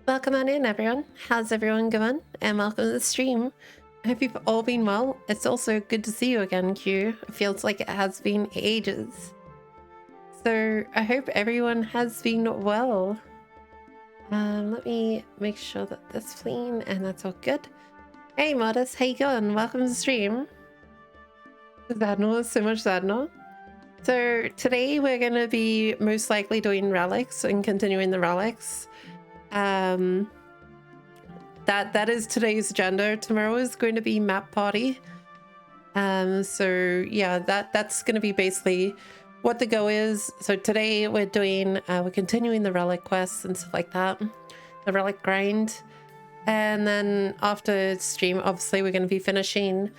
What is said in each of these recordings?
Welcome on in, everyone. How's everyone going? And welcome to the stream. I hope you've all been well. It's also good to see you again, Q. It feels like it has been ages. So I hope everyone has been well. Let me make sure that that's clean and that's all good. Hey Modest, how you going? Welcome to the stream. Zadno, so much Zadno. So today we're going to be most likely doing relics and continuing the relics. That is today's agenda. Tomorrow is going to be map party. So yeah, that's going to be basically what the go is. So today we're continuing the relic quests and stuff like that, the relic grind, and then after stream, obviously we're going to be finishing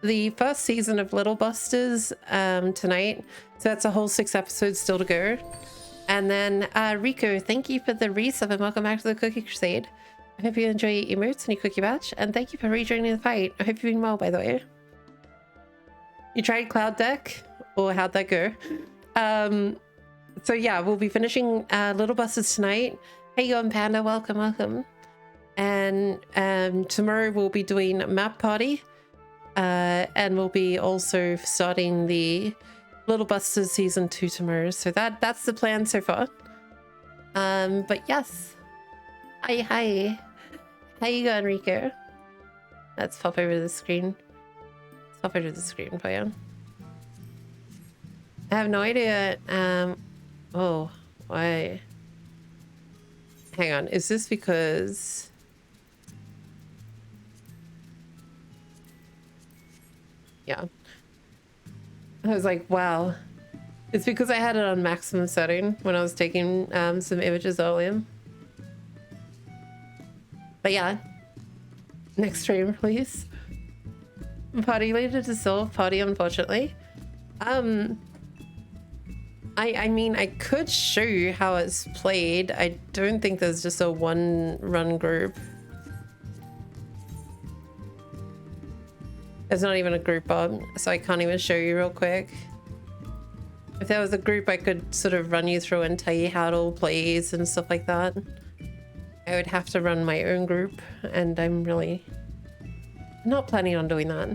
the first season of Little Busters tonight. So that's a whole 6 episodes still to go. And then Rico, thank you for the resub and welcome back to the Cookie Crusade. I hope you enjoy your emotes and your cookie batch, and thank you for rejoining the fight. I hope you've been well, by the way. You tried Cloud Deck, or how'd that go? So yeah, we'll be finishing Little Busters tonight. Hey, you going, Panda? Welcome, welcome. And tomorrow we'll be doing a map party. And we'll be also starting the Little Busters season 2 tomorrow. So that's the plan so far. But yes. Hi. How you going, Rico? Let's pop over the screen. Let's pop over the screen for you. I have no idea. Oh, why? Hang on. Is this because... Yeah. I was like, wow. It's because I had it on maximum setting when I was taking some images earlier. But yeah. Next stream, please. Party later to solve party, unfortunately. I mean, I could show you how it's played. I don't think there's just a one run group. There's not even a group on, so I can't even show you real quick. If there was a group, I could sort of run you through and tell you how it all plays and stuff like that. I would have to run my own group, and I'm really not planning on doing that.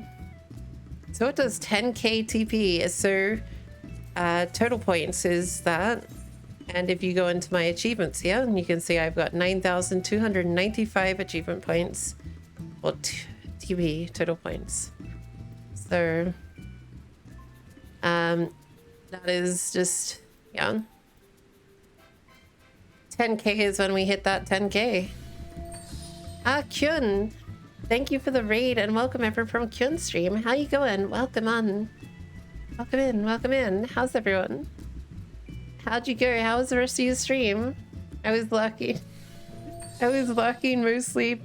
So it does 10k TP. So total points is that. And if you go into my achievements here, and you can see I've got 9,295 achievement points. Or TP, total points. So that is just, yeah. 10k is when we hit that 10k. Kyun, thank you for the raid and welcome everyone from Kyun stream. How you going? Welcome on. Welcome in. How's everyone? How'd you go? How was the rest of your stream? I was lucky. I was lurking mostly.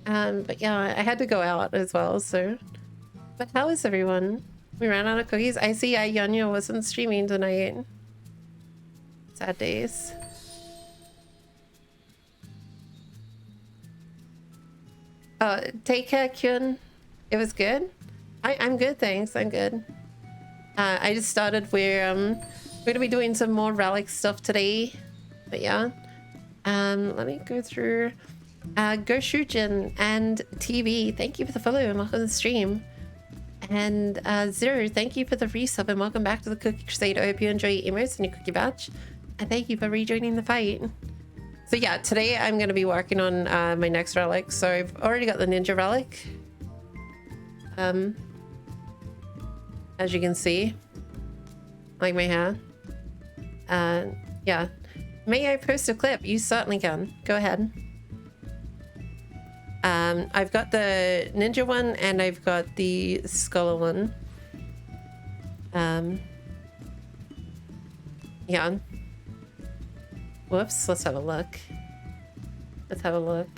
But yeah, I had to go out as well, so. But how is everyone? We ran out of cookies. I see Ayanya wasn't streaming tonight. Sad days. Take care, Kyun. It was good. I'm good, thanks. I'm good. I just started where we're gonna be doing some more relic stuff today. But yeah. Let me go through Go Shujin and TV. Thank you for the follow and welcome to the stream. And Zero, thank you for the resub and welcome back to the Cookie Crusade. I hope you enjoy your emotes and your cookie batch. And thank you for rejoining the fight. So yeah, today I'm going to be working on my next relic. So I've already got the ninja relic. As you can see, like my hair. Yeah. May I post a clip? You certainly can. Go ahead. I've got the ninja one and I've got the scholar one. Yeah. Whoops, let's have a look. Let's have a look.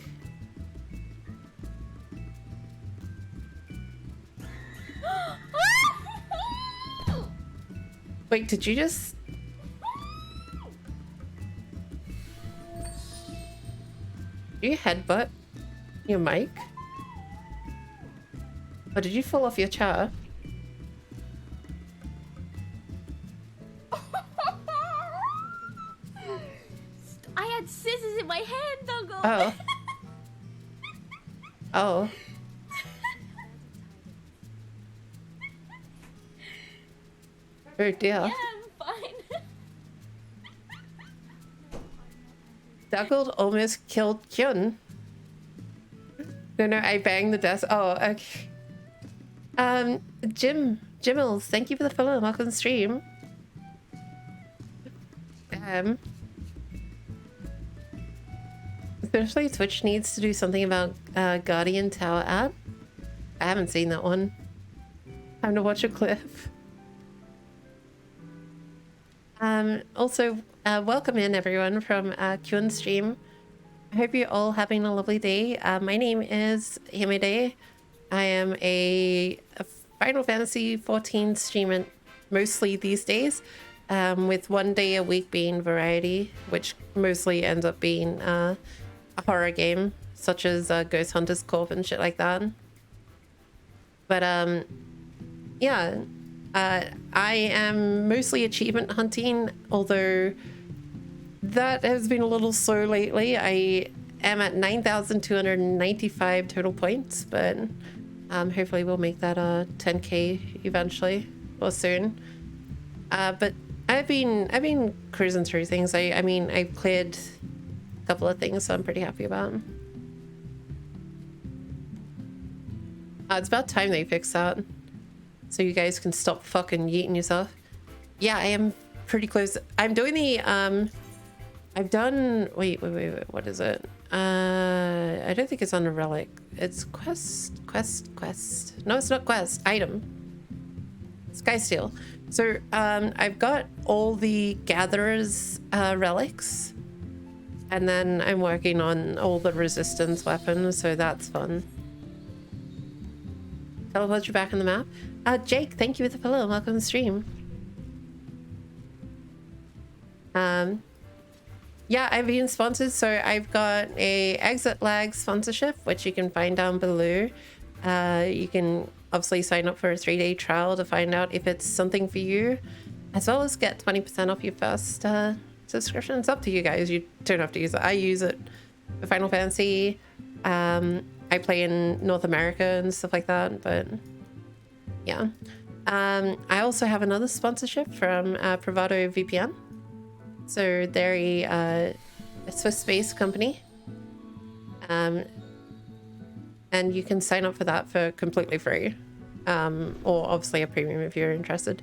Wait, did you just... Did you headbutt your mic? Or did you fall off your chair? I had scissors in my hand, Doggo. Oh. Oh. Oh dear. Yeah, I'm fine. Duggled almost killed Kyun. No, I banged the desk. Oh, okay. Jimmels, thank you for the follow and welcome to the stream. Especially Twitch needs to do something about Guardian Tower ad. I haven't seen that one. Time to watch a clip. Also, welcome in everyone from Kyun stream. I hope you're all having a lovely day. My name is Himedae. I am a Final Fantasy 14 streamer mostly these days, with one day a week being variety, which mostly ends up being a horror game, such as Ghost Hunter's Corp and shit like that. But yeah, I am mostly achievement hunting, although that has been a little slow lately. I am at 9,295 total points, but hopefully we'll make that a 10k eventually or soon. But I've been cruising through things. I mean, I've cleared a couple of things, so I'm pretty happy about them. It's about time they fix that, so you guys can stop fucking yeeting yourself. Yeah, I am pretty close. I'm doing the I've done. Wait. What is it? I don't think it's on a relic. It's quest. No, it's not quest. Item. Skysteel. So I've got all the gatherers relics, and then I'm working on all the resistance weapons. So that's fun. Teleport you back on the map. Jake, thank you for the follow. Welcome to the stream. Yeah, I'm being sponsored, so I've got a Exit Lag sponsorship, which you can find down below. You can obviously sign up for a 3-day trial to find out if it's something for you, as well as get 20% off your first subscription. It's up to you guys. You don't have to use it. I use it for Final Fantasy. I play in North America and stuff like that, but yeah. I also have another sponsorship from Bravado VPN. So they're a Swiss-based company, and you can sign up for that for completely free, or obviously a premium if you're interested.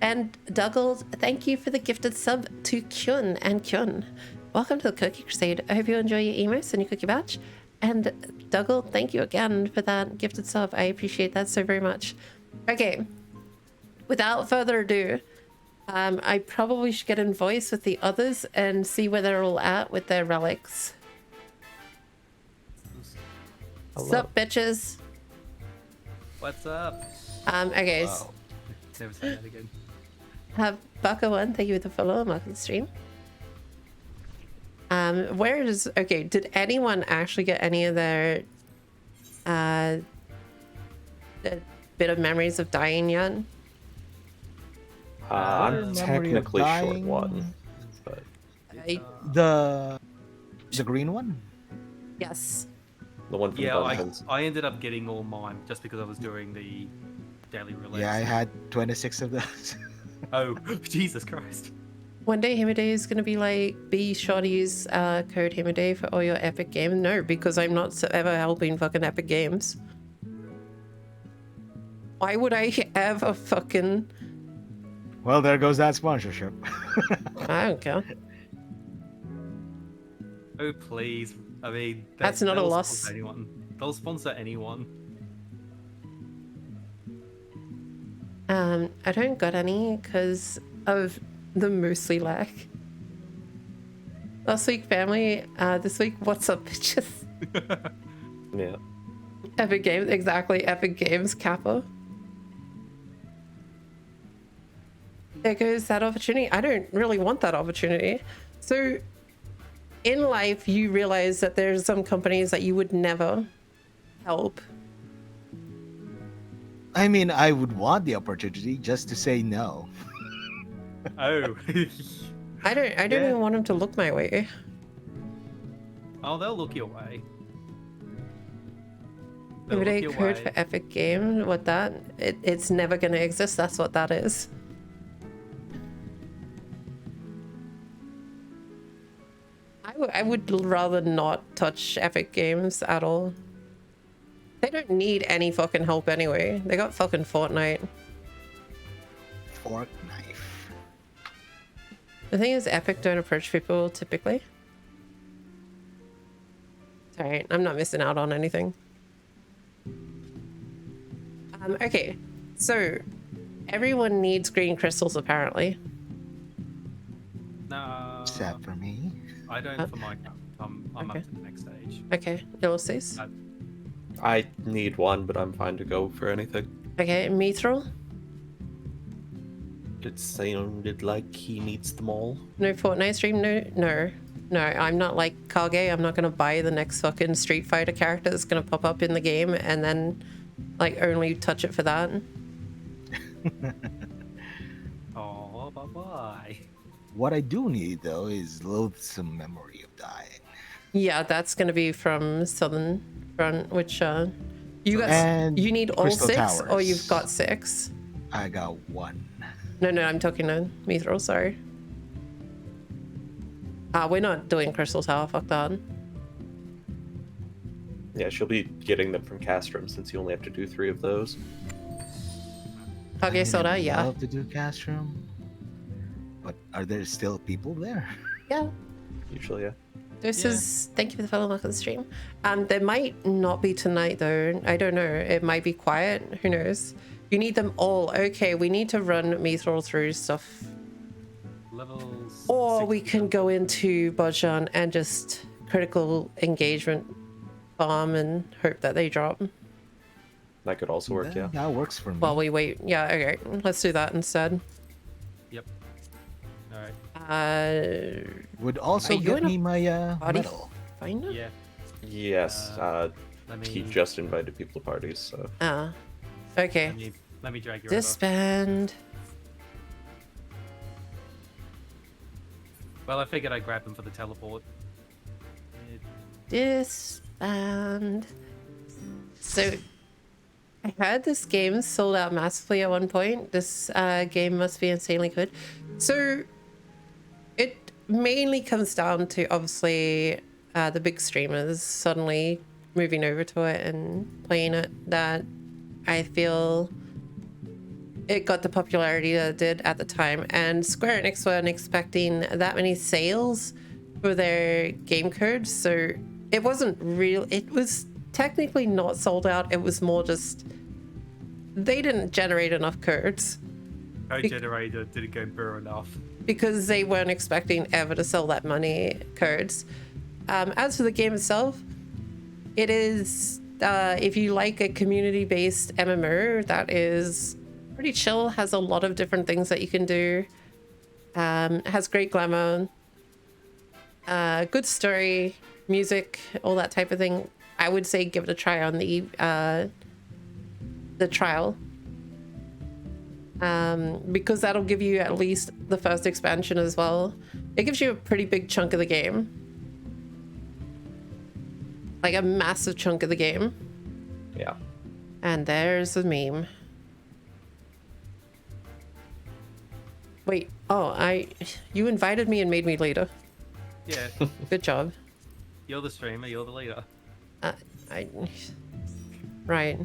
And Douglas, thank you for the gifted sub to Kyun. And Kyun, welcome to the Cookie Crusade. I hope you enjoy your emos and your cookie batch. And Douglas, thank you again for that gifted sub. I appreciate that so very much. Okay, without further ado, I probably should get in voice with the others and see where they're all at with their relics. What's up, bitches? What's up? Okay. Wow. Never say that again. Baka1, thank you for the follow. Welcome to the stream. Where is... Okay, did anyone actually get any of their... a bit of memories of dying yet? I'm technically short one, but the green one. Yes. the one from Yeah, Dungeons. I ended up getting all mine just because I was doing the daily release. Yeah, I had 26 of those. Oh, Jesus Christ. One day Himedae is going to be like, be sure to use code Himedae for all your Epic Games. No, because I'm not ever helping fucking Epic Games. Why would I ever fucking... Well, there goes that sponsorship. I don't care. Oh, please. I mean, That's not a they'll loss. sponsor anyone. They'll sponsor anyone. I don't got any because of the mostly lack. Last week, family. This week, what's up, bitches? Yeah. Epic Games, exactly. Epic Games, Kappa. There goes that opportunity. I don't really want that opportunity. So in life, you realize that there's some companies that you would never help. I mean, I would want the opportunity just to say no. Oh. I don't Yeah. even want them to look my way. Oh, they'll look your way. Everyday code for Epic Game. What that? It's never gonna exist. That's what that is. I would rather not touch Epic Games at all. They don't need any fucking help anyway. They got fucking Fortnite. Fork knife. The thing is, Epic don't approach people typically. Sorry, I'm not missing out on anything. Okay, so everyone needs green crystals apparently. No. Except for me. I don't for my account. I'm Okay. up to the next stage. Okay, Ulysses. I need one, but I'm fine to go for anything. Okay, Mithril. It sounded like he needs them all. No Fortnite stream. No. I'm not like Kage. I'm not gonna buy the next fucking Street Fighter character that's gonna pop up in the game and then like only touch it for that. Oh, bye bye. What I do need, though, is loathsome memory of dying. Yeah, that's going to be from Southern Front, which And you need all Crystal 6 or Towers. you've got 6? I got 1. No, I'm talking to Mithril, sorry. We're not doing Crystal Tower, fuck that. Yeah, she'll be getting them from Castrum since you only have to do 3 of those. Okay, Soda, I'd yeah. love to do Castrum. But are there still people there? Yeah. Usually, yeah. This Yeah. is thank you for the follow up on the stream. There might not be tonight though. I don't know. It might be quiet. Who knows? You need them all. Okay, we need to run Mithril through stuff. Levels. Or we 60. can go into Bojan and just critical engagement farm and hope that they drop. That could also work, yeah. That works for me. While we wait. Yeah, okay. Let's do that instead. Yep. All right. Would also Are you get in a me my body medal. finder? Yeah. Yes, Let he me. just invited people to parties, so... Okay. Let me drag you over. Disband. Well, I figured I'd grab them for the teleport. Disband. So, I heard this game sold out massively at one point. This game must be insanely good. So, it mainly comes down to obviously the big streamers suddenly moving over to it and playing it, that I feel it got the popularity that it did at the time. And Square Enix weren't expecting that many sales for their game codes, so it wasn't real. It was technically not sold out. It was more just they didn't generate enough codes Code generator didn't go through enough. because they weren't expecting ever to sell that many codes. As for the game itself, it is if you like a community-based MMO that is pretty chill, has a lot of different things that you can do, has great glamour, good story, music, all that type of thing. I would say give it a try on the trial, because that'll give you at least the first expansion as well. It gives you a pretty big chunk of the game, like a massive chunk of the game. Yeah. And there's the meme. Wait, you invited me and made me leader. Yeah. Good job. You're the streamer. You're the leader. Right.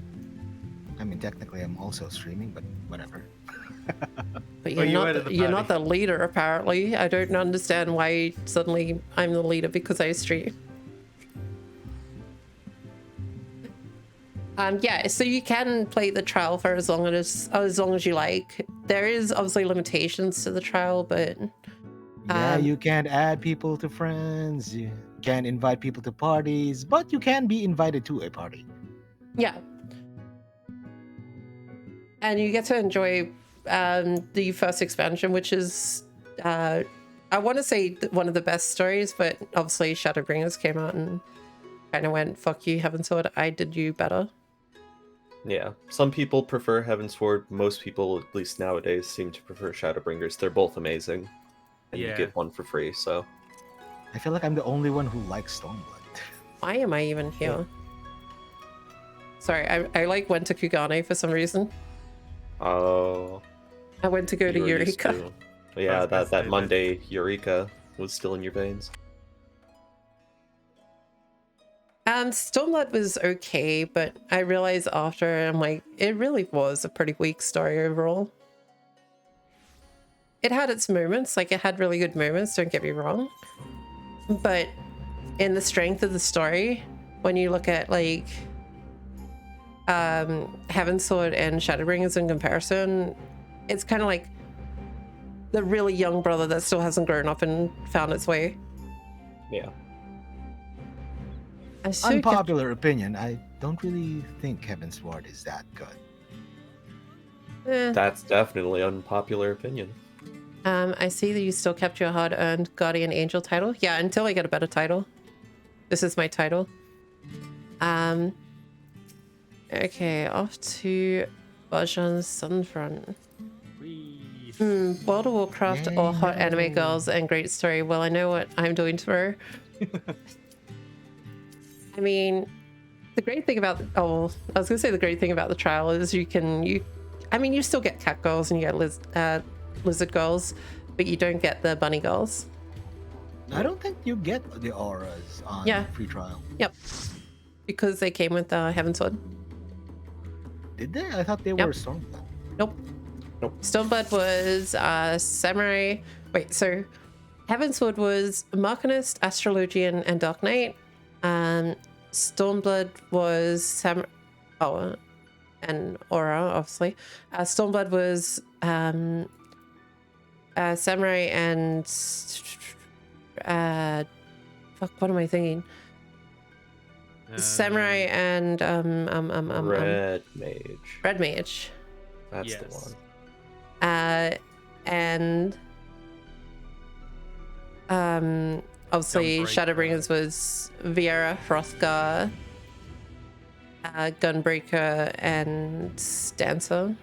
I mean, technically, I'm also streaming, but whatever. But Well, you're you you're added not the the leader, apparently. I don't understand why suddenly I'm the leader because I stream. Yeah, so you can play the trial for as long as you like. There is obviously limitations to the trial, but Yeah, you can't add people to friends. You can't invite people to parties, but you can be invited to a party. yeah. And you get to enjoy the first expansion, which is I want to say one of the best stories, but obviously Shadowbringers came out and kind of went, fuck you, Heavensward, I did you better. Yeah. Some people prefer Heavensward. Most people, at least nowadays, seem to prefer Shadowbringers. They're both amazing. And you Yeah. get one for free, so... I feel like I'm the only one who likes Stormblood. Why am I even here? Sorry, I like went to Kugane for some reason. Oh... I went to go to you were used Eureka. to- Yeah, was gonna that say Monday Eureka was still in your veins. Stormblood was okay, but I realized after, I'm like, it really was a pretty weak story overall. It had its moments, like it had really good moments, don't get me wrong. But in the strength of the story, when you look at like Heavensward and Shadowbringers in comparison, it's kind of like the really young brother that still hasn't grown up and found its way. Yeah. I so kept- Unpopular opinion, I don't really think Heavensward is that good. That's definitely unpopular opinion. I see that you still kept your hard-earned Guardian Angel title. Yeah, until I get a better title. This is my title. Okay, off to Bajan's Sunfront. Whee. World of Warcraft or Hot Anime Yay. Girls and Great Story. Well, I know what I'm doing tomorrow. I mean, the great thing about I was gonna say the great thing about the trial is you still get cat girls and you get lizard girls, but you don't get the bunny girls. I don't think you get the auras on Yeah. free trial. Yep, because they came with Heaven's Sword. Did they? I thought they Yep. were Stormblood. Nope. Nope. Stormblood was Samurai. Wait, so Heaven's Sword was Marcanist, Astrologian, and Dark Knight. Stormblood was and Aura, obviously. Stormblood was Samurai and fuck, what am I thinking? Samurai and Red Mage. Red Mage. That's Yes. the one. And obviously Gunbreaker. Shadowbringers was Viera, Hrothgar, Gunbreaker, and Dancer.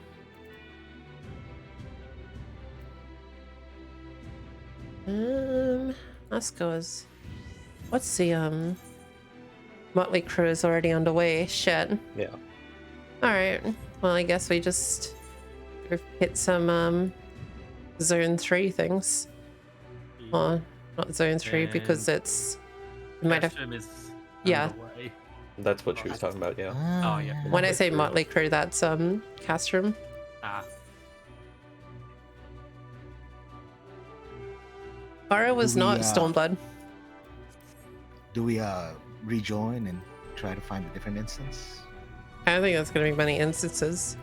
Let's go as what's the Motley Crew is already underway. Shit. Yeah. Alright. Well, I guess we just hit some zone 3 things. Or not zone 3 because it's we might have Castrum is Yeah. underway. That's what she was talking about, yeah. Oh, yeah. when I say Crew. Motley Crew, that's Castrum. Ah, Aura was Do we, not Stormblood. Do we rejoin and try to find a different instance? I don't think that's gonna be many instances.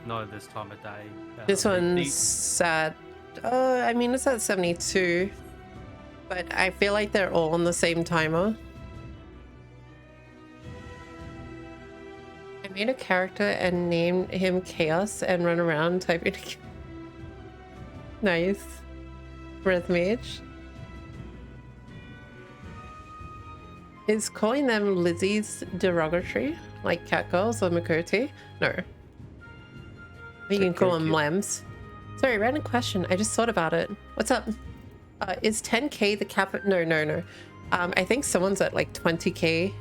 not at this time of day. This The- one's at I mean it's at 72. But I feel like they're all on the same timer. I made a character and named him Chaos and run around typing. Nice. Red Mage. Is calling them Lizzie's derogatory? Like catgirls or Makoti? No. You can call them cute. lambs. Sorry, random question. I just thought about it. What's up? Is 10k the cap? No. I think someone's at like 20k.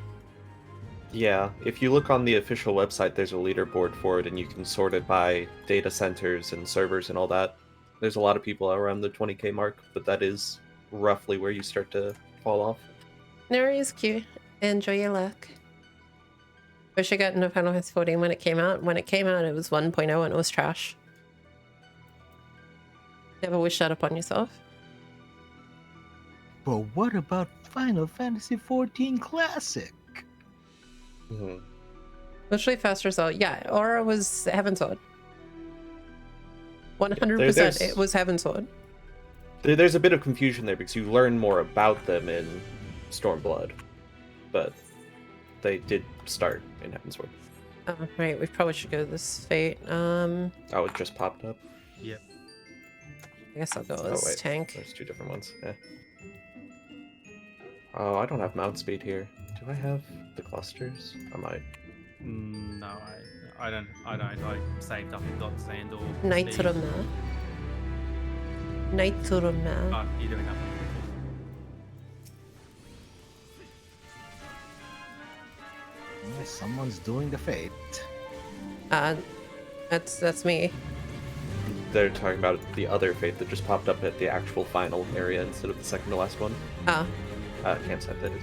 Yeah, if you look on the official website, there's a leaderboard for it, and you can sort it by data centers and servers and all that. There's a lot of people around the 20k mark, but that is roughly where you start to fall off. No worries, Q. Enjoy your luck. Wish I got into Final Fantasy 14 when it came out. When it came out, it was 1.0 and it was trash. Never wish that upon yourself. But what about Final Fantasy 14 Classic? Mhm. Literally fast result. Yeah, Aura was Heaven's Sword. 100% there's- it was Heaven's Sword. There's a bit of confusion there because you learn more about them in Stormblood, but they did start in Heavensward. Oh, right, we probably should go this fate. Oh, it just popped up. Yep. I guess I'll go Oh as wait, tank. there's two different ones. Yeah. Oh, I don't have mount speed here. Do I have the clusters? I might. No, I don't. I saved up in God's Hand or. Night Steve. Turma. Night Turma. Oh, you're doing that. Yes, someone's doing the fate. That's me. They're talking about the other fate that just popped up at the actual final area instead of the second to last one. Oh, Campsite, that is.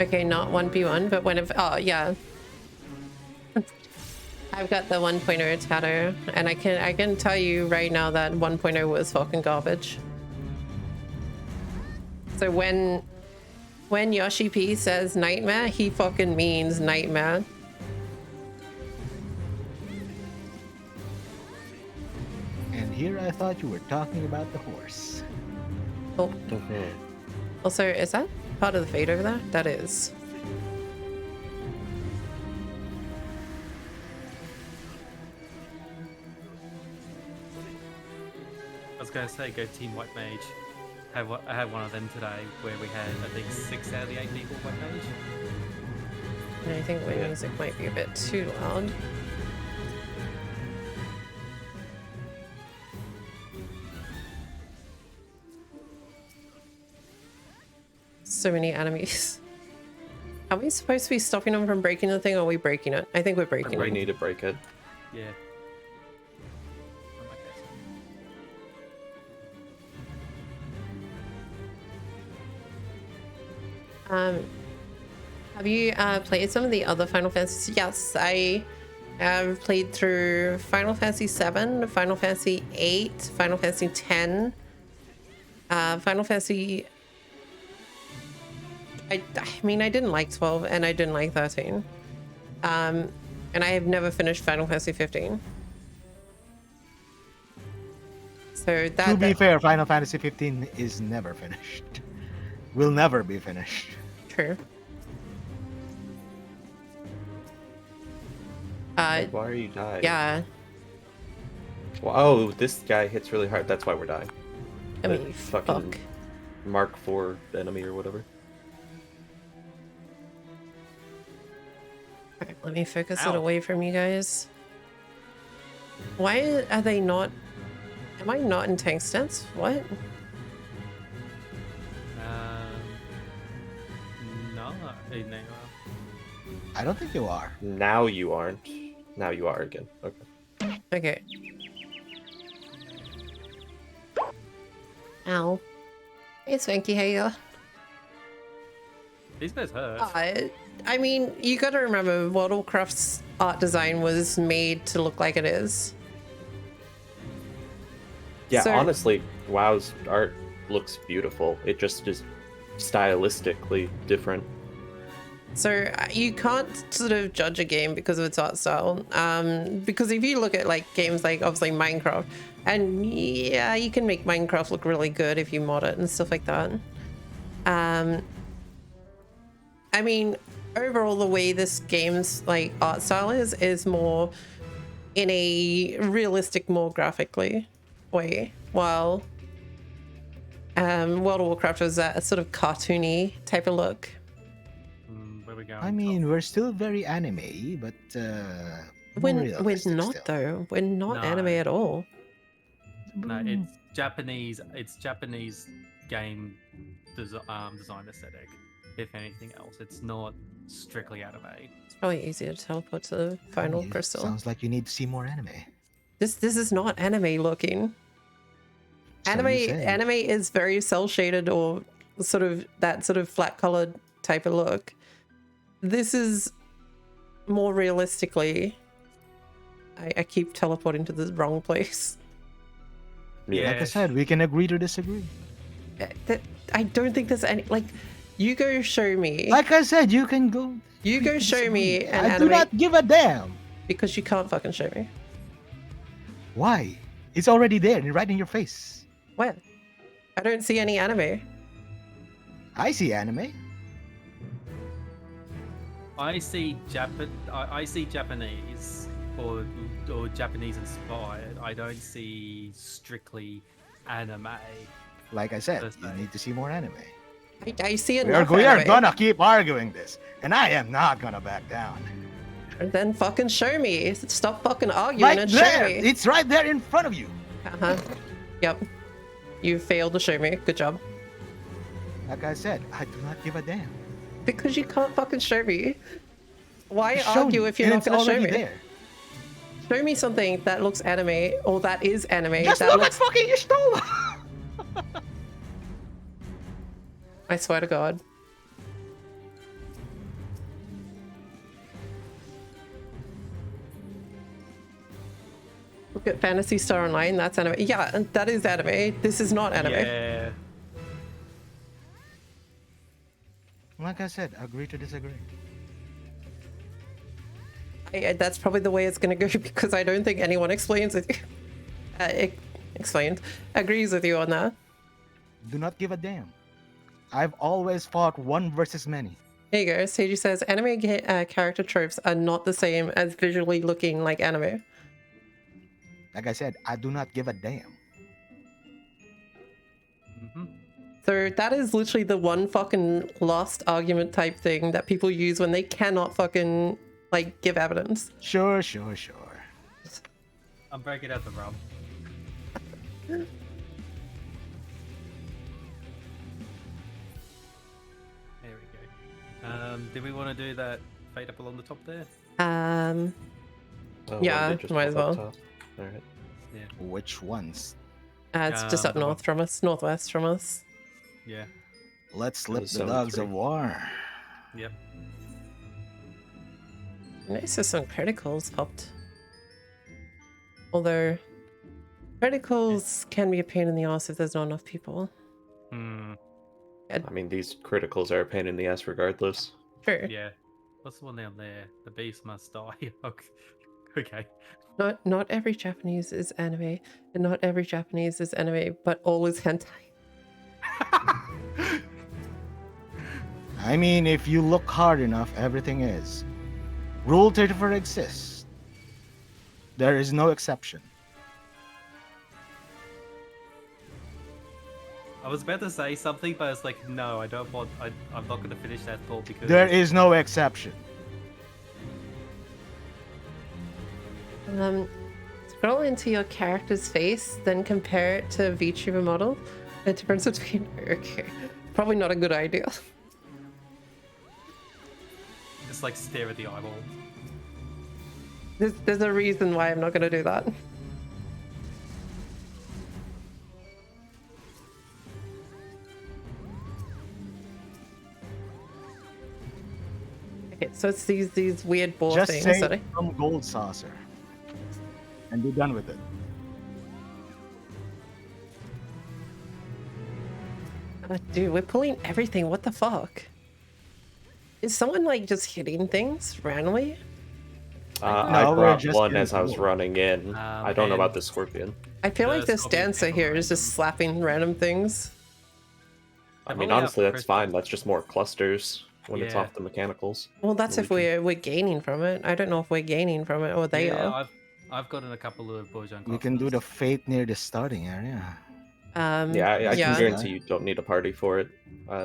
okay, not 1v1, but oh yeah. I've got the 1.0 tattoo, and I can tell you right now that 1.0 was fucking garbage. So when Yoshi P says nightmare, he fucking means nightmare. And here I thought you were talking about the horse. Oh, Mhm. also, is that part of the fate over there? That is. I was going to say, go Team White Mage. I had one of them today where we had, I think, 6 out of the 8 people White Mage. And I think my Yeah. music might be a bit too loud. so many enemies. Are we supposed to be stopping them from breaking the thing, or are we breaking it? I think we're breaking We it. need to break it. Yeah. Have you played some of the other Final Fantasies? Yes, I have played through Final Fantasy 7, Final Fantasy 8, Final Fantasy 10, Final Fantasy... I mean, I didn't like 12 and I didn't like 13. And I have never finished Final Fantasy 15. So that... To be fair, Final Fantasy 15 is never finished. Will never be finished. True. Why are you dying? Yeah. Well, oh, this guy hits really hard. That's why we're dying. I The mean, fucking fuck. Mark IV enemy or whatever. Alright, let me focus it Ow. away from you guys. Why are they not... Am I not in tank stance? What? No, no. I don't think you are. Now you aren't. Now you are again. Okay. Okay. Ow. Hey, Swanky, how you? These guys hurt. I mean, you gotta remember, World of Warcraft's art design was made to look like it is. Yeah, So- honestly, WoW's art looks beautiful. It just is stylistically different. So you can't sort of judge a game because of its art style. Because if you look at like games like obviously Minecraft, and yeah, you can make Minecraft look really good if you mod it and stuff like that. I mean, overall, the way this game's like art style is more in a realistic, more graphically way, while World of Warcraft was that sort of cartoony type of look. Where we go? I mean, we're still very anime, but more We're realistic not still. though. We're not No. anime at all. No, it's Japanese. It's Japanese game design aesthetic. If anything else, it's not strictly anime. It's probably easier to teleport to the final It crystal. Sounds like you need to see more anime. This is not anime looking. So you say. Anime is very cell shaded or sort of that sort of flat colored type of look. This is more realistically. I keep teleporting to the wrong place. Yeah. Like I said, we can agree to disagree. I don't think there's any like. You go show me. Like I said, you can go. You go show me disagree. an I anime do not give a damn. because you can't fucking show me. Why? It's already there, right in your face. Where? I don't see any anime. I see anime. I see Japanese or Japanese inspired. I don't see strictly anime. Like I said, That's you nice. need to see more anime. I see it. We are gonna keep arguing this, and I am not gonna back down. Then fucking show me. Stop fucking arguing Right and there, show me. it's right there in front of you. Uh-huh. Yep. You failed to show me. Good job. Like I said, I do not give a damn. Because you can't fucking show me. Why Show argue me, if you're and not it's going to show already me? there. Show me something that looks anime or that is anime. Just that look looks... at fucking Ishtola. I swear to God. Look at Phantasy Star Online. That's anime. Yeah, that is anime. This is not anime. Yeah. Like I said, agree to disagree. That's probably the way it's going to go because I don't think anyone explains it. Agrees with you on that. Do not give a damn. I've always fought one versus many. There you go. Seiji says anime character tropes are not the same as visually looking like anime. Like I said, I do not give a damn. hmm So that is literally the one fucking lost argument type thing that people use when they cannot fucking like give evidence. Sure. I'm breaking out the rum. Did we want to do that fade up along the top there? Oh, Yeah, one did just might pop as well. up top. All right. Which ones? It's just up The one- north from us, northwest from us. Yeah. Let's slip the Zone dogs 3. of war. Yep. Nice that some criticals popped. Although criticals can be a pain in the ass if there's not enough people. Hmm. I mean, these criticals are a pain in the ass regardless. True. Yeah. What's the one down there? The beast must die. Okay. Not every Japanese is anime, and not every Japanese is anime, but all is hentai. I mean, if you look hard enough, everything is. Rule 34 exists. There is no exception. I was about to say something, but it's like, no, I don't want. I'm not going to finish that thought because There is no exception. Scroll into your character's face, then compare it to a VTuber model. The difference between okay, probably not a good idea. just like stare at the eyeball. There's a reason why I'm not going to do that. Okay, so it's these weird ball Just things. say Sorry. some gold saucer. And be done with it. Dude, we're pulling everything. What the fuck? Is someone like just hitting things randomly? I No, we're brought just one getting as I was cool. running in. I don't know and- about the scorpion. I feel The like this Scorpion dancer came here from is just slapping random things. I I've mean, only honestly, asked that's Chris- fine. That's just more clusters when it's Yeah. off the mechanicals. Well, that's if We we're gaining from it. I don't know if we're gaining from it or they yeah, are. I've gotten a couple of Bojan. We can do the fate near the starting area. Yeah, I Yeah. can guarantee you don't need a party for it.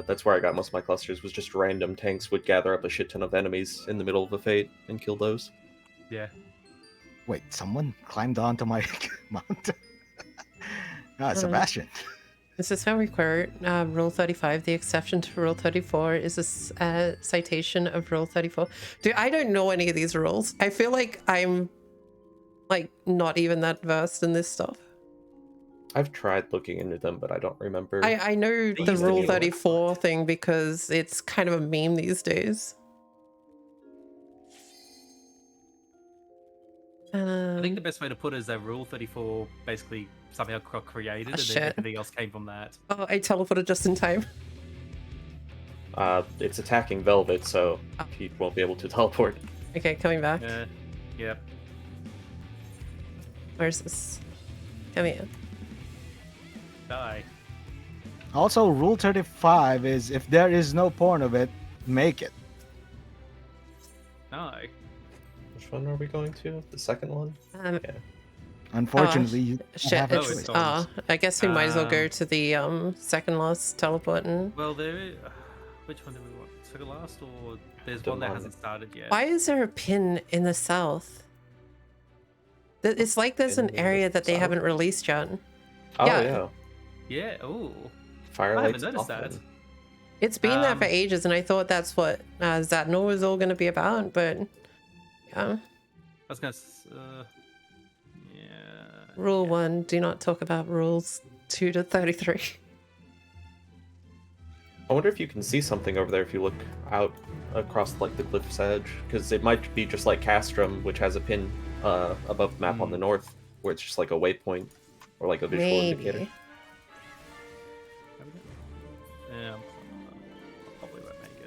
That's where I got most of my clusters. Was just random tanks would gather up a shit ton of enemies in the middle of a fate and kill those. Yeah. Wait, someone climbed onto my mount. Sebastian. This is how we quote Rule 35. The exception to Rule 34 is a citation of Rule 34. Dude, I don't know any of these rules. I feel like I'm like not even that versed in this stuff. I've tried looking into them, but I don't remember. I know They the used to Rule be 34 thing because it's kind of a meme these days. I think the best way to put it is that Rule 34 basically somehow got created, and shit. then everything else came from that. Oh, I teleported just in time. It's attacking Velvet, so he won't be able to teleport. Okay, coming back. Yeah. Yep. Where's this? Come here. Die. Also, Rule 35 is if there is no porn of it, make it. No. Which one are we going to? The second one? Yeah. Unfortunately, you don't Shit, have a no, it's choice. it's on. I guess we might as well go Um, to the second last teleport and Well, which one do we want? Second last, or there's The one that one- hasn't started yet? why is there a pin in the south? It's like there's Pin an in the area that they south? haven't released yet. Oh Yeah. yeah. Yeah. Ooh. Firelight. noticed that. It's been there for Um, ages, and I thought that's what Zadnor was all going to be about, but yeah. I was gonna. Yeah. Rule yeah. 1, do not talk about rules 2 to 33. I wonder if you can see something over there if you look out across like the cliff's edge, because it might be just like Castrum, which has a pin above the map on the north, where it's just like a waypoint or like a visual indicator. Maybe. Yeah. Probably won't make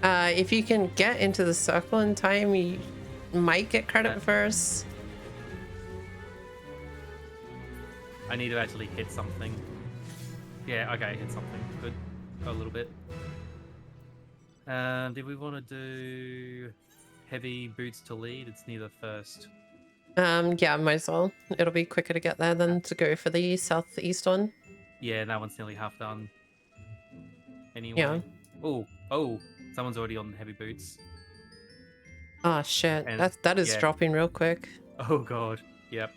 it. If you can get into the circle in time, you might get credit first. I need to actually hit something. Yeah, okay, hit something. Good. A little bit. Did we want to do heavy boots to lead? It's near the first. Yeah, might as well. It'll be quicker to get there than to go for the southeast one. Yeah, that one's nearly half done. Anyway. Yeah. Oh, someone's already on heavy boots. Ah, shit. And- That is yeah. dropping real quick. Oh god. Yep.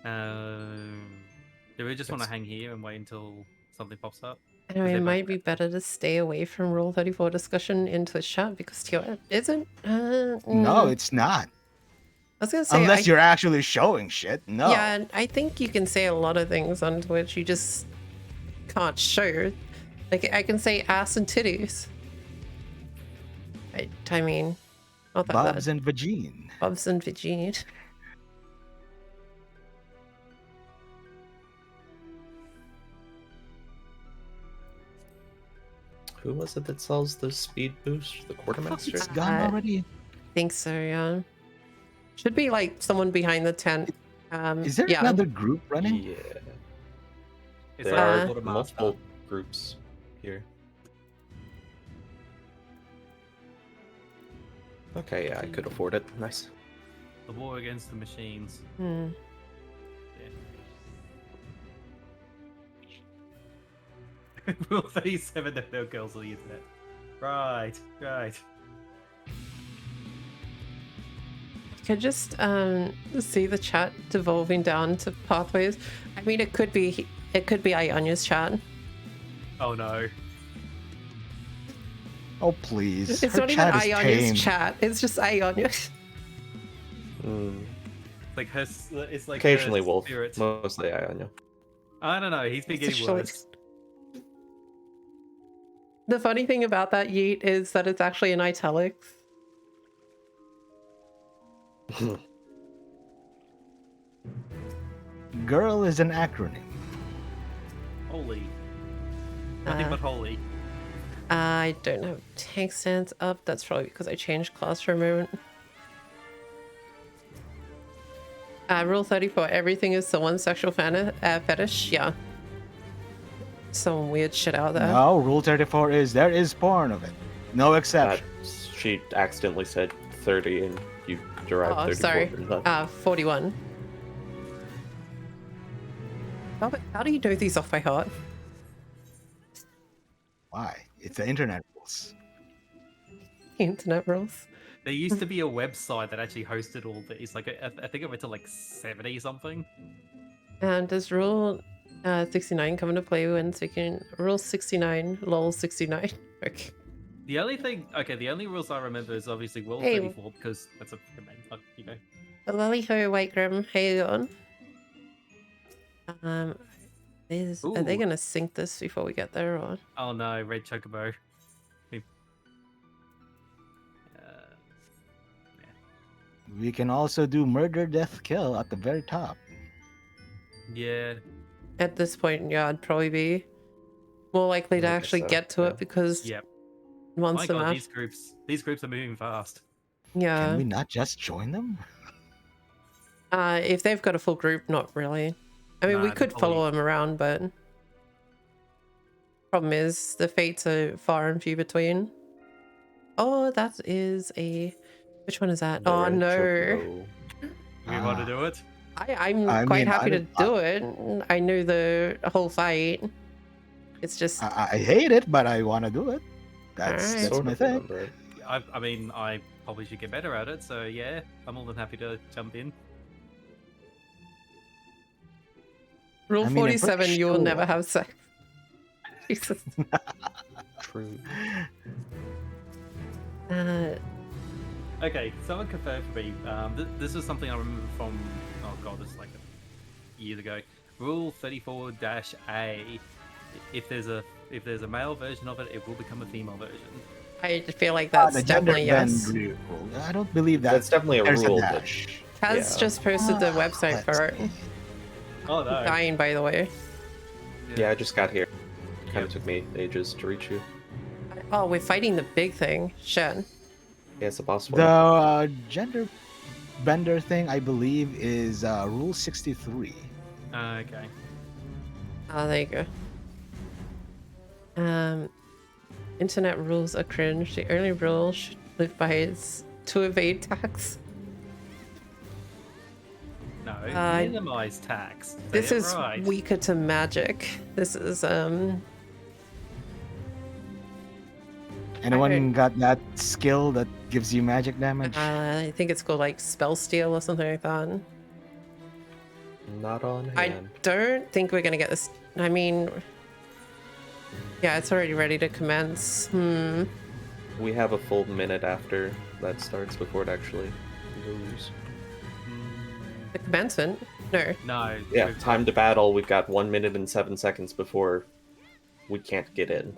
Do we just want to It's- hang here and wait until something pops up? I mean, they're it both might be better to stay away from Rule 34 discussion in Twitch chat because TOS isn't. No, it's not. I was gonna say, Unless you're actually showing shit. No. yeah, I think you can say a lot of things on Twitch. You just can't show. Like, I can say ass and titties. I mean, not that Bobs bad. and vagine. Bobs and vagine. Who was it that sells the speed boost? The quartermaster? It's gone already. Think so, yeah. Should be like someone behind the tent. Is there yeah. another group running? Yeah. It's There like are Quartermaster. multiple groups here. Okay, yeah, I could afford it. Nice. The war against the machines. Hmm. Yeah. Rule 37, there are no girls on the internet. Right. Could just see the chat devolving down to pathways. I mean, it could be Ianya's chat. Oh no. Oh please. It's Her not even chat is tame. Ianya's chat. It's just Ianya. Like her, it's like Occasionally her Wolf, spirit. mostly Ionia. I don't know. He's been getting Especially- worse. The funny thing about that yeet is that it's actually in italics. Girl is an acronym. Holy. Nothing but holy. I don't have tank stance up. That's probably because I changed class for a moment. Rule 34, everything is someone's sexual fetish. Yeah. Some weird shit out there. No, Rule 34 is there is porn of it. No That, exception. she accidentally said 30 and you derived Oh, 34 sorry. from that. 41. How do you know these off by heart? Why? It's the internet rules. Internet rules. There used to be a website that actually hosted all these. Like, I think it went to like 70 something. And does Rule 69 come into play when speaking? Rule 69, lol 69. Okay. The only thing, the only rules I remember is obviously World Hey. 34 because that's a command. You know. Lily Ho White Grim, how you going? Are they Ooh. gonna sync this before we get there or? Oh no, Red Chocobo. We can also do murder, death, kill at the very top. Yeah. At this point, yeah, I'd probably be more likely to I guess actually so, get to yeah. it because Yep. once My the God, map, these groups are moving fast. yeah. Can we not just join them? If they've got a full group, not really. I mean, we Nah, could they're follow probably- them around, but problem is the fates are far and few between. Oh, that is a. Which one is that? The Oh red no. chocobo. We want to do it? I'm I quite mean, happy to I- do it. I know the whole fight. It's just I hate it, but I want to do it. That's Alright. that's Sort my of thing. remember it. I mean, I probably should get better at it. So yeah, I'm more than happy to jump in. Rule I mean, I'm pretty 47. You will sure- never have sex. Jesus. True. Okay, someone confirmed for me. This is something I remember from, oh god, this is like years ago. Rule 34-A. If there's a male version of it, it will become a female version. I feel like that's The gender definitely bend yes. rule. I don't believe that. That's definitely a there's rule. a but- dash. Kaz yeah. just posted the website Let's for it. see. Oh no. Dying, by the way. Yeah, I just got here. Kind Yep. of took me ages to reach you. Oh, we're fighting the big thing. Shit. Yeah, it's a boss The fight. gender bender thing, I believe, is Rule 63. Okay. Oh, there you go. Internet rules are cringe. The only rule should live by is to evade tax. No, Uh, minimize tax. Say This it is right. weaker to magic. This is Anyone got that skill that gives you magic damage? I think it's called like spell steal or something like that. Not on I hand. don't think we're gonna get this. I mean, Yeah, it's already ready to commence. We have a full minute after that starts before it actually goes. The commencement? No. No. Yeah, we've time to battle. We've got 1 minute and 7 seconds before we can't get in.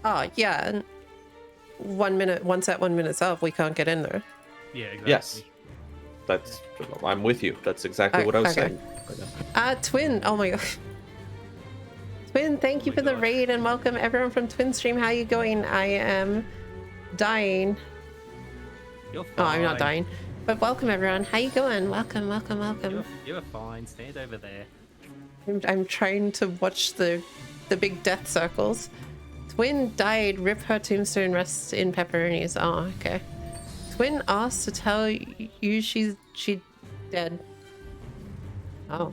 Oh, yeah. 1 minute, once that 1 minute's up, we can't get in there. Yeah, exactly. Yes. That's. I'm with you. That's exactly what I was Okay. saying. Twin. Oh my god. Twin, thank you my for the gosh. raid and welcome everyone from Twin Stream. How you going? I am dying. You're fine. Oh, I'm not dying. But welcome everyone. How you going? Welcome, welcome, welcome. You're fine. Stand over there. I'm trying to watch the big death circles. Twin died. Rip her tombstone. Rest in pepperonis. Oh, okay. Twin asked to tell you she dead. Oh.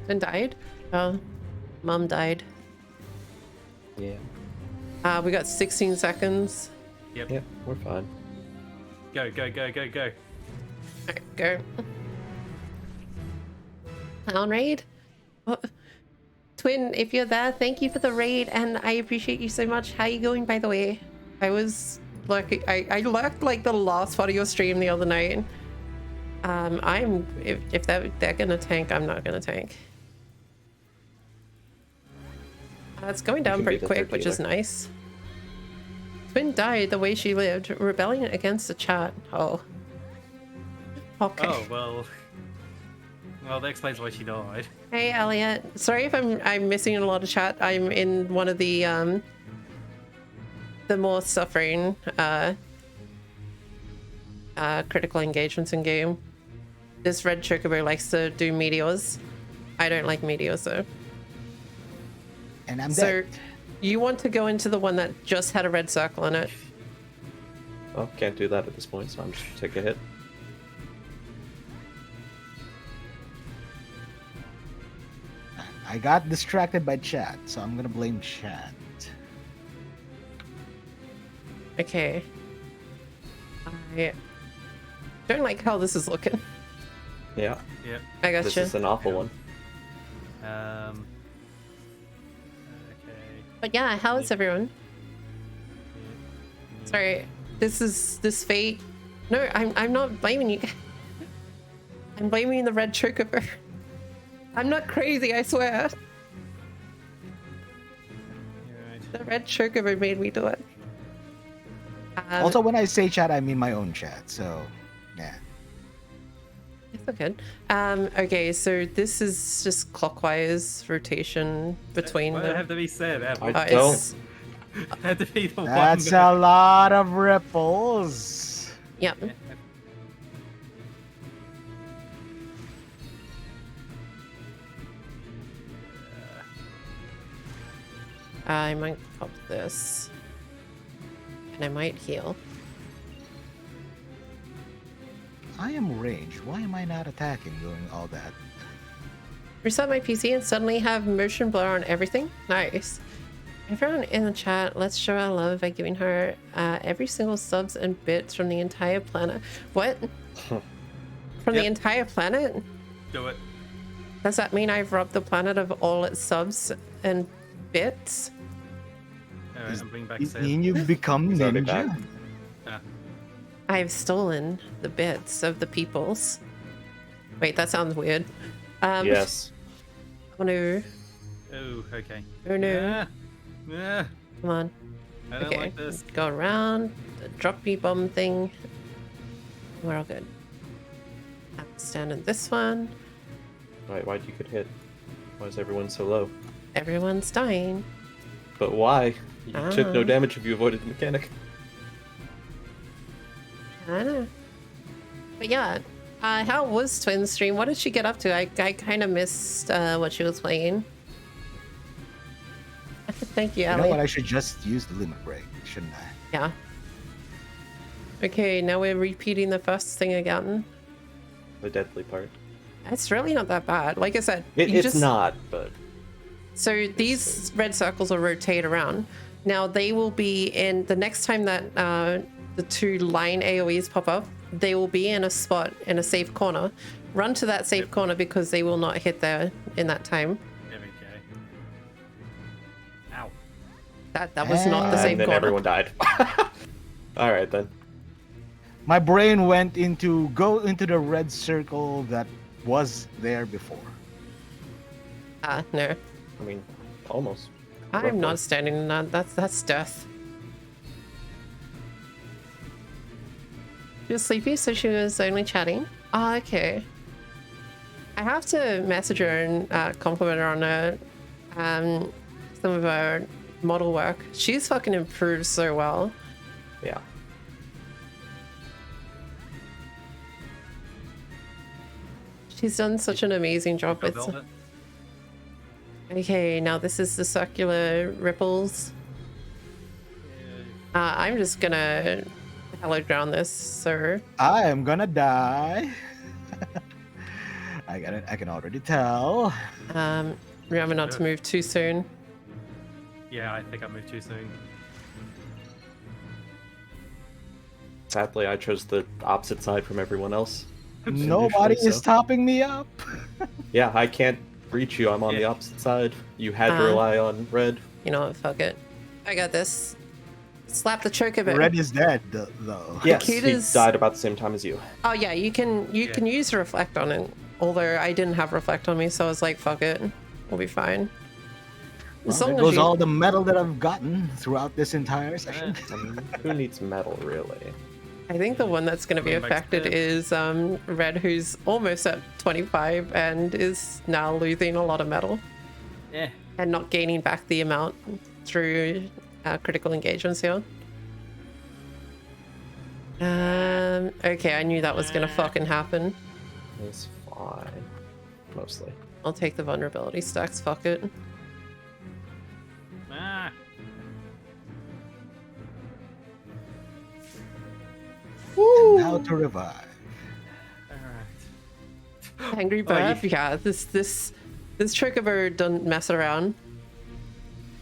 Twin died? Oh. Mom died. Yeah. We got 16 seconds. Yep. Yeah, we're fine. Go, go, go, go, go. Alright, go. Clown raid? What? Twin, if you're there, thank you for the raid and I appreciate you so much. How you going, by the way? I was lurking. I lurked like the last part of your stream the other night. If they're gonna tank, I'm not gonna tank. It's going down can pretty be the quick, third which is dealer. nice. Twin died the way she lived, rebelling against the chat. Oh. Okay. Oh, well. Well, that explains why she died. Hey, Elliot. Sorry if I'm missing a lot of chat. I'm in one of the more suffering critical engagements in game. This red chocobo likes to do meteors. I don't like meteors though. And I'm So dead. you want to go into the one that just had a red circle in it. Oh, can't do that at this point, so I'm just gonna take a hit. I got distracted by chat, so I'm gonna blame chat. Okay. I don't like how this is looking. Yeah, Yep. I this gotcha. is an awful one. Okay. But yeah, how is everyone? Sorry, this fate. No, I'm not blaming you. I'm blaming the red chocobo. I'm not crazy, I swear. Alright. The red chocobo made me do it. Also, when I say chat, I mean my own chat. So, yeah. It's okay. Okay, so this is just clockwise rotation between Why the. it have to be said? I Oh, don't. it's- Had to be the That's one. a lot of ripples. Yep. I might pop this. And I might heal. I am ranged. Why am I not attacking doing all that? Reset my PC and suddenly have motion blur on everything. Nice. Everyone in the chat, let's show our love by giving her every single subs and bits from the entire planet. What? From the Yep. entire planet? Do it. Does that mean I've robbed the planet of all its subs and bits? Alright, I'm bringing back You Seth. mean you become He's already ninja? back. I've stolen the bits of the peoples. Wait, that sounds weird. Yes. Oh no. Oh, okay. Oh no. Yeah. Yeah. Come on. I don't Okay. like this. Go around. The drop me bomb thing. We're all good. I'm standing this one. Why'd you get hit? Why is everyone so low? Everyone's dying. But why? You took no Ah. damage if you avoided the mechanic. I know. But yeah, how was Twin stream? What did she get up to? I kind of missed what she was playing. Thank you, You know Ellie. what? I should just use the limit break, shouldn't I? Yeah. Okay, now we're repeating the first thing again. The deadly part. It's really not that bad. Like I said, It's not, but So these red circles will rotate around. Now they will be in the next time that the two line AoEs pop up, they will be in a spot in a safe corner. Run to that safe corner because they will not hit there in that time. There we go. That was not the And same And then corner. everyone died. All right then. My brain went into go into the red circle that was there before. No. I mean, almost. I'm Roughly. not standing in that. That's death. She was sleepy, so she was only chatting. Oh, okay. I have to message her and compliment her on some of her model work. She's fucking improved so well. Yeah. She's done such an amazing job Got with. velvet. Okay, now this is the circular ripples. I'm just gonna hello ground this, sir. I am gonna die. I got it. I can already tell. Remember not to move too soon. Yeah, I think I moved too soon. Sadly, I chose the opposite side from everyone else. Nobody Usually is so. topping me up. Yeah, I can't reach you. I'm on the Yeah. opposite side. You had to Uh-huh. rely on red. You know what? Fuck it. I got this. Slap the chocobo. Red is dead, though. Yes, kid he is- died about the same time as you. Oh yeah, you can use reflect on it. Although I didn't have reflect on me, so I was like, fuck it, we'll be fine. As Well, long there as goes you, all the metal that I've gotten throughout this entire session. I mean, who needs metal, really? I think the one that's going to be Going back to affected is Red, who's almost at 25 and is now losing a lot of metal Yeah. and not gaining back the amount through critical engagements here. Okay, I knew that was gonna fucking happen. It's fine. Mostly. I'll take the vulnerability stacks, fuck it. Ah. Now to revive. Alright. Angry Oh, Bird, you- yeah, this chocobo doesn't mess around.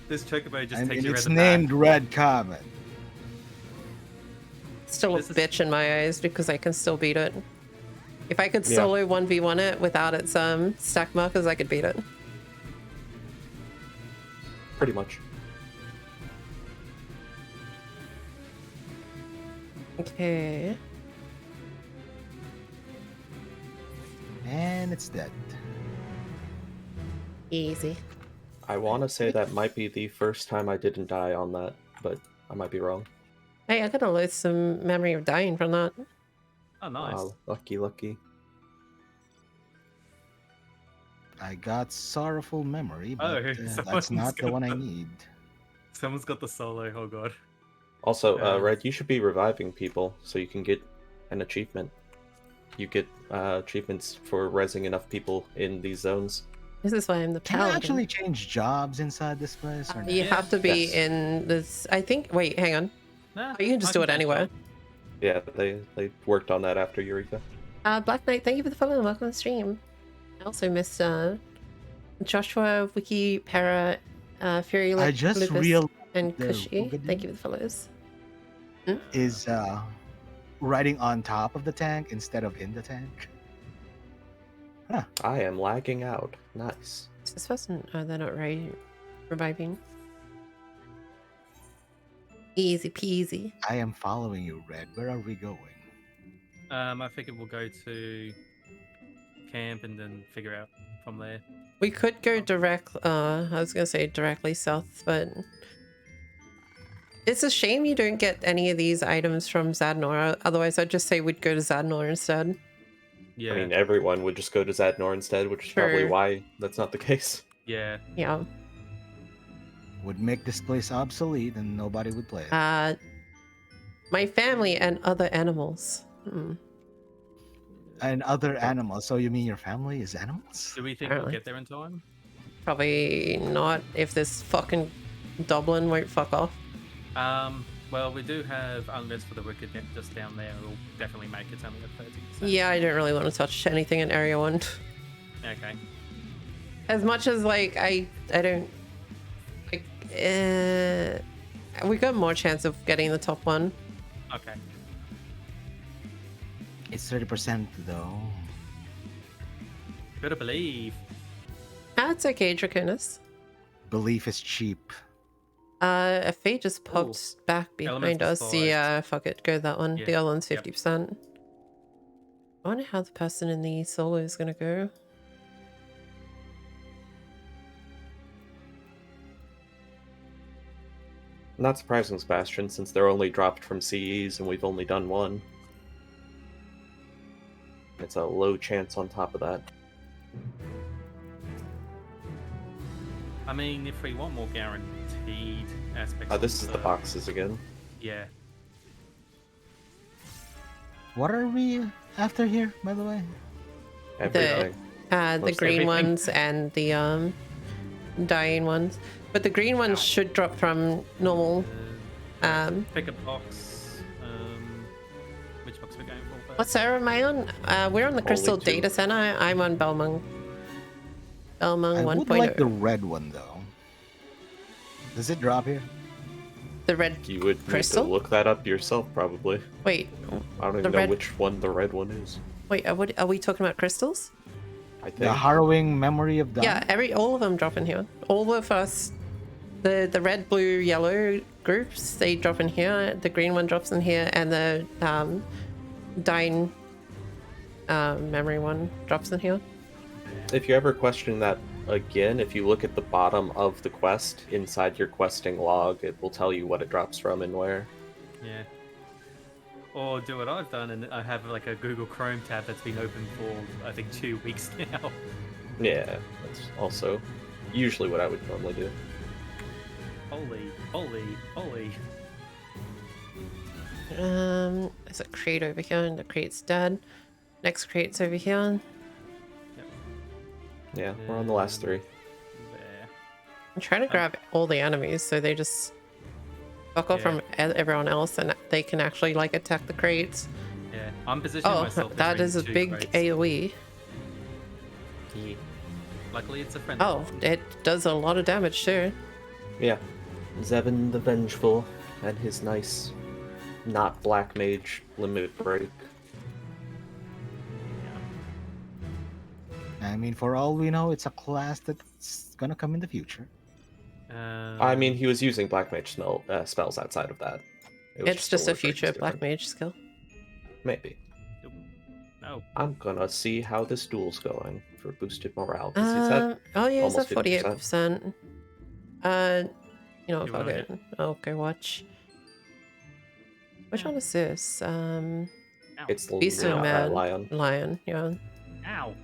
This chocobo just I takes mean, you it's around the named back. Red Comet. Still a This is- bitch in my eyes because I can still beat it. If I could Yeah. solo 1v1 it without its stack markers, I could beat it. Pretty much. Okay. And it's dead. Easy. I want to say that might be the first time I didn't die on that, but I might be wrong. Hey, I gotta lose some memory of dying from that. Oh, nice. Wow, lucky. I got sorrowful memory, but Oh, that's someone's not the got one I that. need. Someone's got the solo. Oh god. Also, Yeah. Red, you should be reviving people so you can get an achievement. You get achievements for rezzing enough people in these zones. This is why I'm the Can you paladin. actually change jobs inside this place? Or You not? have to be Yes. in this. I think. Wait, hang on. Nah, You can just I do it change anywhere. Yeah, they worked on that after Eureka. Black Knight, thank you for the follow and welcome to the stream. I also missed Joshua, Wiki, Para, Fury, I just Lucas, realized and the Cushy. Woogadoo Thank you for the follows. is riding on top of the tank instead of in the tank. I am lagging out. Nice. Is this person? Oh, they're not reviving. Easy peasy. I am following you, Red. Where are we going? I figured we'll go to camp and then figure out from there. We could go direct. I was gonna say directly south, but it's a shame you don't get any of these items from Zadnor. Otherwise, I'd just say we'd go to Zadnor instead. Yeah. I mean, everyone would just go to Zadnor instead, which is probably Sure. why that's not the case. yeah. Yeah. Would make this place obsolete and nobody would play it. My family and other animals. And other animals. So you mean your family is animals? Do we think Apparently. we'll get there in time? Probably not if this fucking Dublin won't fuck off. Well, we do have unrest for the wicked just down there. We'll definitely make it. It's only at 30%. Yeah, I don't really want to touch anything in Area 1. Okay. As much as, like, I don't... Like, we got more chance of getting the top one. Okay. It's 30% though. Better believe. Ah, it's okay, Draconis. Belief is cheap. A fate just popped back behind Elements us. despised. Yeah, fuck it. Go that one. Yeah, The other one's yep. 50%. I wonder how the person in the solo is gonna go. Not surprising, Sebastian, since they're only dropped from CEs and we've only done one. It's a low chance on top of that. I mean, if we want more guaranteed aspects. This is the boxes again. Yeah. What are we after here, by the way? Everything. The Most green everything. ones and the dying ones. But the green ones Ow. should drop from normal. Pick a box. Which box we're going for first? What server am I on? We're on the Crystal two. Data Center. I'm on Belmung. Belmung I 1.0. would like the red one though. Does it drop here? The red You would crystal? need to look that up yourself, probably. Wait, I don't The even know red- which one the red one is. wait. Are we talking about crystals? I think. The harrowing memory of Dawn. Yeah, all of them drop in here. All of us, the red, blue, yellow groups, they drop in here. The green one drops in here, and the dying memory one drops in here. If you ever question that again, if you look at the bottom of the quest inside your questing log, it will tell you what it drops from and where. Yeah. Or do what I've done, and I have like a Google Chrome tab that's been open for I think 2 weeks now. Yeah, that's also usually what I would normally do. Holy. There's a crate over here, and the crate's dead. Next crate's over here. Yeah, we're on the last three. There. I'm trying to grab all the enemies so they just fuck off Yeah. from everyone else, and they can actually like attack the crates. Yeah, I'm positioning Oh, myself. that between is a two big crates. AoE. Yeah. Luckily, it's a friend. Oh, it does a lot of damage too. Yeah. Zevin the Vengeful and his nice, not black mage limited break. I mean, for all we know, it's a class that's gonna come in the future. I mean, he was using black mage spells outside of that. It was It's just a word break future is black different. mage skill. Maybe. No. I'm gonna see how this duel's going for boosted morale. 'cause he's at Oh yeah, it's almost at 48%. You know, You fuck wanna it. I'll go watch. Which one is this? Ow. It's the Beast of Man. lion. Lion, yeah. Ow.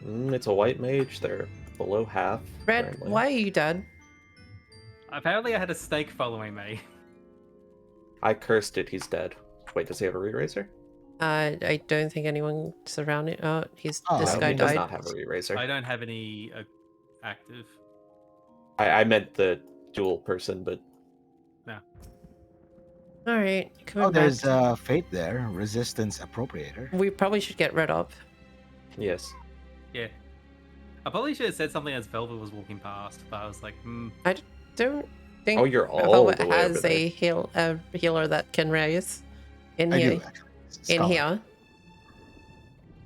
It's a white mage. They're below half. Red, apparently. why are you dead? Apparently, I had a snake following me. I cursed it. He's dead. Wait, does he have a re-raiser? I don't think anyone surrounding. Oh, this Oh, guy he does died. not have a re-raiser. I don't have any active. I meant the dual person, but All right, coming Oh, there's back. fate there. Resistance appropriator. We probably should get red up. yes. Yeah. I probably should have said something as Velvet was walking past, but I was like, Don't think Oh, you're all Velvet the way has over a healer that can raise in I here. do, actually. It's In Scholar. here.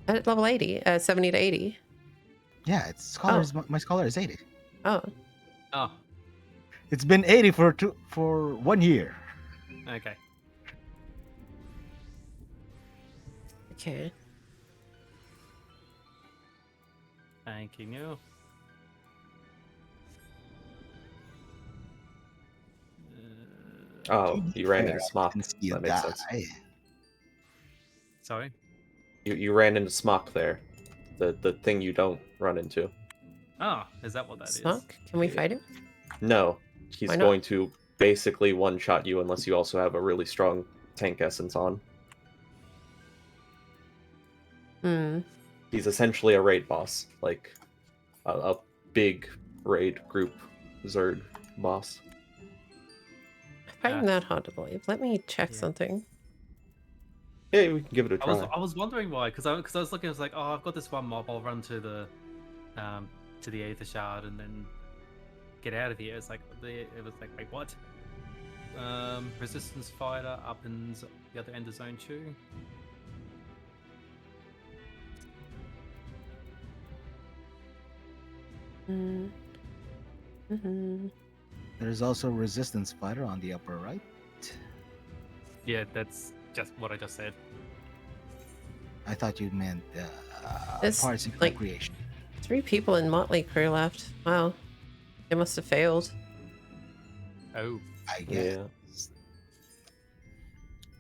At level 80, 70 to 80. Yeah, it's scholars. My scholar is 80. Oh, oh, It's been 80 for 1 year. okay. okay. Thank you. Oh, you ran Fair, into Smock. didn't see you That makes die. sense. Sorry. You ran into Smock there. The thing you don't run into. Oh, is that what that is? Smoke, can we fight him? No, he's Why not? going to basically one-shot you unless you also have a really strong tank essence on. Hmm. He's essentially a raid boss, like a big raid group Zerg boss. I find that hard to believe. Let me check Yeah. something. Yeah, we can give it a I try. was wondering why, because I was looking, I was like, oh, I've got this one mob. I'll run to the Aether Shard and then get out of here. It was like, wait, what? Resistance fighter up in the other end of zone 2. Mm. Mm-hmm. There's also resistance fighter on the upper right. Yeah, that's just what I just said. I thought you meant It's parts and like- recreation. 3 people in Motley Crew left. Wow. They must have failed. Oh, I guess. Yeah.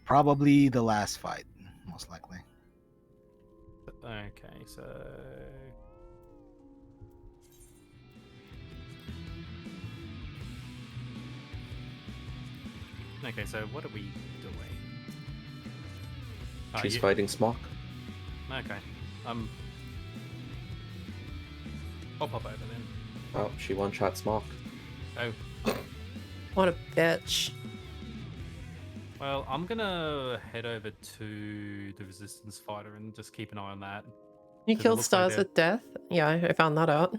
Probably the last fight, most likely. okay, so... Okay, so what are we doing? Oh, She's you- fighting Smock. Okay. I'll pop over then. Oh, she one-shot Smock. Oh, What a bitch. well, I'm gonna head over to the resistance fighter and just keep an eye on that. You 'Cause it killed looks like Stars they're- with death? Yeah, I found that out.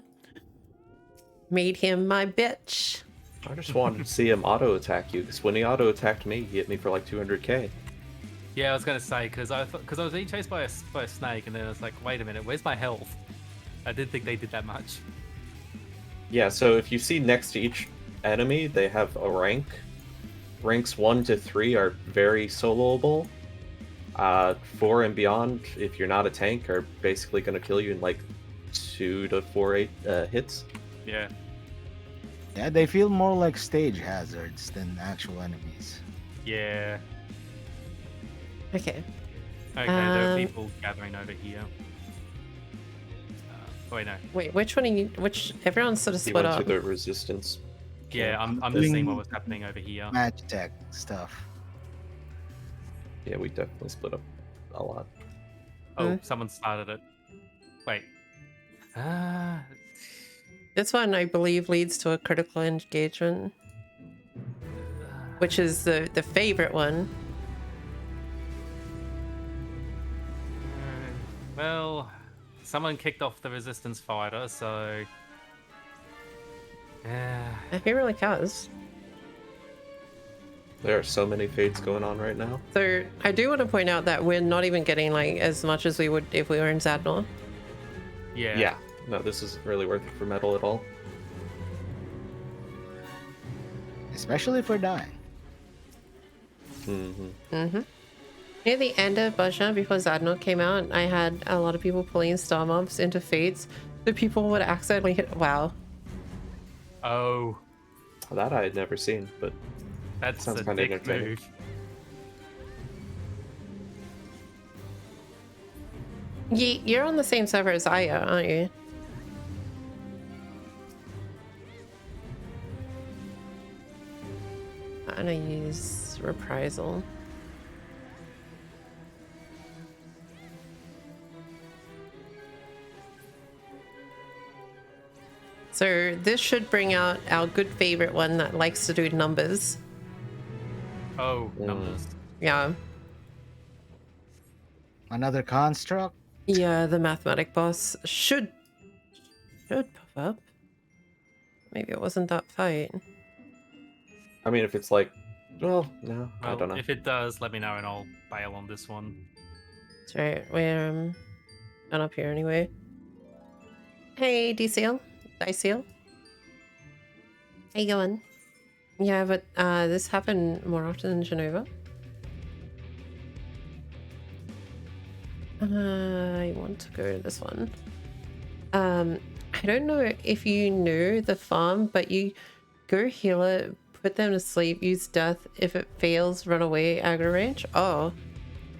Made him my bitch. I just wanted to see him auto-attack you, because when he auto-attacked me, he hit me for like 200k. Yeah, I was gonna say because I was being chased by a snake, and then I was like, wait a minute, where's my health? I didn't think they did that much. Yeah, so if you see next to each enemy, they have a rank. Ranks 1 to 3 are very soloable. 4 and beyond, if you're not a tank, are basically going to kill you in like 2 to 4 hits. Yeah. Yeah, they feel more like stage hazards than actual enemies. Yeah. Okay. Okay, there are Um, people gathering over here. Wait, no. Wait, which one are you? Which everyone's sort of He split went up. to the resistance. Yeah, I'm just doing- seeing what was happening over here. Match tech stuff. Yeah, we definitely split up a lot. Oh, someone started it. Wait. This one, I believe, leads to a critical engagement, which is the favorite one. Well, someone kicked off the resistance fighter, so yeah. He really has. There are so many fades going on right now. So I do want to point out that we're not even getting like as much as we would if we were in Zadnor. Yeah. Yeah, no, this isn't really worth it for metal at all. Especially if we're dying. Near the end of Baja, before Zadnor came out, I had a lot of people pulling star mobs into Fates. So people would accidentally hit. Wow. Oh, That I had never seen, but that's Sounds a kinda dick entertaining. move. You're on the same server as I are, aren't you? I'm gonna use reprisal. So this should bring out our good favorite one that likes to do numbers. Oh, numbers. Yeah. Another construct. Yeah, the mathematic boss should pop up. Maybe it wasn't that fight. I mean, if it's like, well, no, I Well, don't know. if it does, let me know and I'll bail on this one. That's right. We're not up here anyway. Hey, DCL, Diceal. How you going? Yeah, but this happened more often in Genova. I want to go to this one. I don't know if you know the farm, but you go heal it, put them to sleep, use death. If it fails, run away, aggro range. Oh,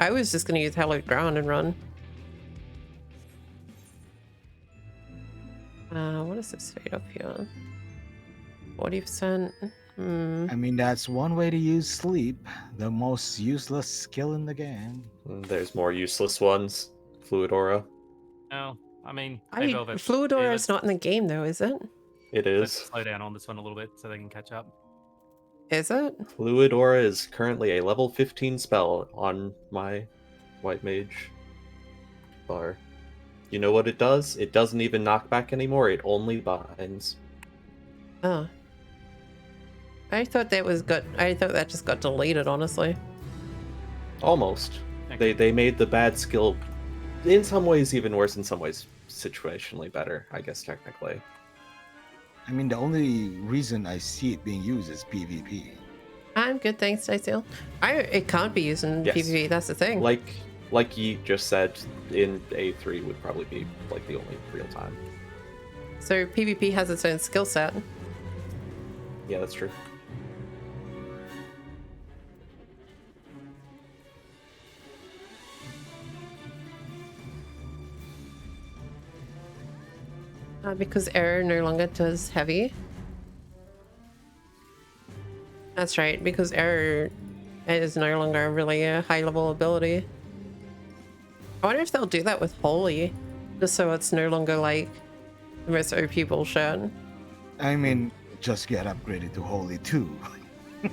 I was just gonna use hallowed ground and run. What is this fade up here? 40%. I mean, that's one way to use sleep. The most useless skill in the game. There's more useless ones. Fluid Aura. No, I mean, I hey, mean, Velvet, Fluid yeah, Aura let's- is not in the game though, is it? It Let's is. slow down on this one a little bit so they can catch up. Is it? Fluid Aura is currently a level 15 spell on my White Mage bar. You know what it does? It doesn't even knock back anymore, it only binds. Oh. I thought that was good. I thought that just got deleted, honestly. Almost. Okay. They made the bad skill, in some ways even worse, in some ways situationally better, I guess technically. I mean, the only reason I see it being used is PvP. I'm good, thanks, Diceel. It can't be used in Yes. PvP, that's the thing. Like you just said, in A3 would probably be like the only real time. So PvP has its own skill set. Yeah, that's true. Because air no longer does heavy. That's right, because air is no longer really a high level ability. I wonder if they'll do that with holy, just so it's no longer like the most OP bullshit. I mean, just get upgraded to Holy 2.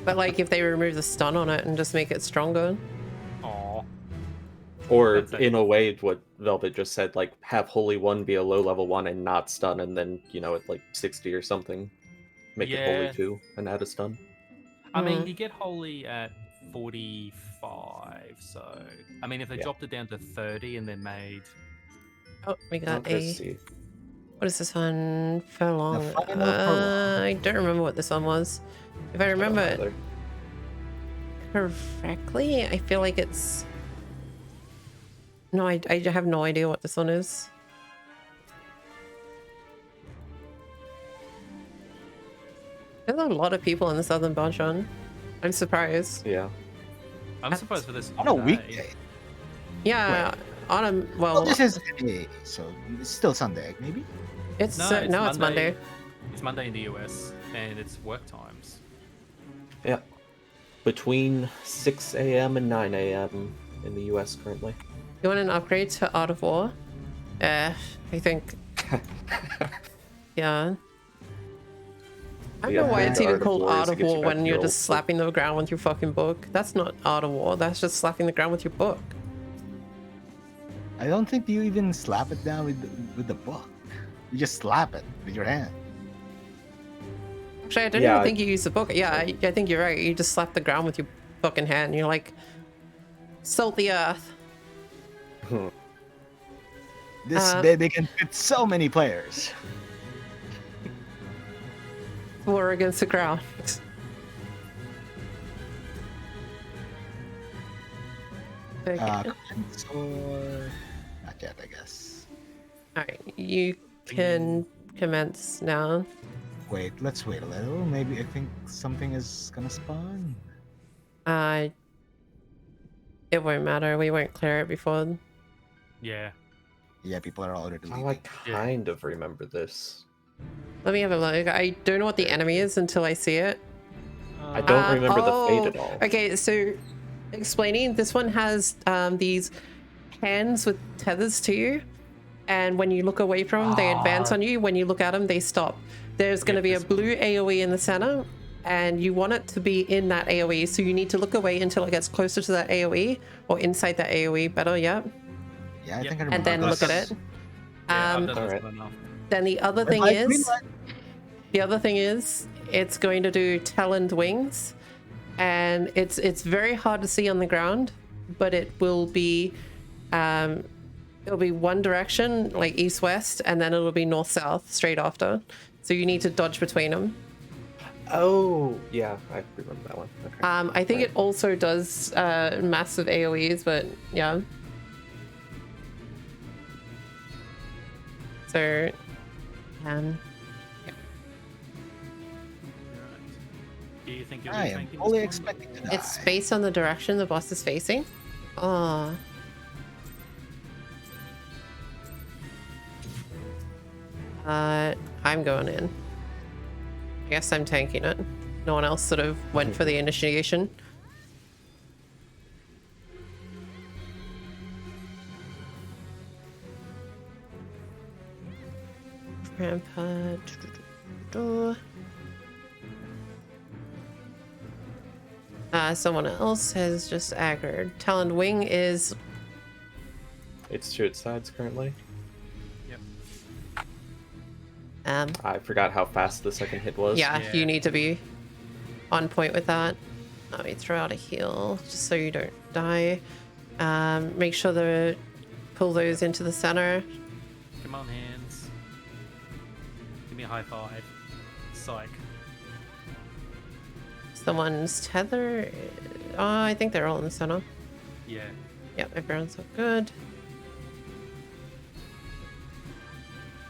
But like if they remove the stun on it and just make it stronger. Aw. Or That's in a way, what Velvet just said, like have Holy 1 be a low level 1 and not stun, and then, you know, at like 60 or something, make it Holy Yeah. 2 and add a stun. I mean, Hmm. you get Holy at 45, so... I mean, if they Yeah. dropped it down to 30 and then made... Oh, we got Okay, a... see. What is this one? Furlong. The final furlong. I don't remember what this one was. If I I don't remember it either. correctly, I feel like it's... No, I have no idea what this one is. There's a lot of people in the Southern Bunch-on. I'm surprised. Yeah. I'm surprised for this On a today. weekday. Yeah, on a... Well, Well, this is Sunday, so it's still Sunday, maybe? it's... No, no, it's Monday. It's Monday in the US, and it's work times. Yeah. Between 6 a.m. and 9 a.m. in the US currently. You want an upgrade to Art of War? I think... Yeah. I don't Yeah, know why the it's even Art of called War is Art it of gets you War back when to you're your just old slapping the ground with your fucking book. That's not Art of War. That's just slapping the ground with your book. I don't think you even slap it down with the book. You just slap it with your hand. Actually, I don't Yeah, even think you use the book. Yeah, I think you're right. You just slap the ground with your fucking hand. You're like, salt the earth. This baby can fit so many players. War against the ground. Okay. Or not yet, I guess. Alright, you can commence now. Wait, let's wait a little. Maybe I think something is gonna spawn. It won't matter. We won't clear it before. Yeah. Yeah, people are already leaving. Oh, I kind of remember this. Let me have a look. I don't know what the enemy is until I see it. I don't remember the fate at all. Okay, so explaining, this one has these hands with tethers to you, and when you look away from them, they advance on you. When you look at them, they stop. There's going to be a blue AoE in the center, and you want it to be in that AoE, so you need to look away until it gets closer to that AoE, or inside that AoE, better, yeah. Yeah, I Yep. think I remember. And then this. look at it. Yeah, I've done alright. this enough. Then the other thing Red light, green is... light. The other thing is, it's going to do taloned wings, and it's very hard to see on the ground, but it will be it'll be one direction, like east-west, and then it'll be north-south straight after. So you need to dodge between them. Oh, yeah, I remember that one. Okay. I think it also does massive AoEs, but yeah. So, Do you think you'll be I am tanking fully this one? expecting to die. it's based on the direction the boss is facing. Oh. I'm going in. I guess I'm tanking it. No one else sort of went for the initiation. Rampart. Someone else has just aggroed. Taloned Wing is... It's to its sides currently. I forgot how fast the second hit was. yeah, Yeah. you need to be on point with that. Let me throw out a heal just so you don't die. Make sure to pull those into the center. Come on, hands. Give me a high five. psych. Someone's tether. Oh, I think they're all in the center. Yeah. Yep, everyone's all good.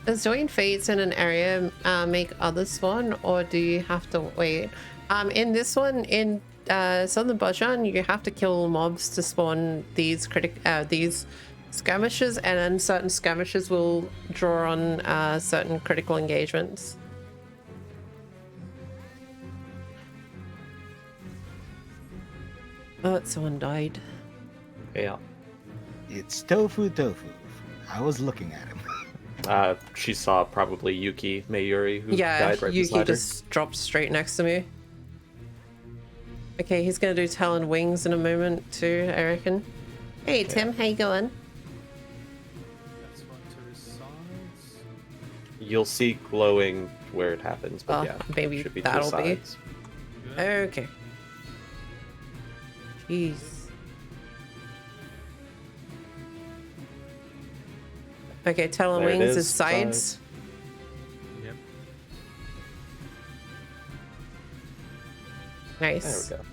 Does doing fates in an area make others spawn, or do you have to wait? In this one, in Southern Bajan, you have to kill mobs to spawn these these skirmishes, and then certain skirmishes will draw on certain critical engagements. Oh, someone died. Yeah. It's Tofu Tofu. I was looking at him. She saw probably Yuki Mayuri, who Yeah, died right Yuki beside her. just dropped straight next to me. Okay, he's gonna do Talon Wings in a moment too, I reckon. Hey Tim, how you going? That's right to his sides. You'll see glowing where it happens, but Oh, yeah, maybe should be that'll two be. sides. Good. Okay. Jeez. Okay, Talon There it Wings is is, sides. Yep. Nice. There we go.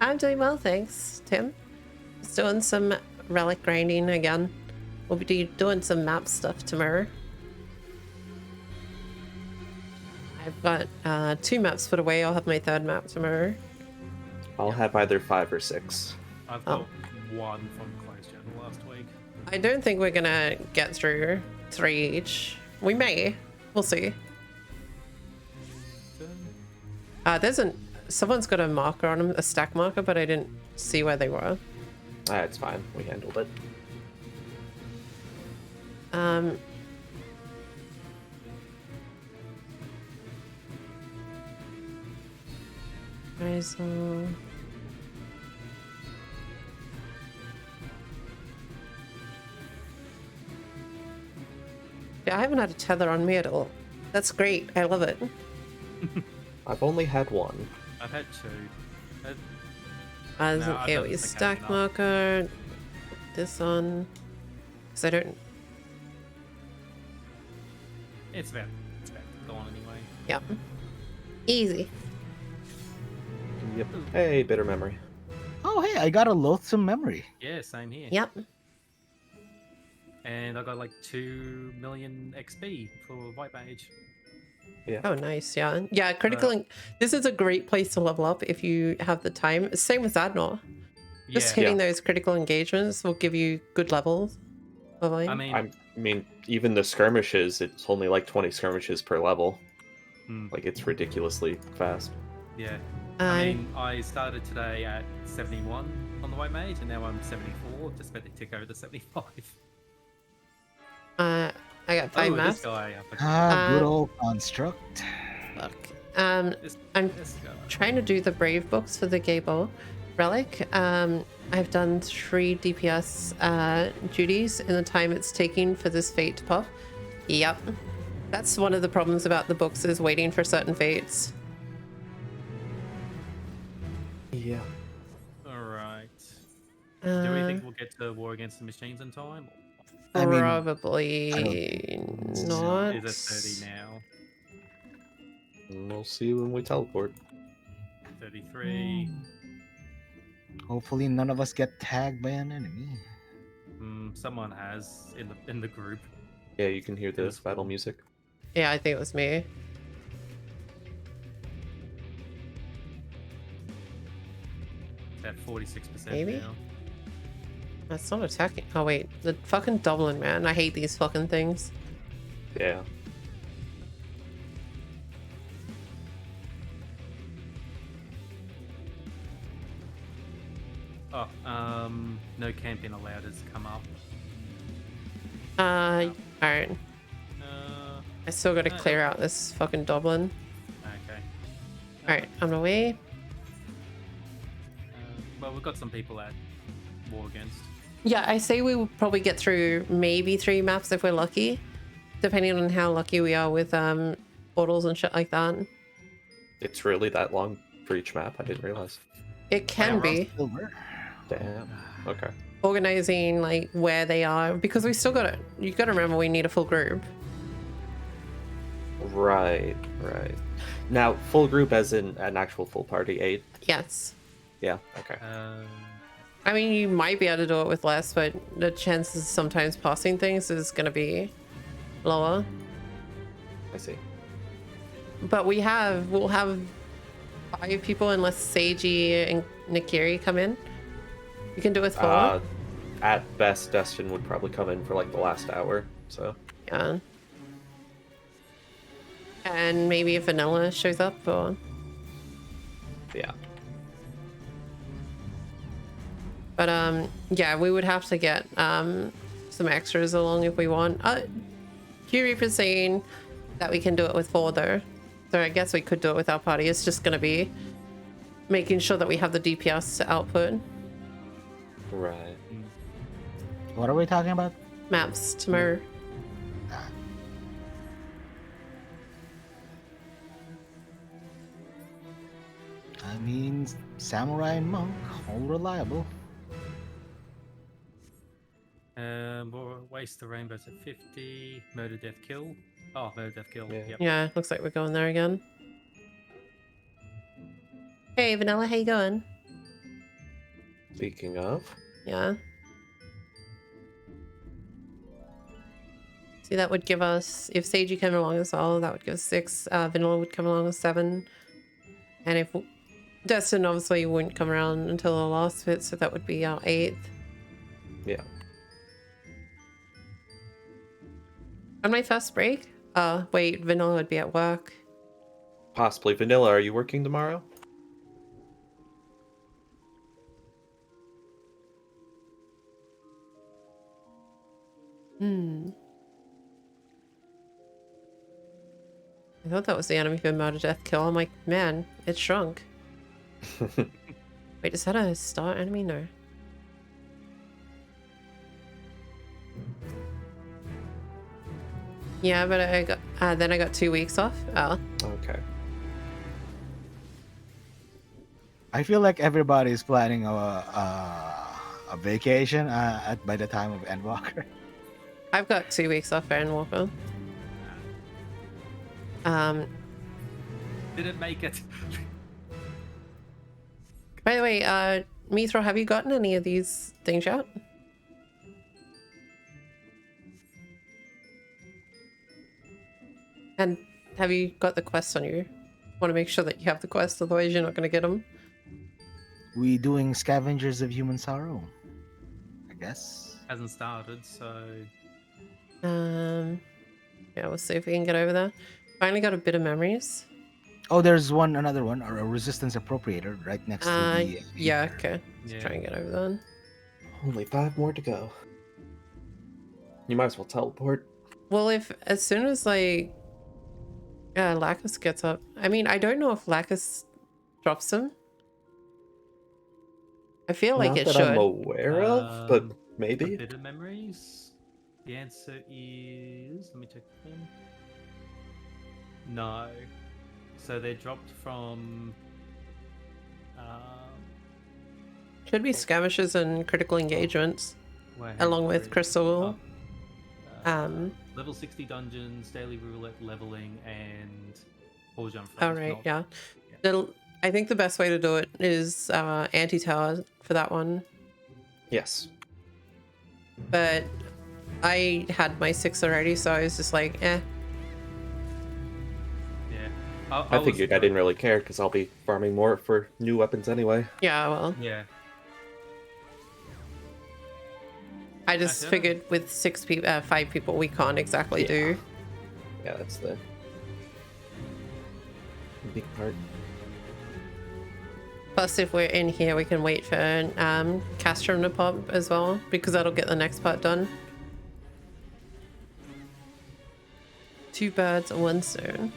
I'm doing well, thanks, Tim. Just doing some relic grinding again. We'll be doing some map stuff tomorrow. I've got 2 maps put away. I'll have my 3rd map tomorrow. I'll have either 5 or 6. I've Oh. got one from Closed Journal last week. I don't think we're gonna get through 3 each. We may. We'll see. Someone's got a marker on them, a stack marker, but I didn't see where they were. It's fine. We handled it. So... Yeah, I haven't had a tether on me at all. That's great. I love it. I've only had one. I've had 2. There's No, an I don't AoE think I have stack enough. marker. Put this on. Because I don't... It's about gone anyway. Yep. Easy. Yep. Hey, bitter memory. Oh, hey, I got a loathsome memory. Yeah, same here. Yep. And I got like 2 million XP for White Mage. Yeah. Oh, nice. Yeah. Yeah, critical... this is a great place to level up if you have the time. Same with Adnor. Just Yeah. hitting those critical engagements will give you good levels. Leveling. I mean, I mean, even the skirmishes, it's only like 20 skirmishes per level. Hmm. Like, it's ridiculously fast. yeah. I mean, I started today at 71 on the White Mage, and now I'm 74. Just about to tick over to 75. I got 5 Oh, maps. this guy. I forgot. Good Um, old construct. Look. I'm This guy. trying to do the Brave books for the Gable Relic. I've done 3 DPS duties in the time it's taking for this fate to pop. Yep. That's one of the problems about the books, is waiting for certain fates. Yeah. Alright. Do we Uh, think we'll get to War Against the Machines in time? I mean, probably not. Is it 30 now? And we'll see when we teleport. 33. Hopefully none of us get tagged by an enemy. Someone has in the group. Yeah, you can hear the battle music. Yeah, I think it was me. At 46% Maybe? now. That's not attacking. Oh wait, the fucking Dublin, man. I hate these fucking things. Yeah. Oh, no camping allowed has come up. Alright. I still gotta clear out this fucking Dublin. Okay. Alright, on my way. Well, we've got some people at War Against. Yeah, I say we will probably get through maybe 3 maps if we're lucky. Depending on how lucky we are with portals and shit like that. It's really that long for each map? I didn't realize. It can be. Silver. Damn. Okay. Organizing like where they are, because we still gotta, you gotta remember we need a full group. Right, right. Now, full group as in an actual full party, 8? Yes. Yeah, okay. I mean, you might be able to do it with less, but the chances of sometimes passing things is going to be lower. I see. But we'll have 5 people unless Seiji and Nikiri come in. You can do it with 4. At best, Destin would probably come in for like the last hour, so. Yeah. And maybe if Vanilla shows up, or... Yeah. But yeah, we would have to get some extras along if we want. Curie for saying that we can do it with 4 though. So I guess we could do it with our party. It's just gonna be making sure that we have the DPS output. Right. What are we talking about? Maps tomorrow. I mean, Samurai and Monk, all reliable. Waste the rainbows at 50. Murder, death, kill. Oh, murder, death, kill. Yeah. Yep. Yeah, looks like we're going there again. Hey, Vanilla, how you going? Speaking of, Yeah. See, that would give us, if Seiji came along as well, that would give us 6. Vanilla would come along with 7. And if Destin obviously wouldn't come around until the last bit, so that would be our 8th. yeah. On my first break? Wait, Vanilla would be at work. Possibly. Vanilla, are you working tomorrow? I thought that was the enemy for murder, death, kill. I'm like, man, it shrunk. Wait, is that a star enemy? No. Yeah, but I got then I got 2 weeks off. Oh. Okay. I feel like everybody's planning a vacation by the time of Endwalker. I've got 2 weeks off for Endwalker. Didn't make it. By the way, Mithra, have you gotten any of these things yet? And have you got the quest on you? Want to make sure that you have the quest, otherwise you're not going to get them. We doing Scavengers of Human Sorrow, I guess. Hasn't started, so Yeah, we'll see if we can get over there. Finally got a bit of memories. Oh, there's another one, or a Resistance Appropriator right next to the... Yeah, okay. Let's Yeah. try and get over there. Only 5 more to go. You might as well teleport. Well, if as soon as like Lacus gets up, I mean, I don't know if Lacus drops him. I feel like Not it that should. I'm aware of, but maybe. Bitter memories. The answer is, let me check them. No. So they dropped from. Should be skirmishes and critical engagements, where along with it- Crystal. Level 60 dungeons, daily roulette leveling, and whole jump. Oh right, yeah. I think the best way to do it is anti-tower for that one. Yes. But I had my 6 already, so I was just like, eh. Yeah. I figured I didn't really care because I'll be farming more for new weapons anyway. Yeah, well, Yeah. I just Yeah. figured with 5 people, we can't exactly do. Yeah, that's the big part. Plus, if we're in here, we can wait for Castrum to pop as well, because that'll get the next part done. 2 birds, 1 stone.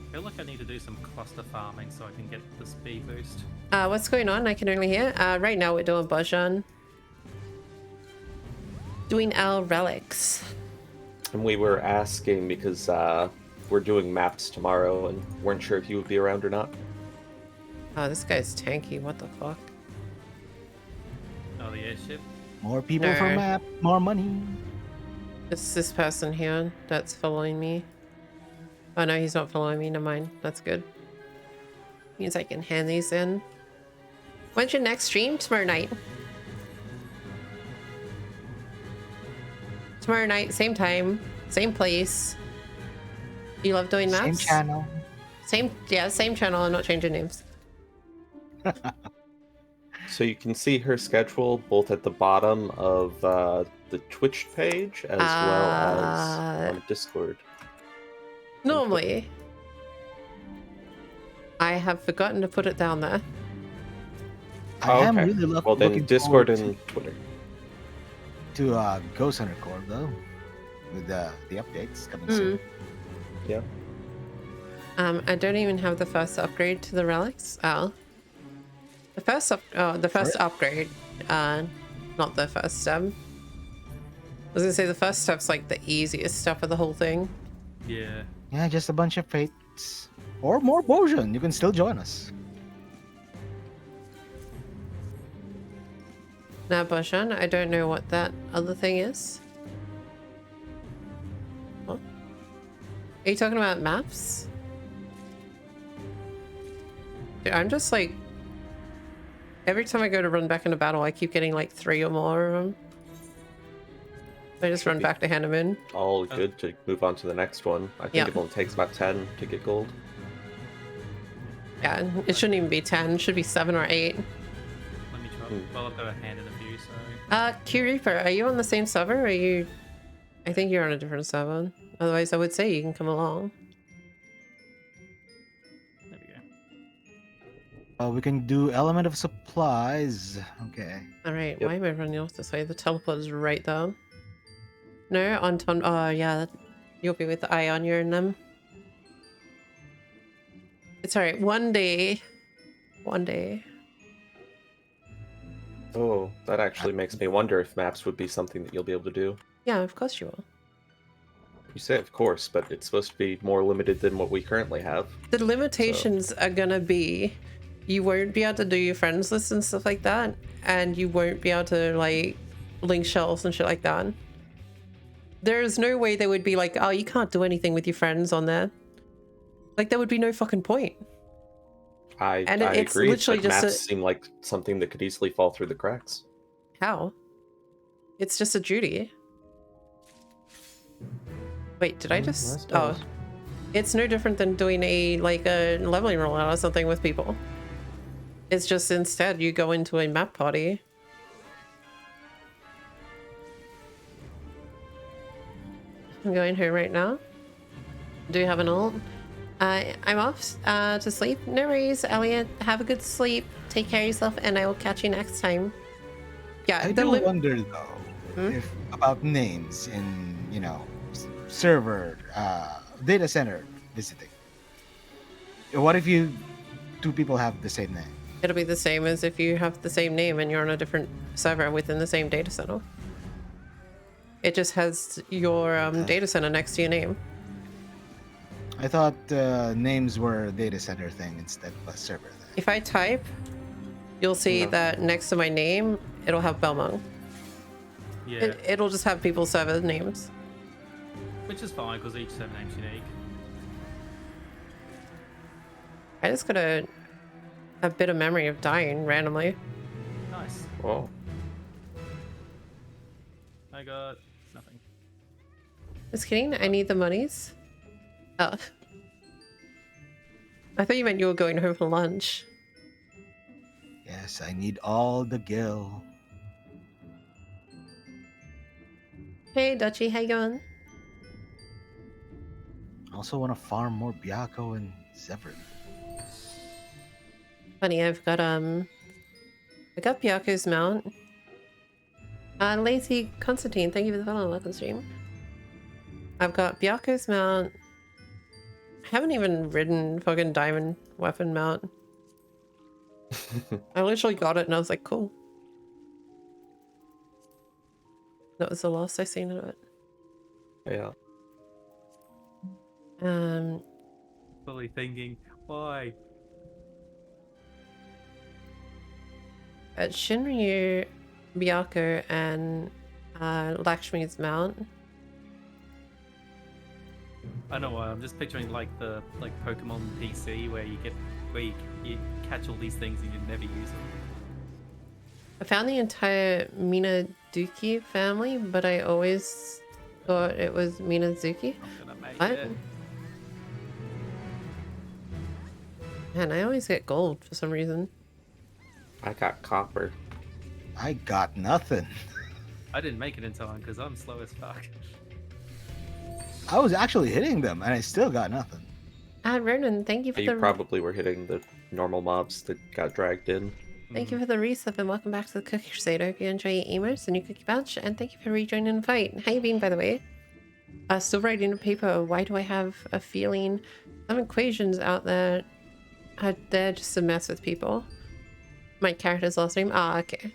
I feel like I need to do some cluster farming so I can get the speed boost. What's going on? I can only hear. Right now, we're doing Bajan. Doing our relics. And we were asking because we're doing maps tomorrow and weren't sure if you would be around or not. Oh, this guy's tanky. What the fuck? Oh, the airship. More people for No. map, more money. It's this person here that's following me. Oh no, he's not following me. Never mind. That's good. Means I can hand these in. When's your next stream? Tomorrow night. Tomorrow night, same time, same place. You love doing maps? Same channel. Same channel. I'm not changing names. So you can see her schedule both at the bottom of the Twitch page as well as on Discord. Normally, I have forgotten to put it down there. I am really well, then looking Discord forward and Twitter. to Ghost Hunter Core though, with the updates coming soon. Yeah. I don't even have the first upgrade to the relics. Oh, the first upgrade. Not the first step. I was gonna say the first step's like the easiest step of the whole thing. Yeah. Yeah, just a bunch of fates or more Bojan. You can still join us. Now, Boshan, I don't know what that other thing is. What? Are you talking about maps? Dude, I'm just like... Every time I go to run back into battle, I keep getting like 3 or more of them. I just run back to hand them in. All good to move on to the next one. I think it only takes about 10 to get gold. Yeah, it shouldn't even be 10. It should be 7 or 8. Let me try. Well, I've got a hand in a few, so. Q Reaper, are you on the same server? Or are you... I think you're on a different server. Otherwise, I would say you can come along. There we go. We can do element of supplies. Okay. Alright, Yep. why am I running off this way? The teleport is right there. No, on Ton... Oh, yeah. You'll be with the Ion, you're in them. It's alright. One day. Oh, that actually makes me wonder if maps would be something that you'll be able to do. Yeah, of course you will. You say of course, but it's supposed to be more limited than what we currently have. The limitations are gonna be you won't be able to do your friends list and stuff like that, and you won't be able to like link shelves and shit like that. There's no way they would be like, oh, you can't do anything with your friends on there. Like, there would be no fucking point. I it's agree, literally but just maps seem like something that could easily fall through the cracks. How? It's just a duty. Wait, did I just... Oh. It's no different than doing a leveling rollout or something with people. It's just instead you go into a map party. I'm going here right now. Do you have an ult? I'm off to sleep. No worries, Elliot. Have a good sleep. Take care of yourself, and I will catch you next time. Yeah, I do wonder though if about names in server data center visiting. What if two people have the same name? It'll be the same as if you have the same name and you're on a different server within the same data center. It just has your data center next to your name. I thought names were a data center thing instead of a server thing. If I type, you'll see that next to my name, it'll have Belmont. Yeah. It'll just have people's server names. Which is fine, because each server name's unique. I just got a bit of memory of dying randomly. Nice. Whoa. I got nothing. Just kidding, I need the monies. Oh. I thought you meant you were going home for lunch. Yes, I need all the gil. Hey, Dutchie, how you going? I also want to farm more Byakko and Zephyr. Funny, I got Byakko's mount. Lazy Constantine, thank you for the follow. Welcome stream. I've got Byakko's mount. I haven't even ridden fucking diamond weapon mount. I literally got it and I was like, cool. That was the last I seen of it. Yeah. Fully thinking, why? At Shinryu, Byakko, and Lakshmi's mount. I know. I'm just picturing like the Pokemon PC where you catch all these things and you never use them. I found the entire Minaduki family, but I always thought it was Minazuki. I'm gonna make What? it. Man, I always get gold for some reason. I got copper. I got nothing. I didn't make it in time because I'm slow as fuck. I was actually hitting them, and I still got nothing. Ronan, thank you for You the probably were hitting the normal mobs that got dragged in. thank you for the resub and welcome back to the Cookie Crusader. Hope you enjoy your emotes and your cookie pouch, and thank you for rejoining the fight. How you been, by the way? Still writing a paper. Why do I have a feeling some equations out there are there just to mess with people? My character's last name. Ah, okay.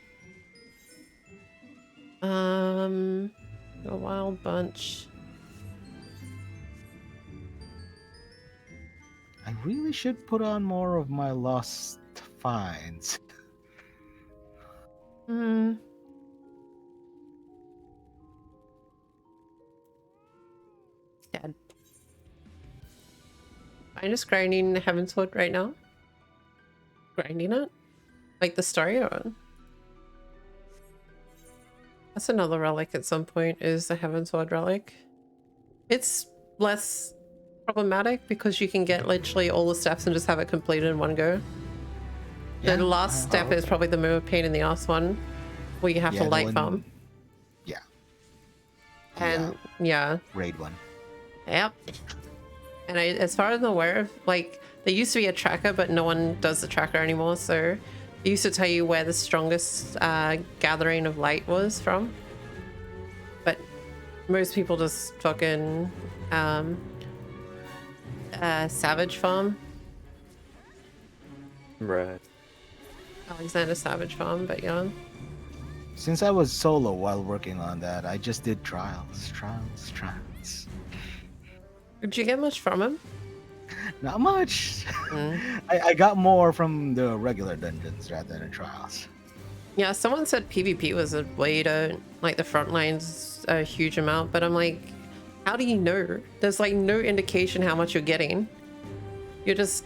A wild bunch. I really should put on more of my lost finds. Hmm. Dead. I'm just grinding Heaven's Wood right now. Grinding it? Like the story or? That's another relic at some point, is the Heaven's Sword relic. It's less problematic because you can get literally all the steps and just have it completed in one go. The last step is probably the more pain in the ass one, where you have to light farm. Yeah. And yeah. Raid one. Yep. And as far as I'm aware, like, there used to be a tracker, but no one does the tracker anymore, so it used to tell you where the strongest gathering of light was from. But most people just fucking Savage Farm. Right. Alexander Savage Farm, but yeah. Since I was solo while working on that, I just did trials. Did you get much from him? Not much. Mm. I got more from the regular dungeons rather than trials. Yeah, someone said PvP was a way to, like, the front lines a huge amount, but I'm like, how do you know? There's like no indication how much you're getting. You're just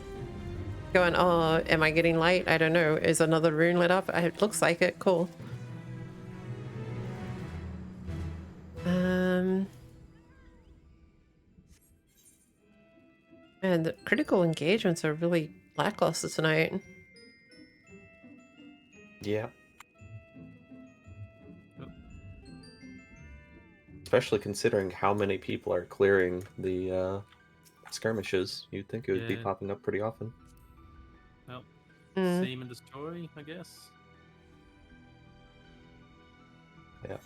going, oh, am I getting light? I don't know. Is another rune lit up? It looks like it. Cool. And the critical engagements are really lackluster tonight. Yeah. Especially considering how many people are clearing the skirmishes, you'd think it would be popping up pretty often. Well, Seam and Destroy, I guess. Yeah.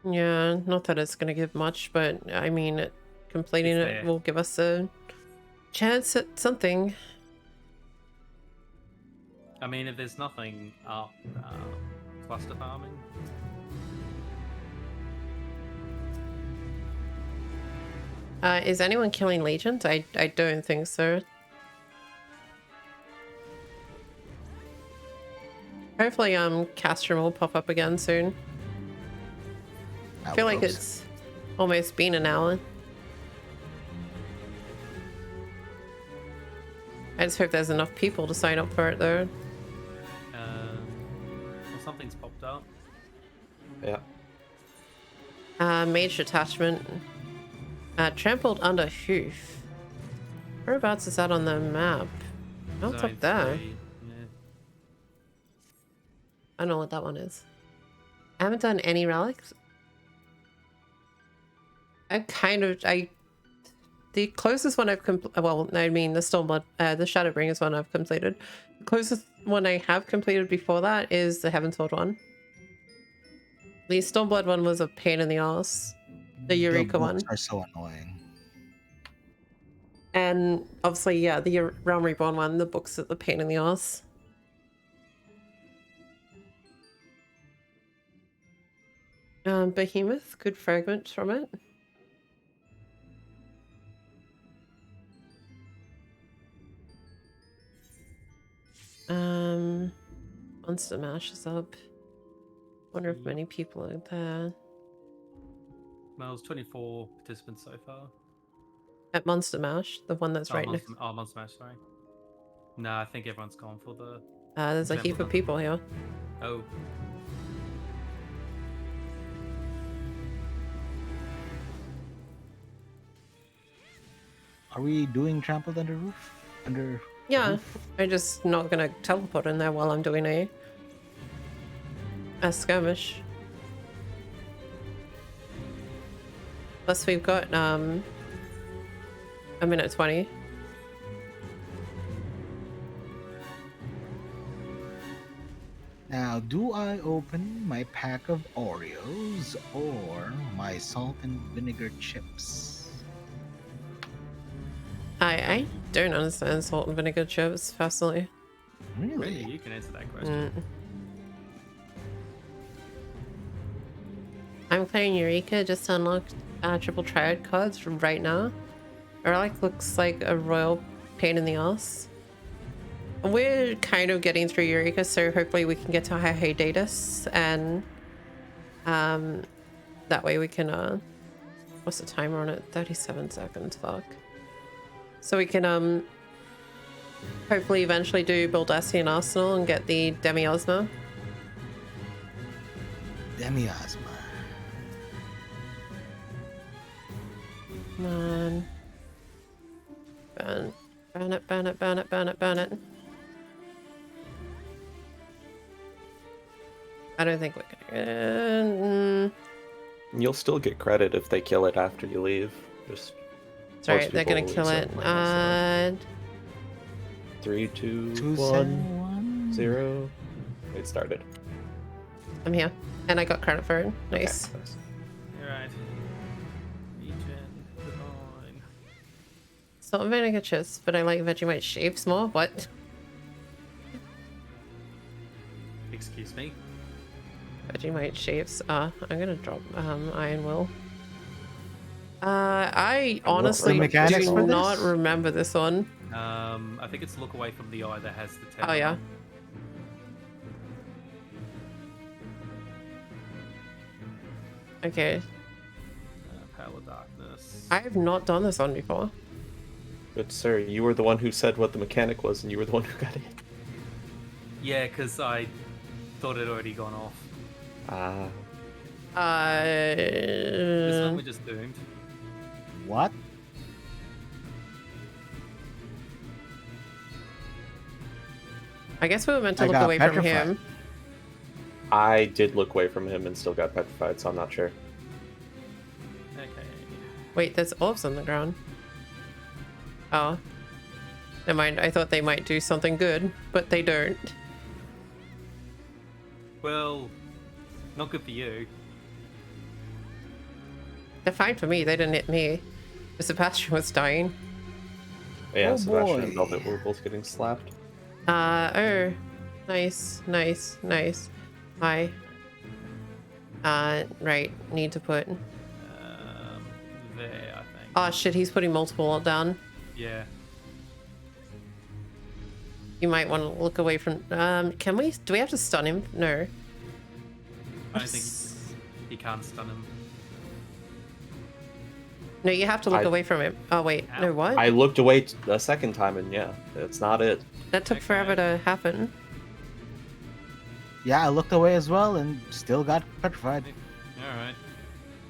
Yeah, not that it's gonna give much, but I mean, completing it will give us a chance at something. I mean, if there's nothing up, cluster farming. Is anyone killing legions? I don't think so. Hopefully, Castrum will pop up again soon. I feel like it's almost been an hour. I just hope there's enough people to sign up for it, though. Well, something's popped up. Yeah. Mage attachment. Trampled under hoof. Whereabouts is that on the map? Oh, it's up there. Yeah. I don't know what that one is. I haven't done any relics. The closest one I've well, I mean the Stormblood, the Shadowbringers one I've completed. The closest one I have completed before that is the Heavensward one. The Stormblood one was a pain in the ass. The Eureka one. Are so annoying. And obviously, yeah, the Realm Reborn one, the books are the pain in the ass. Behemoth, good fragments from it. Monster Mash is up. Wonder if many people are there. Mel's 24 participants so far. At Monster Mash, the one that's right next. Monster Mash, sorry. No, I think everyone's gone for the. There's a heap of people here. Oh. Are we doing trampled under roof? Under Yeah, roof? I'm just not gonna teleport in there while I'm doing a skirmish. Plus we've got a minute 20. Now, do I open my pack of Oreos or my salt and vinegar chips? I don't understand salt and vinegar chips personally. Maybe Really? you can answer that question. I'm playing Eureka, just unlocked triple triad cards from right now. Relic looks like a royal pain in the ass. We're kind of getting through Eureka, so hopefully we can get to Hiatus, and that way we can what's the timer on it? 37 seconds, fuck. So we can hopefully eventually do Baldassi and Arsenal and get the Demiosma. Demiosma. Come on. Burn it, burn it, burn it, burn it, burn it. I don't think we're gonna... You'll still get credit if they kill it after you leave. Just Sorry, most they're gonna people kill it. accept my 3, 2, 2, 1, 0. It started. I'm here. And I got credit for it. Nice. Okay, nice. Alright. Regen, divine. Salt and vinegar chips, but I like Vegemite shapes more. What? Excuse me. Vegemite shapes. I'm gonna drop Iron Will. I honestly mechanics do for not this? remember this one. I think it's look away from the eye that has the 10. Oh yeah. Okay. Pale of Darkness. I have not done this one before. But sir, you were the one who said what the mechanic was, and you were the one who got it. Yeah, because I thought it had already gone off. This one we're just doomed. What? I guess we were meant to I look got away from petrified. him. I did look away from him and still got petrified, so I'm not sure. Okay. Wait, there's orbs on the ground. Oh. Never mind, I thought they might do something good, but they don't. Well, not good for you. They're fine for me, they didn't hit me. Sebastian was dying. Yeah, Oh, Sebastian and boy. Velvet were both getting slapped. Oh. Nice, nice, nice. Hi. Right, need to put... There, I think. Oh shit, he's putting multiple down. Yeah. You might want to look away from... can we... Do we have to stun him? No. I don't think he can't stun him. No, you have to look I- away from him. Oh wait, no, Ow. what? I looked away a second time, and yeah, that's not it. That took Okay. forever to happen. Yeah, I looked away as well and still got petrified. Alright.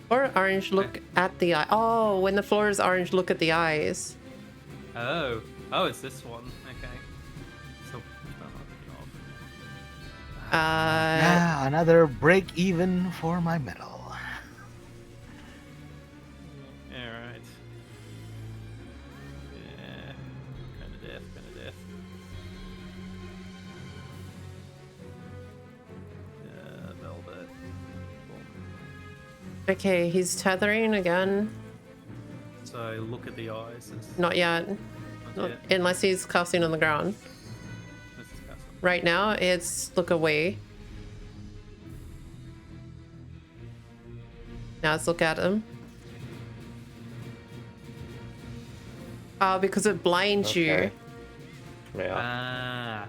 Or orange, look at the eye. Oh, when the floor is orange, look at the eyes. Oh. Oh, it's this one. Okay. So, Yeah, another break even for my medal. Alright. Yeah. Kind of death, kind of death. Velvet. Boom. Okay, he's tethering again. So, look at the eyes. It's Not yet. not yet. Unless he's casting on the ground. Let's discuss it. Right now, it's look away. Now let's look at him. Oh, because it blinds you. Okay. Yeah. Ah.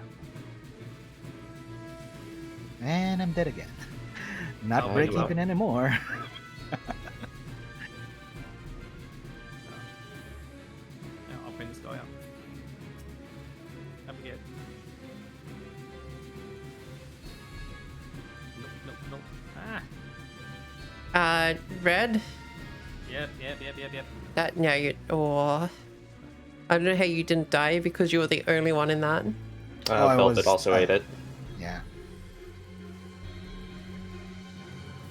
And I'm dead again. Not Oh, break well. even anymore. Red. Yep. That yeah, you. Oh, I don't know how you didn't die because you were the only one in that. I Velvet was, also ate it. Yeah.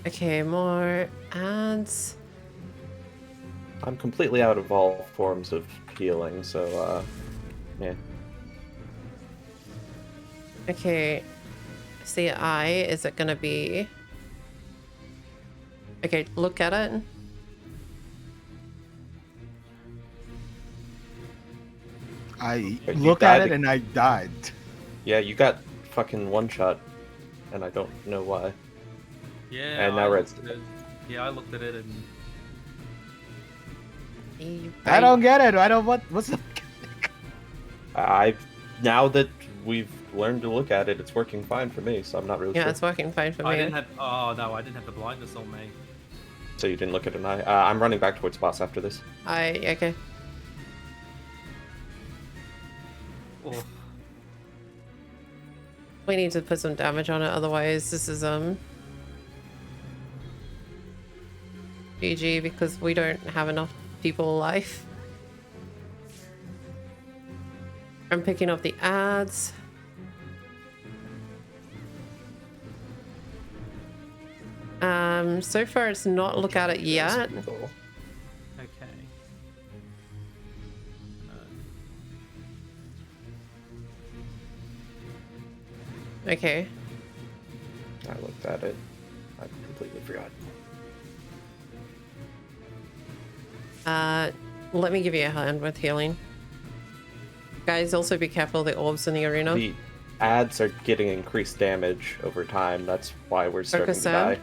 Okay, more ads. I'm completely out of all forms of healing, so yeah. Okay, see eye. Is it gonna be? Okay, look at it. I Wait, you look at died it and I died. Yeah, you got fucking one shot, and I don't know why. Yeah. And now Red's looked at it. Yeah, I looked at it and I don't get it. I don't what's the I've now that we've learned to look at it, it's working fine for me, so I'm not really Yeah, sure. it's working fine for I me. didn't have. Oh no, I didn't have the blindness on me. So you didn't look at an eye. I'm running back towards boss after this. Okay. Oh, We need to put some damage on it, otherwise this is GG because we don't have enough people alive. I'm picking up the ads. So far it's not look at it yet. okay. Okay. I looked at it. I completely forgot. Let me give you a hand with healing. Guys, also be careful of the orbs in the arena. The ads are getting increased damage over time. That's why we're starting Focus to die.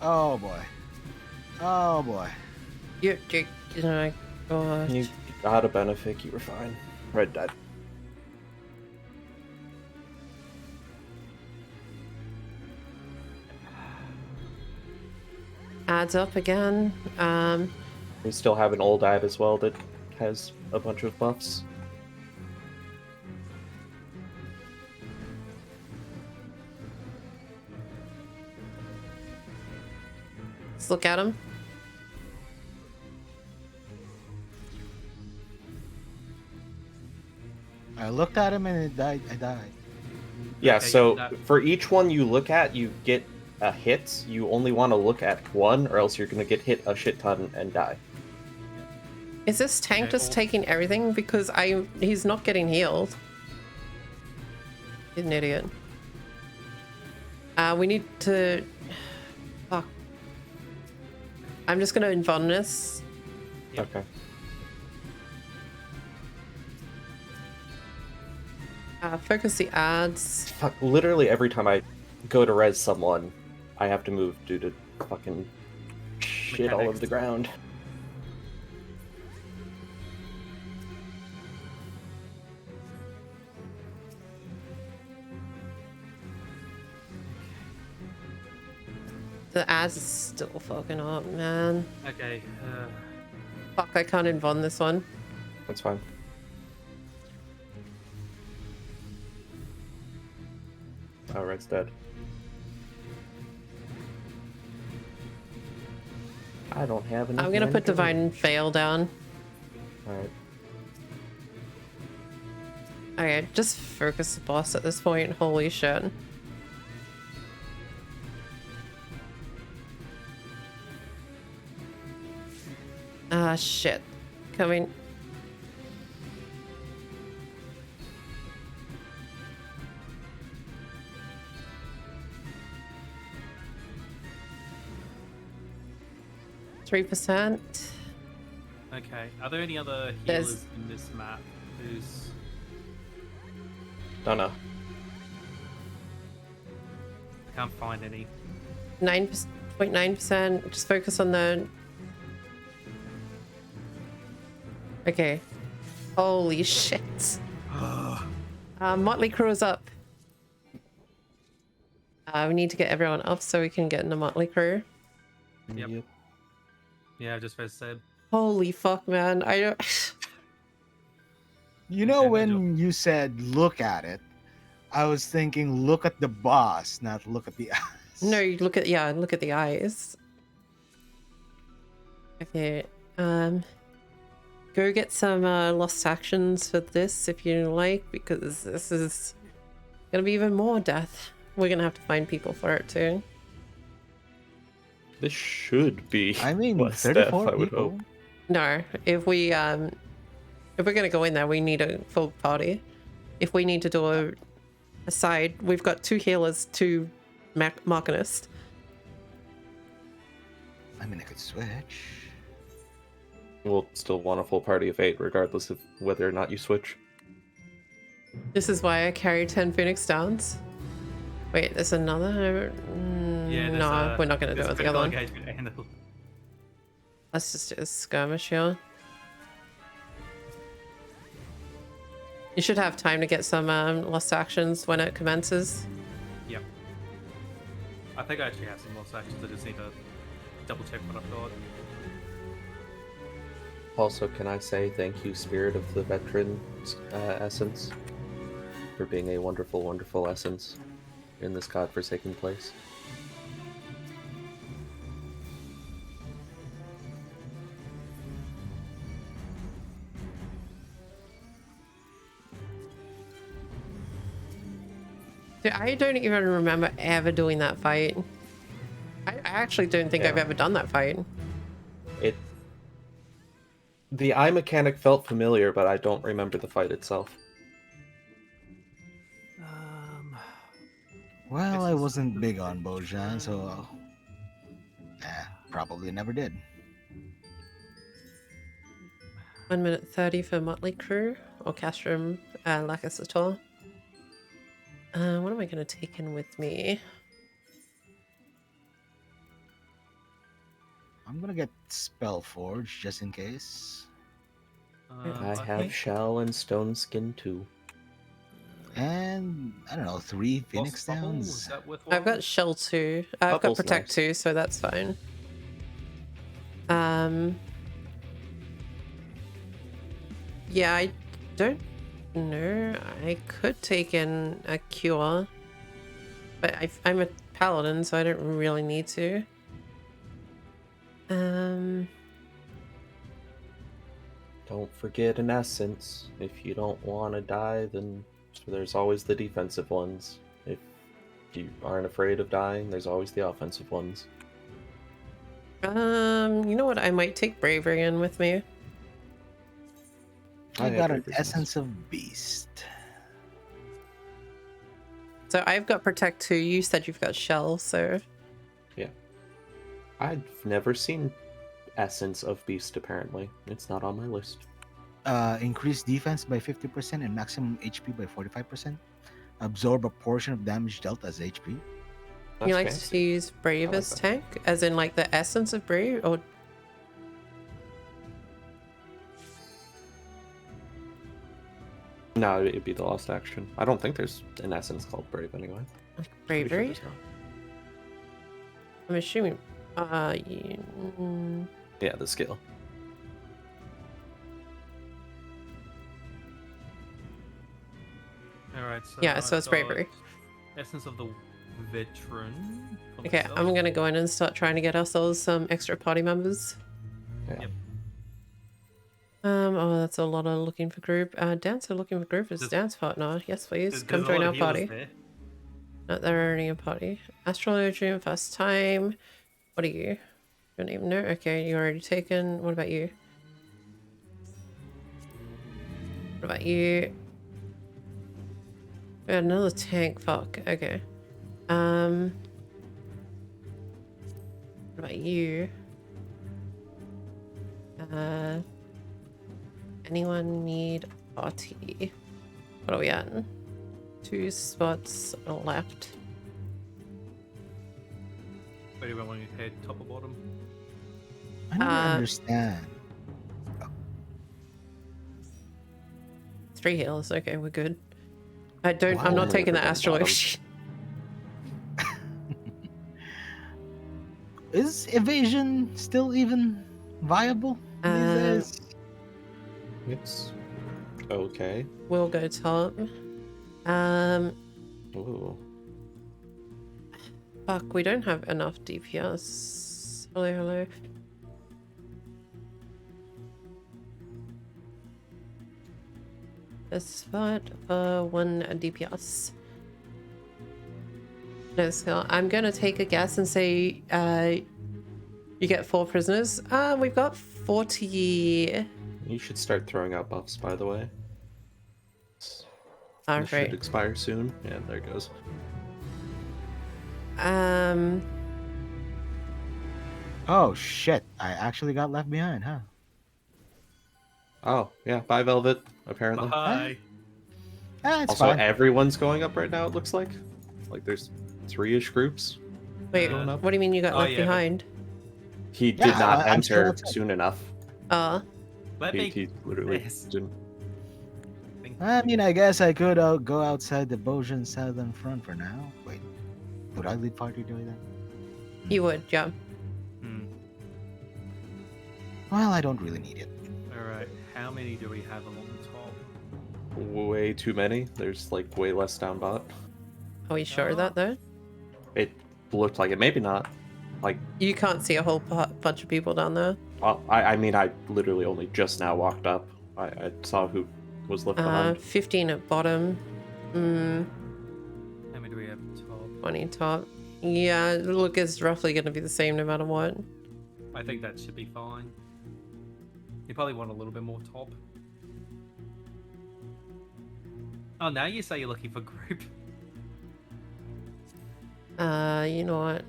Oh boy. Oh boy. You know, God. You got a benefit. You were fine. Red died. Adds up again. We still have an old ad as well that has a bunch of buffs. Let's look at him. I looked at him and I died. Yeah, Okay, so that- for each one you look at, you get a hit. You only want to look at one, or else you're going to get hit a shit ton and die. Is this tank Okay, just well- taking everything? Because he's not getting healed. He's an idiot. We need to... Fuck. I'm just gonna invuln this. Yep. Okay. Focus the ads. Fuck, literally every time I go to res someone, I have to move due to fucking shit all over Mechanics. the ground. The ads is still fucking up, man. Okay. Fuck, I can't invuln this one. That's fine. Oh, Red's dead. I don't have enough. I'm gonna mana put to Divine Veil down. Alright. Okay, just focus the boss at this point. Holy shit. Ah, shit. Coming. %. Okay. Are there any other There's- healers in this map who's... Don't know. I can't find any. 9.9%. Just focus on the... Okay. Holy shit. Motley Crew is up. We need to get everyone up so we can get in the Motley Crew. Yep. Yeah, just as said. Holy fuck, man. I don't... You know Okay, when you said look at it, I was thinking, look at the boss, not look at the eyes. No, you look at the eyes. Okay. Go get some lost actions for this if you like, because this is gonna be even more death. We're gonna have to find people for it too. This should be I mean, less death, 34 I would people. hope. No, if we're gonna go in there, we need a full party. If we need to do a side, we've got 2 healers, 2 machinists. I mean, I could switch. We'll still want a full party of 8, regardless of whether or not you switch. This is why I carry 10 Phoenix Downs. Wait, there's another. No, we're not gonna do it with the other one. Let's just do a skirmish here. You should have time to get some lost actions when it commences. Yep. I think I actually have some more actions. I just need to double check what I've got. Also, can I say thank you, Spirit of the Veteran Essence, for being a wonderful, wonderful essence in this godforsaken place. Dude, I don't even remember ever doing that fight. I actually don't think I've ever done that fight. The eye mechanic felt familiar, but I don't remember the fight itself. Well, I wasn't big on Bojan, so probably never did. 1 minute 30 for Motley Crew or Castrum Lacasator. What am I going to take in with me? I'm gonna get Spellforge just in case. I have Shell and Stone Skin too. And I don't know, 3 Phoenix Bubble, Downs. is that worthwhile? I've got Shell 2. I've got Bubble's Protect nice. 2, so that's fine. Yeah, I don't know. I could take in a Cure, but I'm a Paladin, so I don't really need to. Don't forget an essence. If you don't want to die, then there's always the defensive ones. If you aren't afraid of dying, there's always the offensive ones. You know what? I might take Bravery in with me. I have got an Bravery Essence of Beast. So I've got Protect 2. You said you've got Shell, so I've never seen Essence of Beast, apparently. It's not on my list. Increase defense by 50% and maximum HP by 45%. Absorb a portion of damage dealt as HP. That's you like fancy. to use Brave I like as that. tank, as in like the essence of Brave, or No, it'd be the lost action. I don't think there's an essence called Brave anyway. like Pretty sure Bravery? there's not. I'm assuming. Yeah, the skill. Alright, so Yeah, so I've it's Bravery. got Essence of the Veteran. for Okay, myself. I'm gonna go in and start trying to get ourselves some extra party members. Yeah. Yep. Oh, that's a lot of looking for group. Dancer looking for group is There's- dance partner. Yes, please. There's Come a join lot our of healers party. there. No, they're already a party. Astrology, first time. What are you? Don't even know. Okay, you already taken. What about you? What about you? We got another tank. Fuck. Okay. What about you? Anyone need a party? What are we at? 2 spots left. Where do you want to head? Top or bottom? I don't Uh, understand. 3 heals. Okay, we're good. I'm not Wow. taking the Bottom. astrology. Is evasion still even viable these days? It's okay. We'll go top. Ooh. Fuck, we don't have enough DPS. Hello, hello. A spot for 1 DPS. No skill. I'm gonna take a guess and say you get 4 prisoners. We've got 40. You should start throwing out buffs, by the way. This All should right. expire soon. Yeah, there it goes. Oh shit! I actually got left behind, huh? Oh, yeah, bye, Velvet, apparently. Bye. It's Also, fine. everyone's going up right now, it looks like. Like, there's 3-ish groups. Wait, going up. what do you mean you got Oh, left yeah, but- behind? He did Yeah, not I'm still enter outside. soon enough. Let He, me. he literally Yes. didn't. I mean, I guess I could go outside the Bojan Southern Front for now. Wait, would I lead party doing that? You would, yeah. Hmm. Well, I don't really need it. All right. How many do we have along the top? Way too many. There's, like, way less down bot. Are we sure of that though? It looked like it. Maybe not. Like, You can't see a whole bunch of people down there. well, I mean, I literally only just now walked up. I saw who was left behind. 15 at bottom. Mm, How many do we have top? 20 top. Yeah, look, it's roughly going to be the same no matter what. I think that should be fine. You probably want a little bit more top. Oh, now you say you're looking for group. You know what?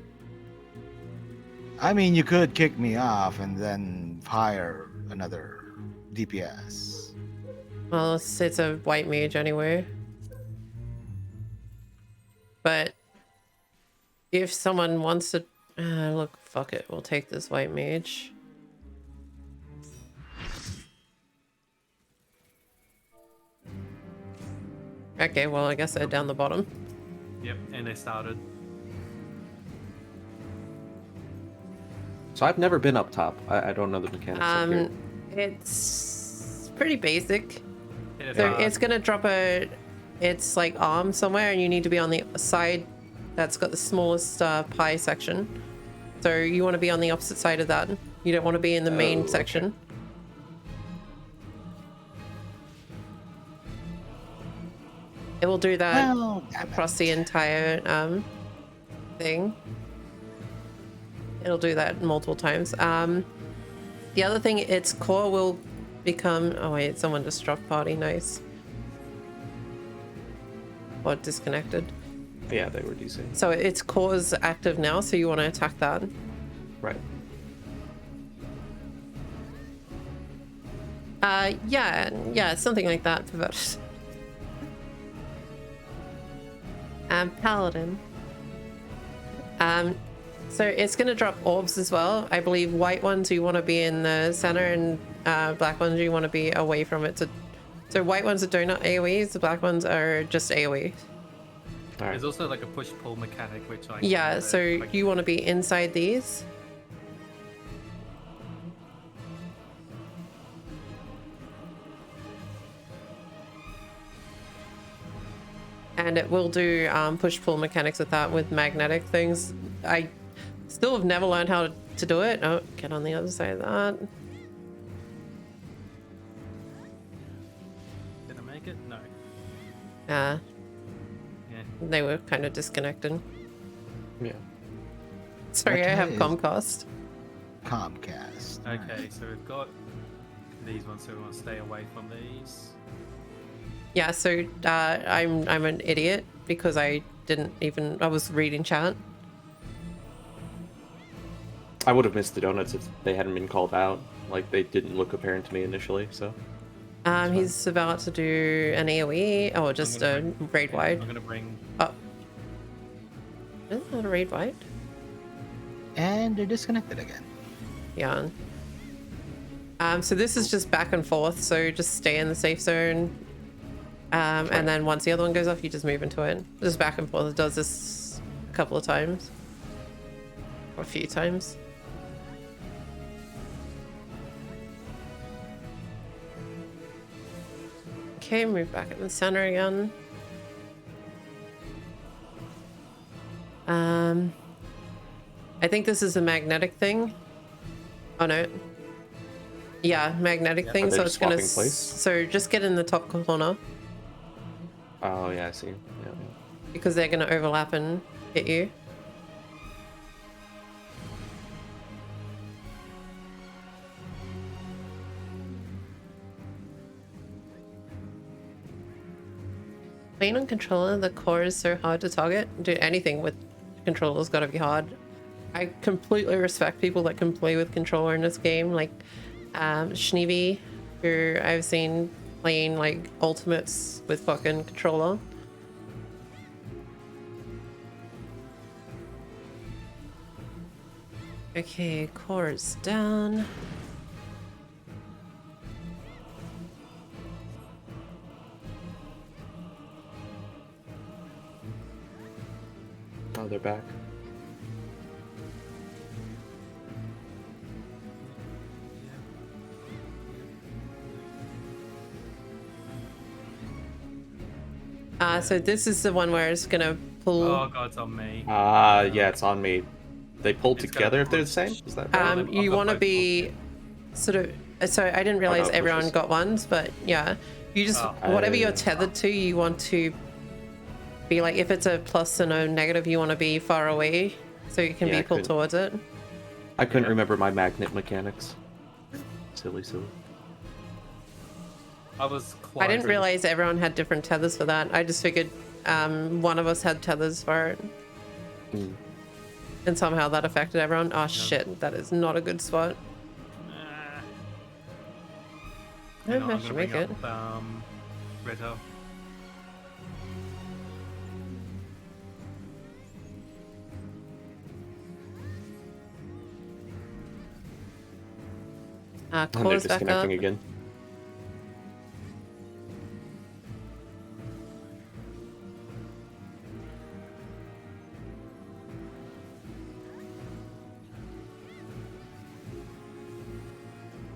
I mean, you could kick me off and then hire another DPS. Well, it's a white mage anyway. But if someone wants to... look, fuck it. We'll take this white mage. Okay, well, I guess they're down the bottom. Yep, and they started. So I've never been up top. I don't know the mechanics up here. It's pretty basic. Hit it So hard. it's gonna drop it's like arm somewhere, and you need to be on the side that's got the smallest pie section. So you want to be on the opposite side of that. You don't want to be in the main Oh, okay. section. It will do that Well, damn it. across the entire thing. It'll do that multiple times. The other thing, its core will become... Oh wait, someone just dropped party. Nice. Or disconnected. Yeah, they were DC. So its core is active now, so you want to attack that. Right. Yeah, something like that. Paladin. So it's going to drop orbs as well. I believe white ones you want to be in the center, and black ones you want to be away from it. So white ones are donut AoEs, the black ones are just AoE. All right. There's also like a push-pull mechanic, which I... Yeah, so like, you want to be inside these. And it will do push-pull mechanics with that, with magnetic things. I still have never learned how to do it. Oh, get on the other side of that. Did I make it? No. Yeah, Yeah. they were kind of disconnected. Yeah. Sorry, I Okay. have Comcast. Comcast. Okay, so we've got these ones, so we want to stay away from these. Yeah, so I'm an idiot because I was reading chat. I would have missed the donuts if they hadn't been called out. Like, they didn't look apparent to me initially, so. He's about to do an AoE, or just a I'm gonna raid wide. I'm gonna bring... Oh, isn't that a raid wide? And they're disconnected again. Yeah. So this is just back and forth, so just stay in the safe zone. And then once the other one goes off, you just move into it. Just back and forth. It does this a couple of times. Or a few times. Okay, move back in the center again. I think this is a magnetic thing. Oh no. Yeah, magnetic Yeah. thing. Are they So just it's gonna. swapping place? So just get in the top corner Oh yeah, I see. Yeah. because they're gonna overlap and hit you. Playing on controller, the core is so hard to target. Do anything with controller's gotta be hard. I completely respect people that can play with controller in this game, like Schneevy, who I've seen playing like ultimates with fucking controller. Okay, core is down. Oh, they're back. So this is the one where it's gonna pull. Oh god, it's on me. Yeah, it's on me. They pull It's together gonna if they're the push. same? Is that right? I've You got want to both be sort of. So I didn't realize it everyone pushes. got ones, but yeah, you just whatever you're tethered to, you want to be like. If it's a plus and a negative, you want to be far away so you can Yeah, be I pulled couldn't- towards it. I couldn't remember my magnet mechanics. Silly. I was I didn't close. realize everyone had different tethers for that. I just figured one of us had tethers for it. Hmm. And somehow that affected everyone. Oh shit, that is not a good spot. You know, I I'm should gonna make bring it. up Reto. And they're Core's back up. disconnecting again.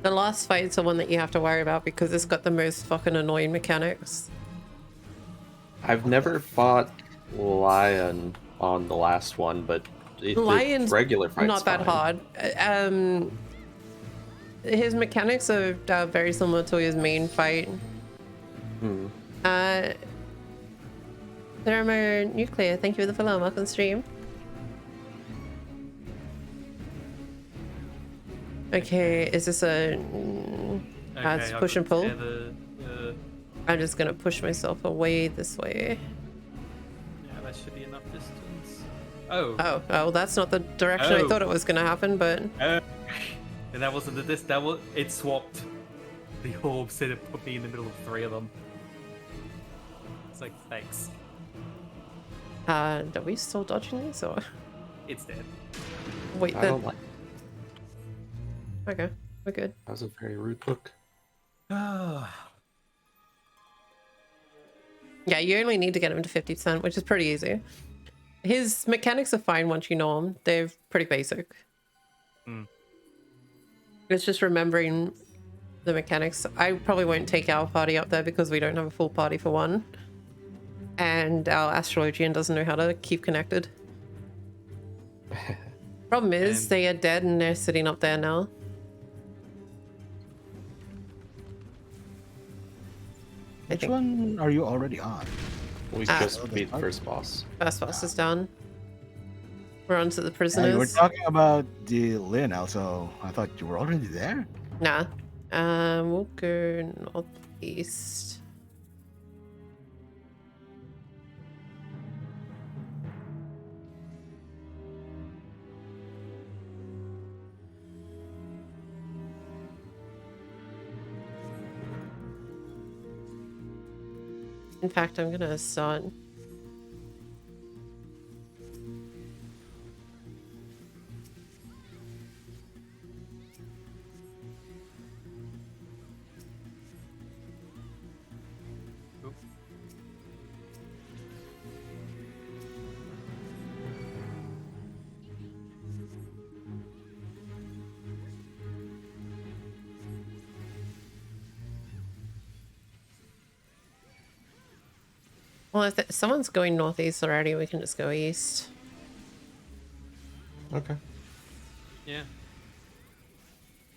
The last fight's the one that you have to worry about because it's got the most fucking annoying mechanics. I've never fought Lion on the last one, but the Lion's regular fight's not that fine. hard. His mechanics are very similar to his main fight. Hmm. Thermonuclear, thank you for the follow. Welcome stream. Okay, is this a... it's I've push and got pull. the- I'm just gonna push myself away this way. yeah, that should be enough distance. Oh. Oh, that's not the direction I Oh. thought it was gonna happen, but... And that wasn't it swapped the orb, so it put me in the middle of three of them. It's like, thanks. Are we still dodging these, or...? It's dead. Wait, I then... don't like. Okay, we're good. That was a very rude look. Yeah, you only need to get him to 50%, which is pretty easy. His mechanics are fine once you know them. They're pretty basic. Hmm. It's just remembering the mechanics. I probably won't take our party up there because we don't have a full party for one. And our astrologian doesn't know how to keep connected. Problem is, And- they are dead and they're sitting up there now. I Which think one are you already on? We Ah. just beat the first boss. first boss is done. We're on to the You were prisoners. talking about the Lionel, so I thought you were already there. Nah. We'll go northeast. In fact, I'm gonna start. Oop. Well, if someone's going northeast already, we can just go east. Okay. Yeah.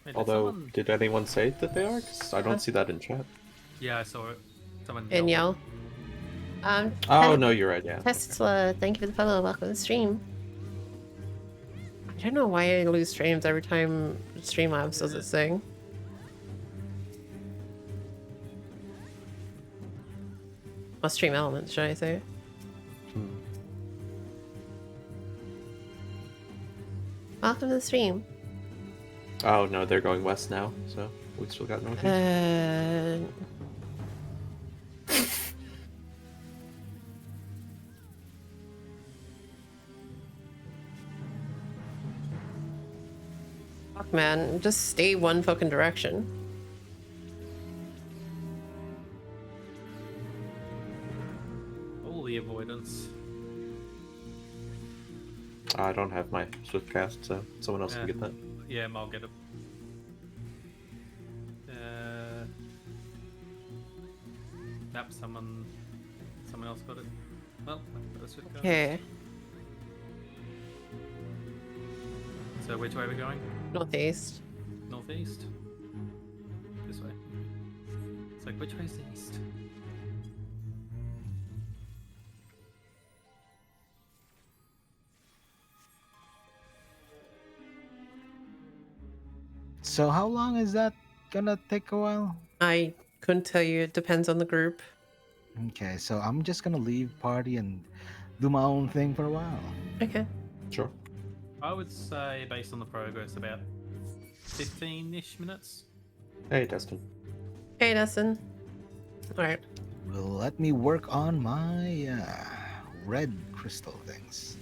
Wait, did Although, someone... did anyone say that they are? 'Cause I don't see that in chat. Yeah, I saw it. Someone And yelled. yell. Oh, no, you're right, yeah. Tesla, thank you for the follow. Welcome to the stream. I don't know why I lose streams every time Streamlabs does its thing. Or Stream Elements, should I say? Hmm. Welcome to the stream. Oh, no, they're going west now, so we still got northeast. Fuck, man. Just stay one fucking direction. All the avoidance. I don't have my swift cast, so someone else Yeah. can get that. Yeah, I'll get it. Nope, someone else got it. Well, that's it. Okay. So which way are we going? Northeast. Northeast? This way. It's like, which way's east? So how long is that gonna take a while? I couldn't tell you. It depends on the group. Okay, so I'm just gonna leave party and do my own thing for a while. Okay. Sure. I would say, based on the progress, about 15-ish minutes. Hey, Destin. Hey, Dustin. Alright. Well, let me work on my red crystal things.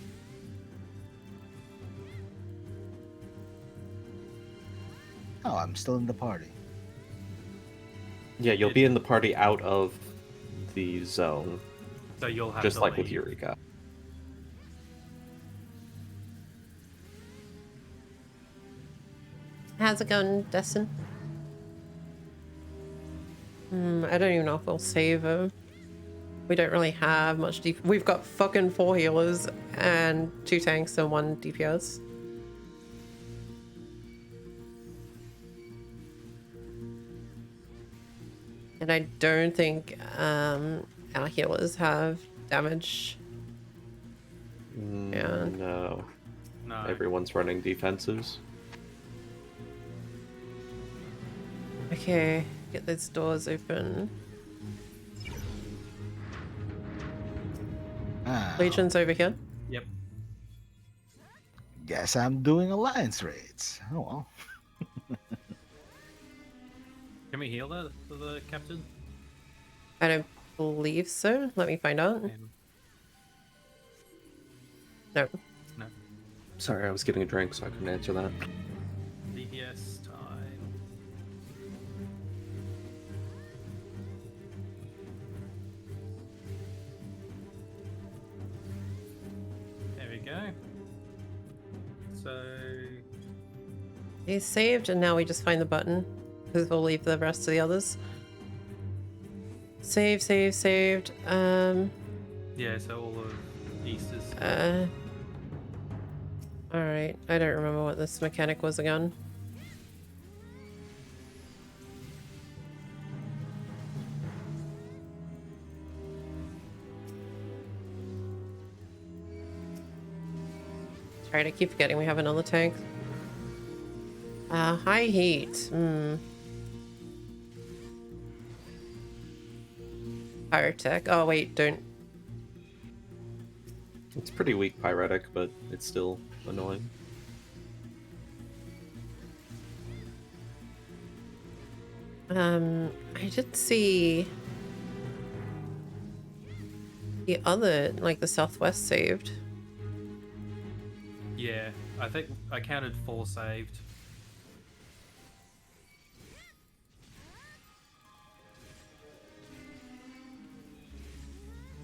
Oh, I'm still in the party. Yeah, you'll be in the party out of the zone, So you'll have just to like with leave. Eureka. How's it going, Dustin? I don't even know if we'll save him. We don't really have much We've got fucking 4 healers and 2 tanks and 1 DPS. And I don't think our healers have damage. Yeah. No. No. Everyone's running defensives. Okay, get those doors open. Ah, Legion's over here. Yep. guess I'm doing alliance raids. Oh well. Can we heal the captain? I don't believe so. Let me find out. No. No. Sorry, I was getting a drink, so I couldn't answer that. DPS time. There we go. So He's saved, and now we just find the button. Because we'll leave the rest of the others. Save, save, saved. yeah, so all of east is Alright, I don't remember what this mechanic was again. Alright, I keep forgetting we have another tank. High heat. Fire tech. Oh wait, don't. It's pretty weak pyretic, but it's still annoying. I did see the other, like the southwest saved. yeah. I think I counted 4 saved.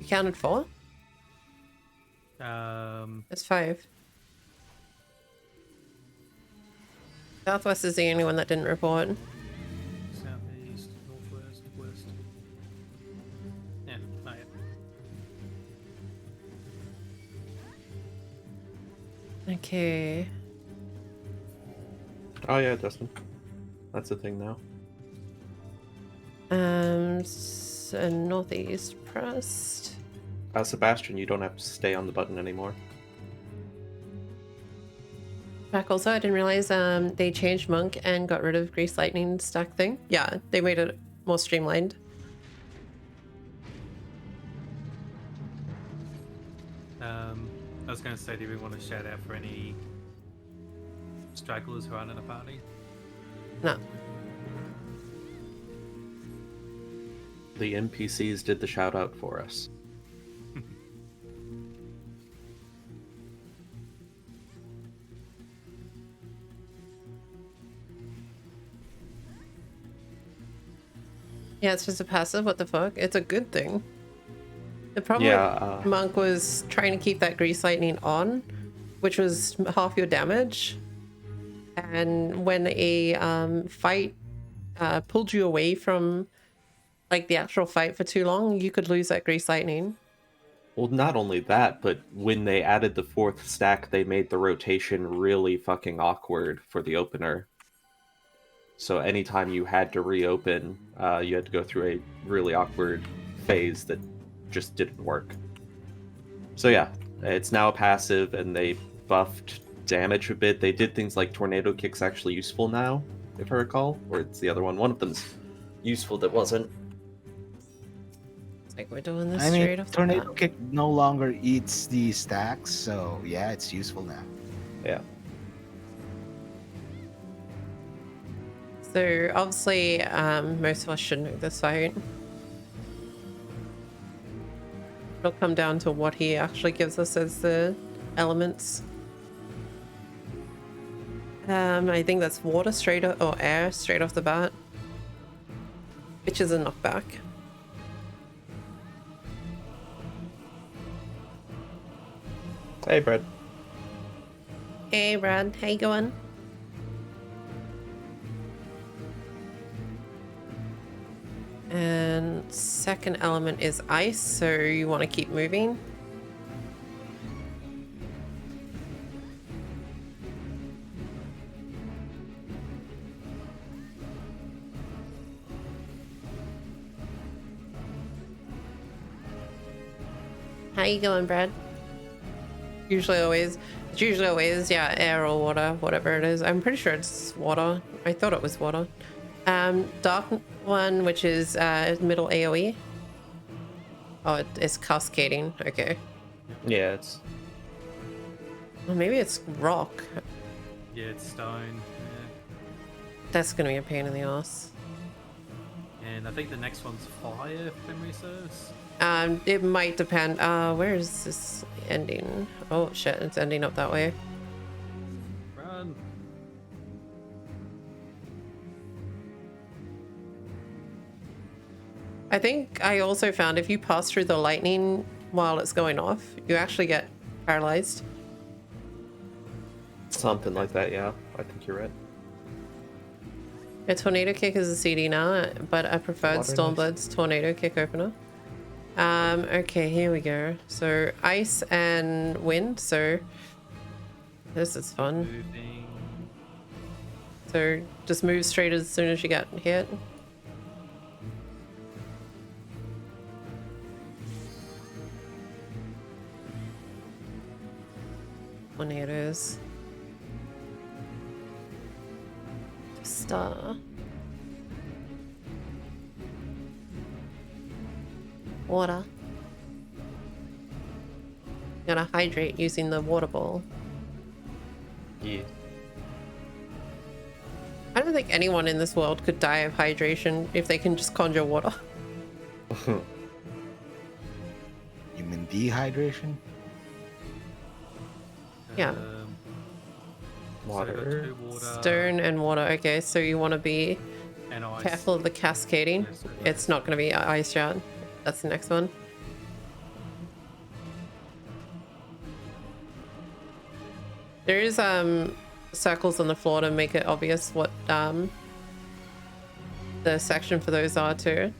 You counted 4? That's 5. Southwest is the only one that didn't report. Southeast, northwest, west. Yeah, not yet. Okay. Oh yeah, Dustin. That's a thing now. So northeast pressed. Sebastian, you don't have to stay on the button anymore. Back also, I didn't realize they changed Monk and got rid of Grease Lightning stack thing. Yeah, they made it more streamlined. I was going to say, do we want to shout out for any stragglers who aren't in a party? No. The NPCs did the shout out for us. Yeah, it's just a passive. What the fuck? It's a good thing. The problem with Monk was trying to keep that Grease Lightning on, which was half your damage. And when a fight pulled you away from like the actual fight for too long, you could lose that Grease Lightning. Well, not only that, but when they added the 4th stack, they made the rotation really fucking awkward for the opener. So anytime you had to reopen, you had to go through a really awkward phase that just didn't work. So yeah, it's now a passive, and they buffed damage a bit. They did things like Tornado Kick's actually useful now, if I recall, or it's the other one. One of them's useful that wasn't. It's like we're doing this I straight mean, off the Tornado bat. Kick no longer eats the stacks, so yeah, it's useful now. Yeah. So obviously, most of us should know this fight. It'll come down to what he actually gives us as the elements. I think that's water straight up, or air straight off the bat, which is a knockback. Hey, Brad. Hey, Brad, how you going? And second element is ice, so you want to keep moving. How you going, Brad? It's usually always, yeah, air or water, whatever it is. I'm pretty sure it's water. I thought it was water. Dark one, which is middle AoE. Oh, it's cascading. Okay. Yeah, it's... Well, maybe it's rock. Yeah, it's stone. Yeah. That's gonna be a pain in the ass. And I think the next one's fire, if memory serves. It might depend. Where is this ending? Oh shit, it's ending up that way. Run. I think I also found if you pass through the lightning while it's going off, you actually get paralyzed. Something like that, yeah. I think you're right. A tornado kick is a CD now, but I preferred Water Stormblood's tornado kick opener. Okay, here we go. So ice and wind, so this is fun. Moving. So just move straight as soon as you get hit. Tornadoes. Star. Water. Gotta hydrate using the water ball. Yeah. I don't think anyone in this world could die of hydration if they can just conjure water. You mean dehydration? Yeah. So we've got Water. 2 water. Stone and water. Okay, so you want to be And ice. careful of the cascading. Yes, It's not going to be ice shot. That's the next one. There is circles on the floor to make it obvious what the section for those are too.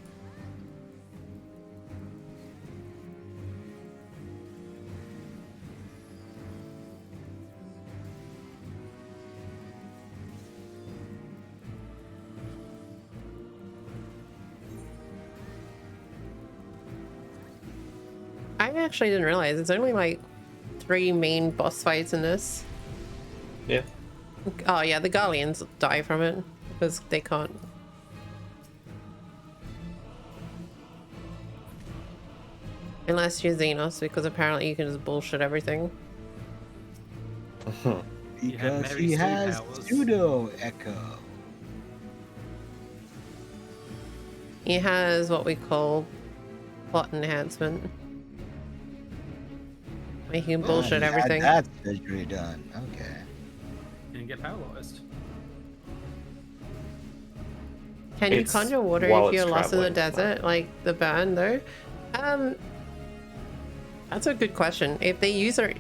I actually didn't realize it's only like 3 main boss fights in this. Yeah. Oh yeah, the Guardians die from it because they can't. Unless you're Xenos, because apparently you can just bullshit everything. Because Mary he Sue has powers. pseudo echo. He has what we call plot enhancement. Where he can bullshit He had everything. that surgery done. Okay. Didn't get paralyzed. Can you It's conjure water while if you're it's lost in the traveling, desert, like the burn though? That's a good question. If they use it,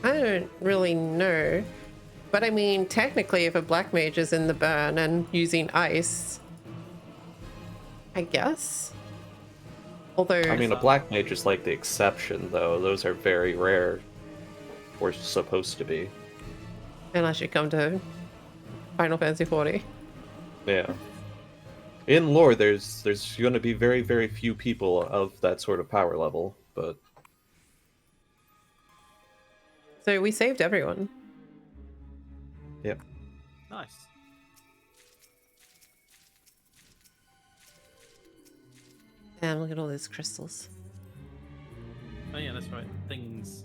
I don't really know. But I mean, technically, if a black mage is in the burn and using ice, I guess. Although, I mean, a black mage is like the exception, though. Those are very rare. Or supposed to be. unless you come to Final Fantasy 40. Yeah. In lore, there's going to be very, very few people of that sort of power level, but So we saved everyone. yep. Nice. Damn, look at all those crystals. Oh yeah, that's right. Things.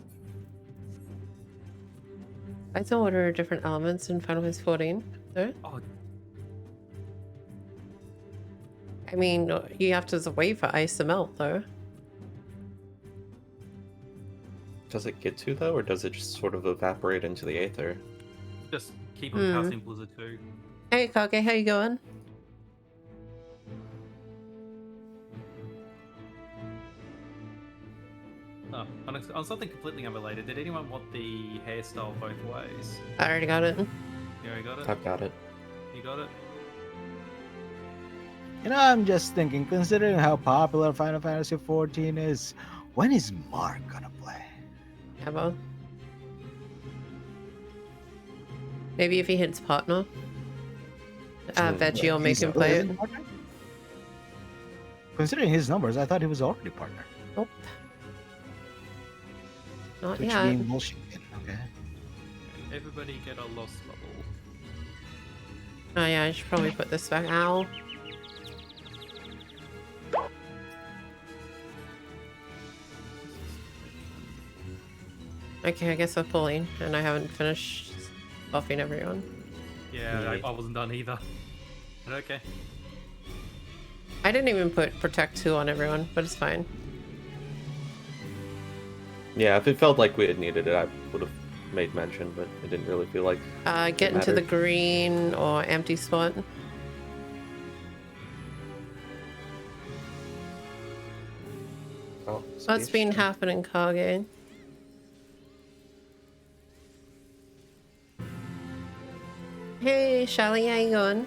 I don't order different elements in Final Fantasy 14. No? Oh, I mean, you have to wait for ice to melt, though. Does it get to, though, or does it just sort of evaporate into the aether? just keep on casting Blizzard 2. Hey, Kage, how you going? Oh, on something completely unrelated, did anyone want the hairstyle both ways? I already got it. You already got it? I've got it. You got it? You know, I'm just thinking, considering how popular Final Fantasy 14 is, when is Mark gonna play? Ever. Maybe if he hits partner. Veggie will make He's him still play it. isn't partner? Considering his numbers, I thought he was already partner. Nope. Not Which yet. being bullshit. Okay. Everybody get a lost level. Oh yeah, I should probably put this back. Ow. Okay, I guess we're pulling, and I haven't finished buffing everyone. Yeah, I wasn't done either. But okay. I didn't even put Protect 2 on everyone, but it's fine. Yeah, if it felt like we had needed it, I would have made mention, but it didn't really feel like Get into the mattered. green or empty spot. Oh, What's been happening, Kage? Hey, Shelly, how you going?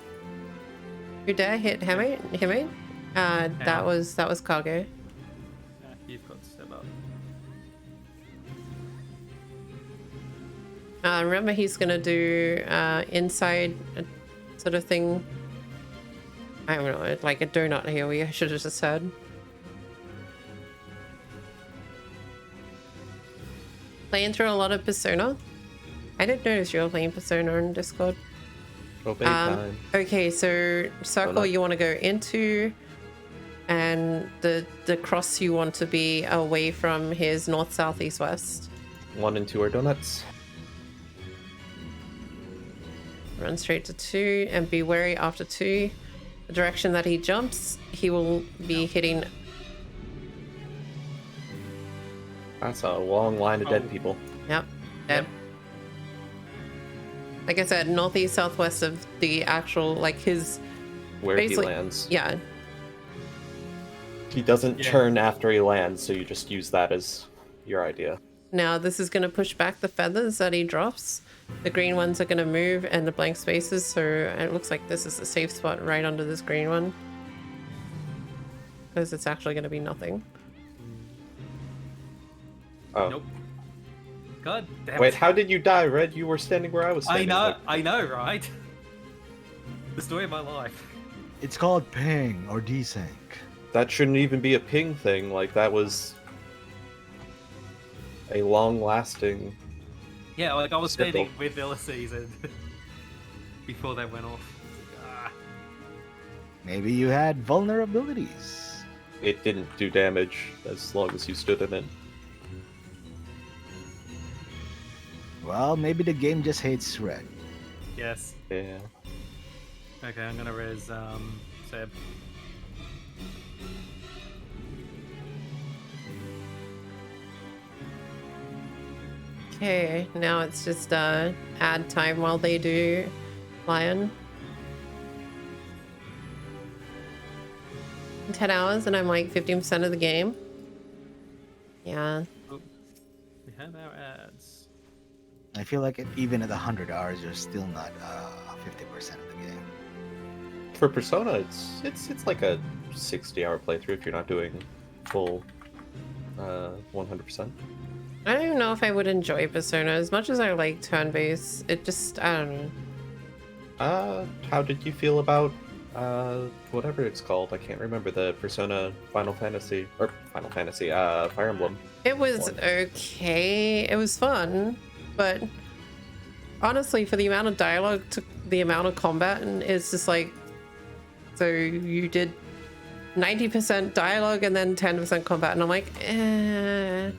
Your dad hit Hime? That was Kage. Yeah, you've got to step up. Remember, he's gonna do inside sort of thing. I don't know, like a donut here. I should have just said. Playing through a lot of Persona. I didn't notice you were playing Persona in Discord. Obey time. Okay, so circle Donut. you want to go into, and the cross you want to be away from his north, south, east, west. 1 and 2 are donuts. Run straight to 2 and be wary after 2. The direction that he jumps, he will be hitting. That's a long line of dead Oh. people. Yep. Dead. Like I said, northeast, southwest of the actual, like his. Where he Basically- lands. Yeah. He doesn't Yeah. turn after he lands, so you just use that as your idea. Now this is going to push back the feathers that he drops. The green ones are going to move and the blank spaces, so it looks like this is a safe spot right under this green one. Because it's actually going to be nothing. Oh. Nope. God damn Wait, it. how did you die, Red? You were standing where I was I standing. know, like- I know, right? The story of my life. It's called ping or desync. that shouldn't even be a ping thing. Like, that was a long-lasting. Yeah, like I was Sickle. spending with Ulysses and before they went off. Ah, Maybe you had vulnerabilities. It didn't do damage as long as you stood in it. Well, maybe the game just hates red. yes. Yeah. Okay, I'm gonna res Seb. Okay, now it's just add time while they do Lion. 10 hours and I'm like 15% of the game. Yeah. Oh, we have our ads. I feel like even at 100 hours, you're still not 50% of the game. For Persona, it's like a 60-hour playthrough if you're not doing full 100%. I don't even know if I would enjoy Persona as much as I like turn-based. It just, I don't know. How did you feel about whatever it's called? I can't remember the Persona Fire Emblem. It was One. okay. It was fun, but honestly, for the amount of dialogue to the amount of combat, and it's just like, so you did 90% dialogue and then 10% combat, and I'm like, eh.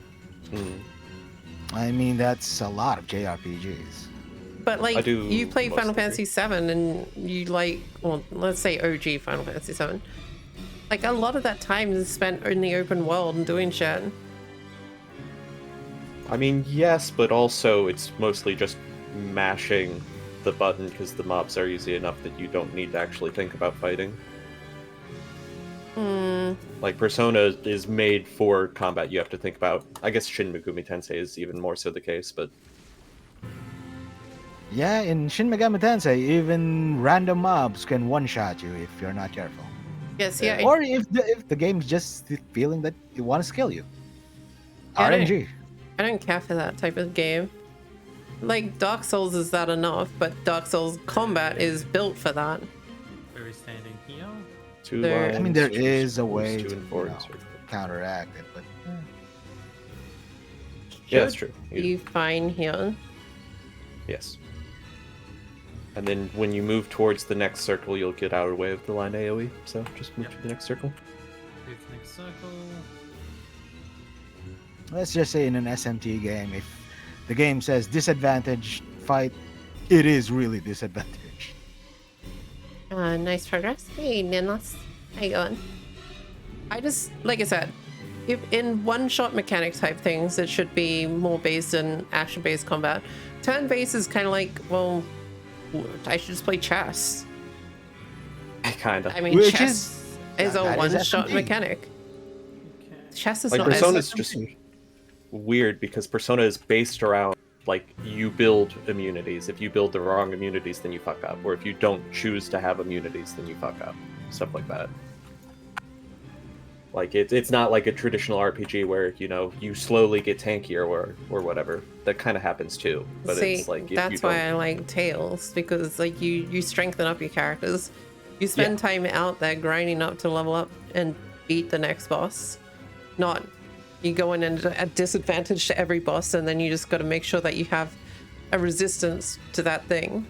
I mean, that's a lot of JRPGs. But like, I do you play Final mostly. Fantasy VII, and you like, well, let's say OG Final Fantasy VII. Like a lot of that time is spent in the open world and doing shit. I mean, yes, but also it's mostly just mashing the button because the mobs are easy enough that you don't need to actually think about fighting. Like, Persona is made for combat you have to think about. I guess Shin Megami Tensei is even more so the case, but Yeah, in Shin Megami Tensei, even random mobs can one-shot you if you're not careful. Yes, yeah. Or if the game's just feeling that it wants to kill you. Yeah, RNG. I don't care for that type of game. Like Dark Souls is that enough, but Dark Souls combat is built for that. Where is standing here? two There- lines. I mean, there two is a circles, way two to and four, you know, circle. counteract it, but Yeah, that's Should true. be fine here. Yes. And then when you move towards the next circle, you'll get out of the way of the line AoE. So just move Yep. to the next circle. Move to the next circle. let's just say in an SMT game, if the game says disadvantage fight, it is really disadvantage. Nice progress. Hey, Ninos. How you going? I just, like I said, if in one-shot mechanic type things, it should be more based in action-based combat. Turn-based is kind of like, well, I should just play chess. Kinda. I mean, Which chess is a that is one-shot SMT. mechanic. Okay. Chess is Like, not as Persona's just weird because Persona is based around, like, you build immunities. If you build the wrong immunities, then you fuck up. Or if you don't choose to have immunities, then you fuck up. Stuff like that. Like, it's not like a traditional RPG where, you know, you slowly get tankier or whatever. That kind of happens too. But See, it's like, if you that's why don't... I like Tales, because like you strengthen up your characters. You spend time out there grinding up to level up and beat the next boss. Not you go in and at disadvantage to every boss, and then you just got to make sure that you have a resistance to that thing.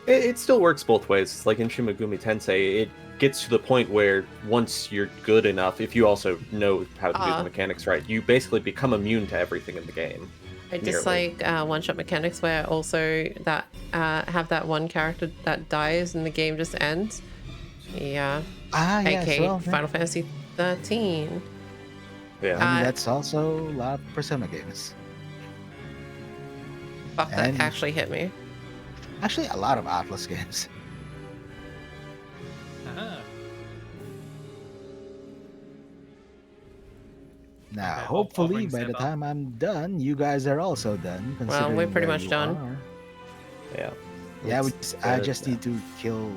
It still works both ways. Like in Shin Megami Tensei, it gets to the point where once you're good enough, if you also know how to do the mechanics right, you basically become immune to everything in the game. I dislike one-shot mechanics where also that have that one character that dies and the game just ends. Yeah. Yeah, AKA well, Final Fantasy 13. Yeah. I mean, that's also a lot of Persona games. Fuck, that And- actually hit me. Actually, a lot of Atlas games. Aha. Now, Okay, I'll hopefully, bring by the Seb up. time I'm done, you guys are also done. Well, we're considering pretty where much you done. are. Yeah. Yeah, I Let's, just need to kill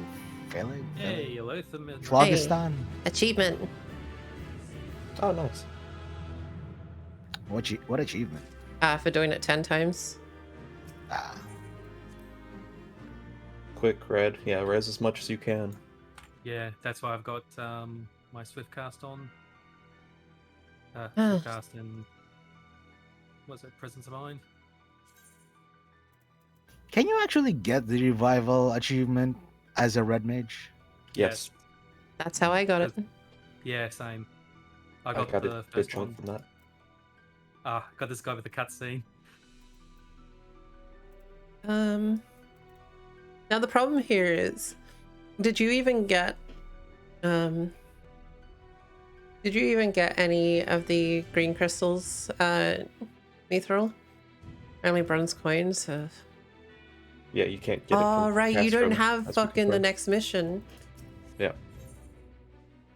Philip. Yay, Lotham is Phlogiston. Achievement. Oh, nice. What achievement? For doing it 10 times. Ah, Quick red. Yeah, res as much as you can. Yeah, that's why I've got my Swift cast on. Ah. Swift cast and what's it, presence of mind. Can you actually get the revival achievement as a red mage? Yes, That's how I got it. Yeah, same. I I got, got the a good first chunk one. from that. Got this guy with the cutscene. Now the problem here is, did you even get any of the green crystals, Mithril? Only bronze coins. So... Yeah, you can't get it. Oh, from right, you don't Castro, have as we fucking the confirmed. next mission. Yeah.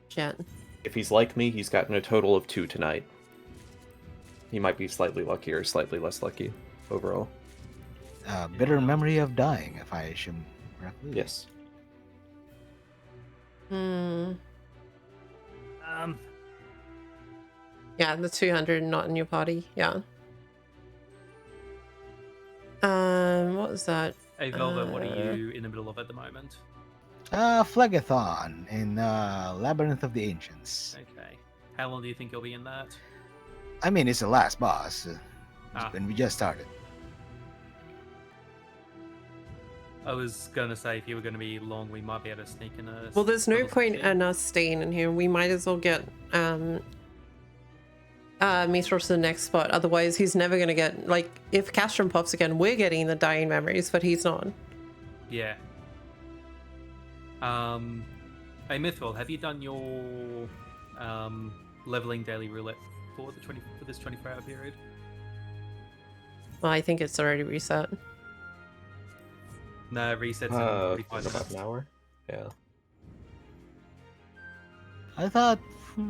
Shit. If he's like me, he's gotten a total of 2 tonight. He might be slightly lucky or slightly less lucky overall. Bitter memory of dying, if I assume correctly. Yes. Um, Yeah, the 200 not in your party. Yeah. What was that? hey Velvet, what are you in the middle of at the moment? Phlegathon in Labyrinth of the Ancients. Okay. How long do you think you'll be in that? I mean, it's the last boss, Ah. and we just started. I was gonna say if you were gonna be long, we might be able to sneak in a. Well, there's no little point sneak in. in us staying in here. We might as well get Mithril to the next spot. Otherwise, he's never gonna get, like, if Castrum pops again, we're getting the dying memories, but he's not. Yeah. Hey Mithril, have you done your leveling daily roulette for this 24-hour period? Well, I think it's already reset. No, it resets in For 45 about minutes. an hour. Yeah. I thought.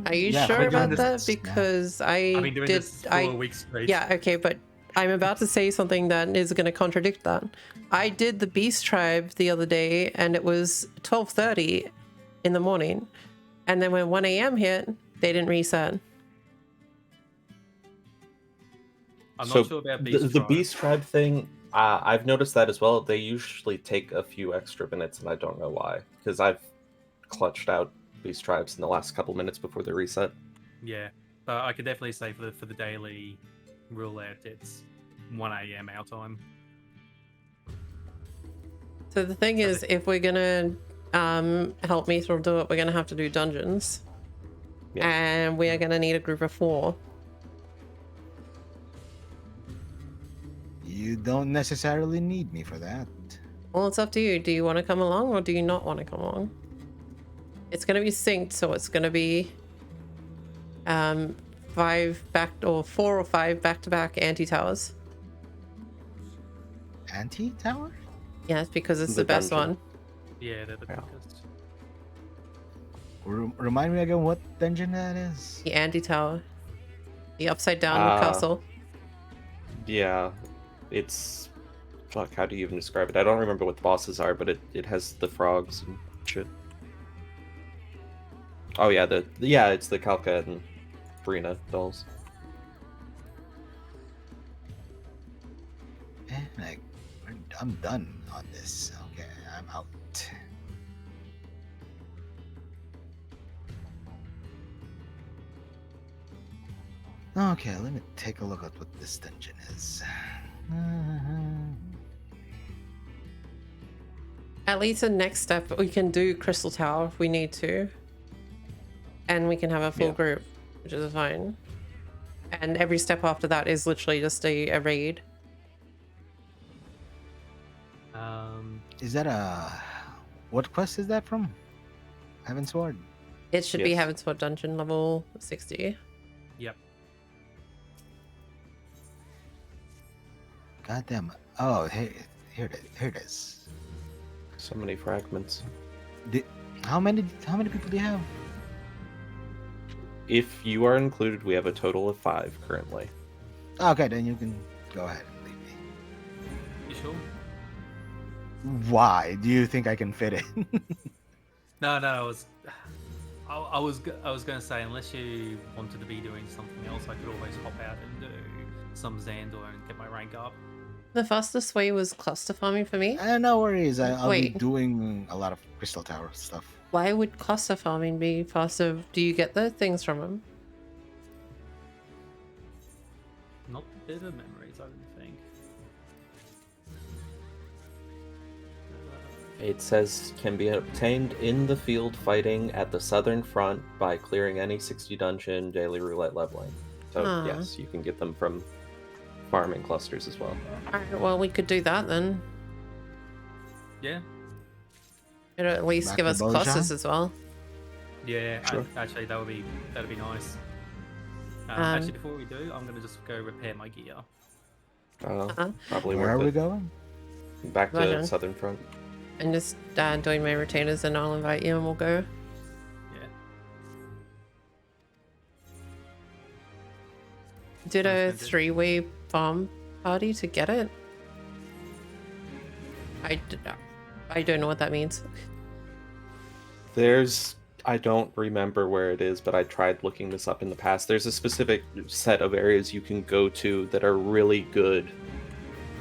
Are you yeah, sure we're doing about this that? now. Because I've been doing this for a week straight. Yeah, okay, but I'm about to say something that is going to contradict that. I did the Beast Tribe the other day, and it was 12:30 in the morning. And then when 1 a.m. hit, they didn't reset. I'm So not sure about Beast the Tribe. Beast Tribe thing, I've noticed that as well. They usually take a few extra minutes, and I don't know why. Because I've clutched out Beast Tribes in the last couple minutes before the reset. Yeah, but I could definitely say for the daily roulette, it's 1 a.m. our time. So the thing is, if we're going to help Mithril do it, we're going to have to do dungeons. Yeah. And we are going to need a group of 4. You don't necessarily need me for that. Well, it's up to you. Do you want to come along or do you not want to come along? It's going to be synced, so it's going to be 4 or 5 back-to-back anti-towers. Anti-tower? Yes, because it's The the best dungeon. one. Yeah, they're the Yeah. quickest. Remind me again what dungeon that is? The anti-tower. The upside-down Ah. castle. Yeah. It's... Fuck, how do you even describe it? I don't remember what the bosses are, but it has the frogs and shit. Oh yeah, it's the Kalka and Brina dolls. I'm done on this. Okay, I'm out. Okay, let me take a look at what this dungeon is. At least the next step, we can do Crystal Tower if we need to. And we can have a full Yeah. group, which is fine. And every step after that is literally just a raid. Is that a... What quest is that from? Heaven's Sword? It should be Yes. Heaven's Sword Dungeon level 60. Yep. Goddamn. Oh, here it is. So many fragments. How many people do you have? If you are included, we have a total of 5 currently. Okay, then you can go ahead and leave me. You sure? Why? Do you think I can fit in? No, I was going to say, unless you wanted to be doing something else, I could always hop out and do some Xandor and get my rank up. The fastest way was cluster farming for me. No worries. I'll be Wait. doing a lot of Crystal Tower stuff. Why would cluster farming be faster? Do you get the things from them? Not bit of memories, I would think. It says can be obtained in the field fighting at the southern front by clearing any 60 dungeon daily roulette leveling. So Ah. yes, you can get them from farming clusters as well. Alright, well, we could do that then. Yeah, It'll at least Back give to us Bojan? clusters as well. yeah. Sure. Actually, that'd be nice. Um, Actually, before we do, I'm gonna just go repair my gear. Probably Where are worth we it. going? Back to Bojan. southern front. And just doing my retainers, and I'll invite you and we'll go. Yeah. Did a Sounds good. 3-way farm party to get it? I don't know what that means. I don't remember where it is, but I tried looking this up in the past. There's a specific set of areas you can go to that are really good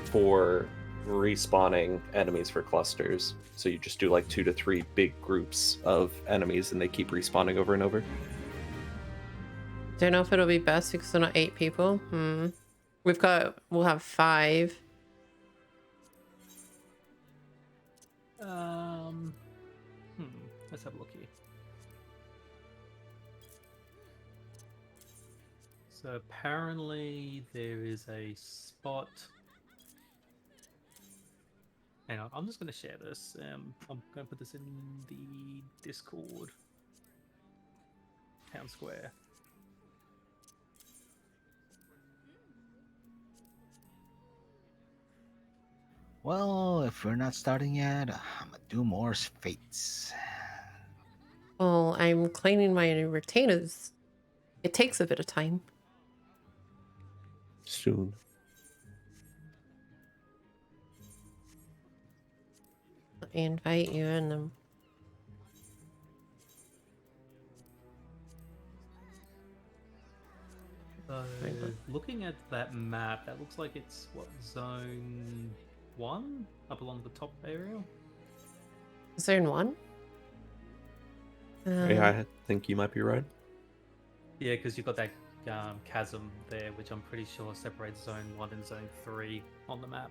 for respawning enemies for clusters. So you just do like 2 to 3 big groups of enemies and they keep respawning over and over. Don't know if it'll be best because we're not 8 people. We'll have 5. Let's have a look here. So apparently there is a spot. Hang on, I'm just going to share this. I'm going to put this in the Discord. Town Square. Well, if we're not starting yet, I'm gonna do more fates. Well, I'm cleaning my retainers. It takes a bit of time. Soon. I invite you and then So, looking at that map, that looks like it's what, zone 1 up along the top area. zone 1. Yeah, I think you might be right. Yeah, because you've got that chasm there, which I'm pretty sure separates zone 1 and zone 3 on the map.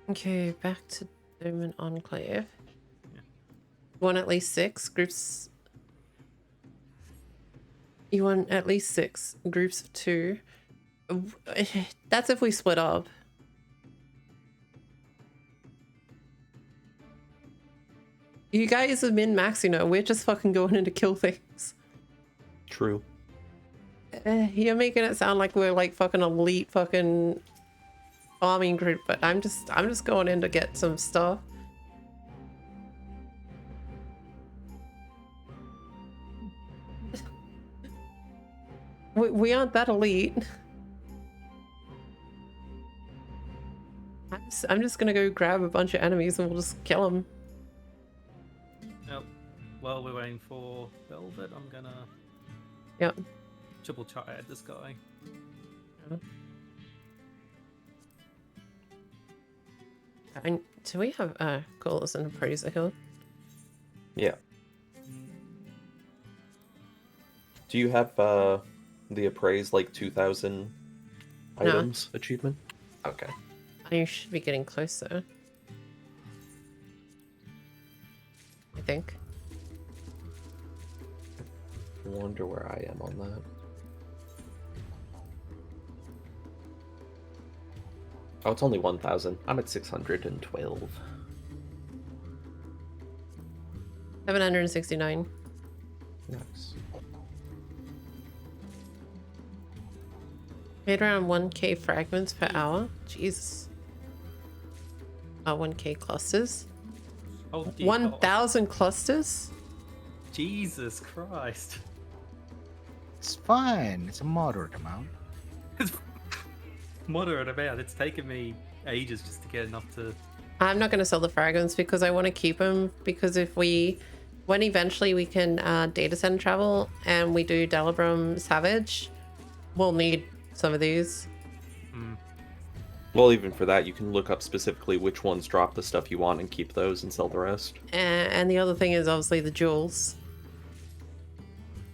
Okay, back to Dome and Enclave. Yeah. Want at least 6 groups. You want at least 6 groups of 2. That's if we split up. You guys are min-maxing it. We're just fucking going in to kill things. True. You're making it sound like we're like fucking elite fucking farming group, but I'm just going in to get some stuff. We aren't that elite. I'm just gonna go grab a bunch of enemies and we'll just kill them. Yep. While we're waiting for Velvet, I'm gonna Yep. triple triad this guy. And do we have callers and appraiser hill? Yeah. Do you have the appraise like 2,000 No. items achievement? Okay. I should be getting closer. I think. I wonder where I am on that. Oh, it's only 1,000. I'm at 612. 769. Nice. Made around 1k fragments per hour. Jesus. 1k clusters. Oh, dear God. 1,000 clusters? Jesus Christ. It's fine. It's a moderate amount. It's moderate amount. It's taken me ages just to get enough to. I'm not going to sell the fragments because I want to keep them, because when eventually we can data center travel and we do Delabrum Savage, we'll need some of these. Well, even for that, you can look up specifically which ones drop the stuff you want and keep those and sell the rest. And the other thing is obviously the jewels.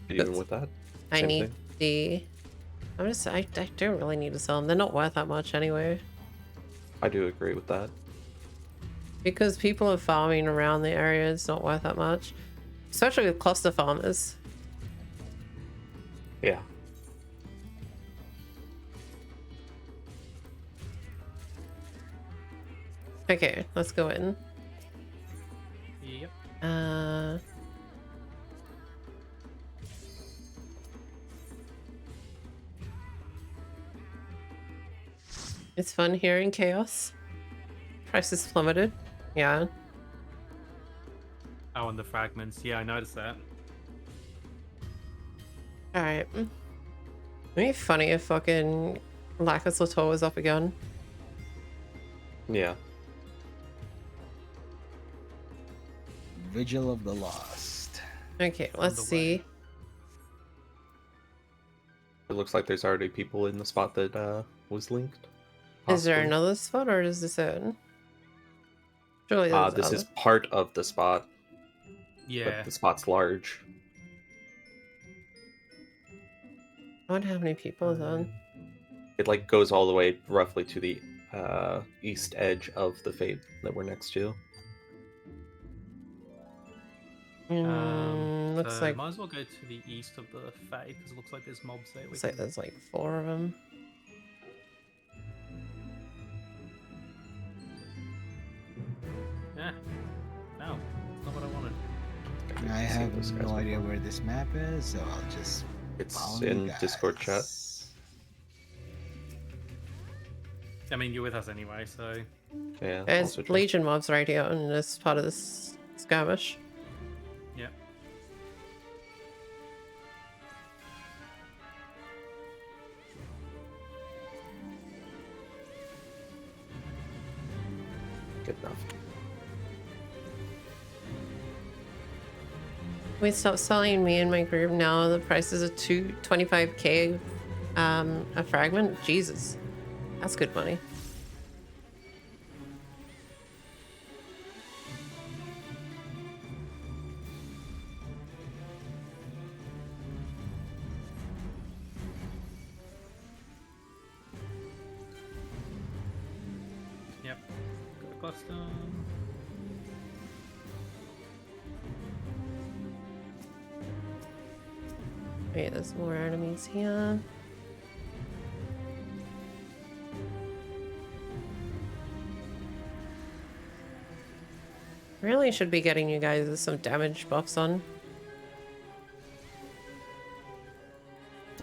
Even with that, I same need thing. the I don't really need to sell them. They're not worth that much anyway. I do agree with that. Because people are farming around the area, it's not worth that much. Especially with cluster farmers. Yeah. Okay, let's go in. Yep. It's fun here in chaos. Prices plummeted. Yeah. Oh, and the fragments. Yeah, I noticed that. Alright. It'd be funny if fucking Lacus Latour was up again. Yeah. Vigil of the Lost. Okay, let's the way. see. It looks like there's already people in the spot that was linked. Is there Possibly. another spot or is this it? Surely there's This other. is part of the spot, Yeah. but the spot's large. I wonder how many people is on. It like goes all the way roughly to the east edge of the fate that we're next to. Looks So like might as well go to the east of the Fade because it looks like there's mobs there. looks like there's like 4 of them. Yeah. No, it's not what I wanted. I have no idea where this map is, so I'll just It's follow you in guys. Discord chat. I mean, you're with us anyway, so Yeah. There's also just- Legion mobs right here in this part of this skirmish. yeah. Good enough. We stopped selling me and my group now. The prices are 25k a fragment. Jesus, that's good money. Yep. Got a cluster. Wait, there's more enemies here. Really should be getting you guys some damage buffs on.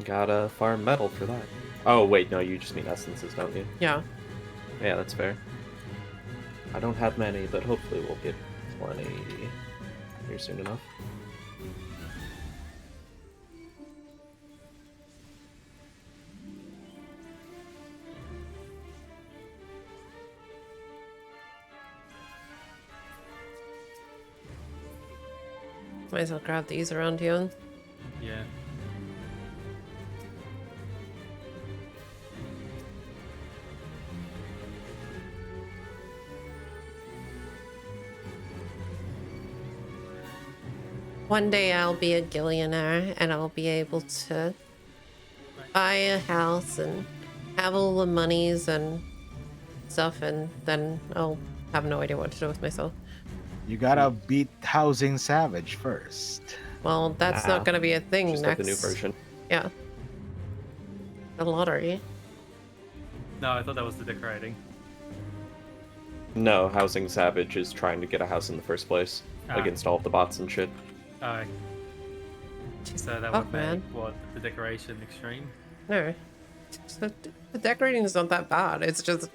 Gotta farm metal for that. Oh wait, no, you just mean essences, don't you? Yeah. Yeah, that's fair. I don't have many, but hopefully we'll get plenty here soon enough. Might as well grab these around here. Yeah. One day I'll be a gillionaire and I'll be able to buy a house and have all the monies and stuff, and then I'll have no idea what to do with myself. You gotta beat Housing Savage first. Well, that's not going to be a thing Just next. like the new version. Yeah. The lottery. No, I thought that was the decorating. No, Housing Savage is trying to get a house in the first place Ah. against all of the bots and shit. Oh. So that Fuck, would make man. what the decoration extreme. No. The decorating is not that bad. It's just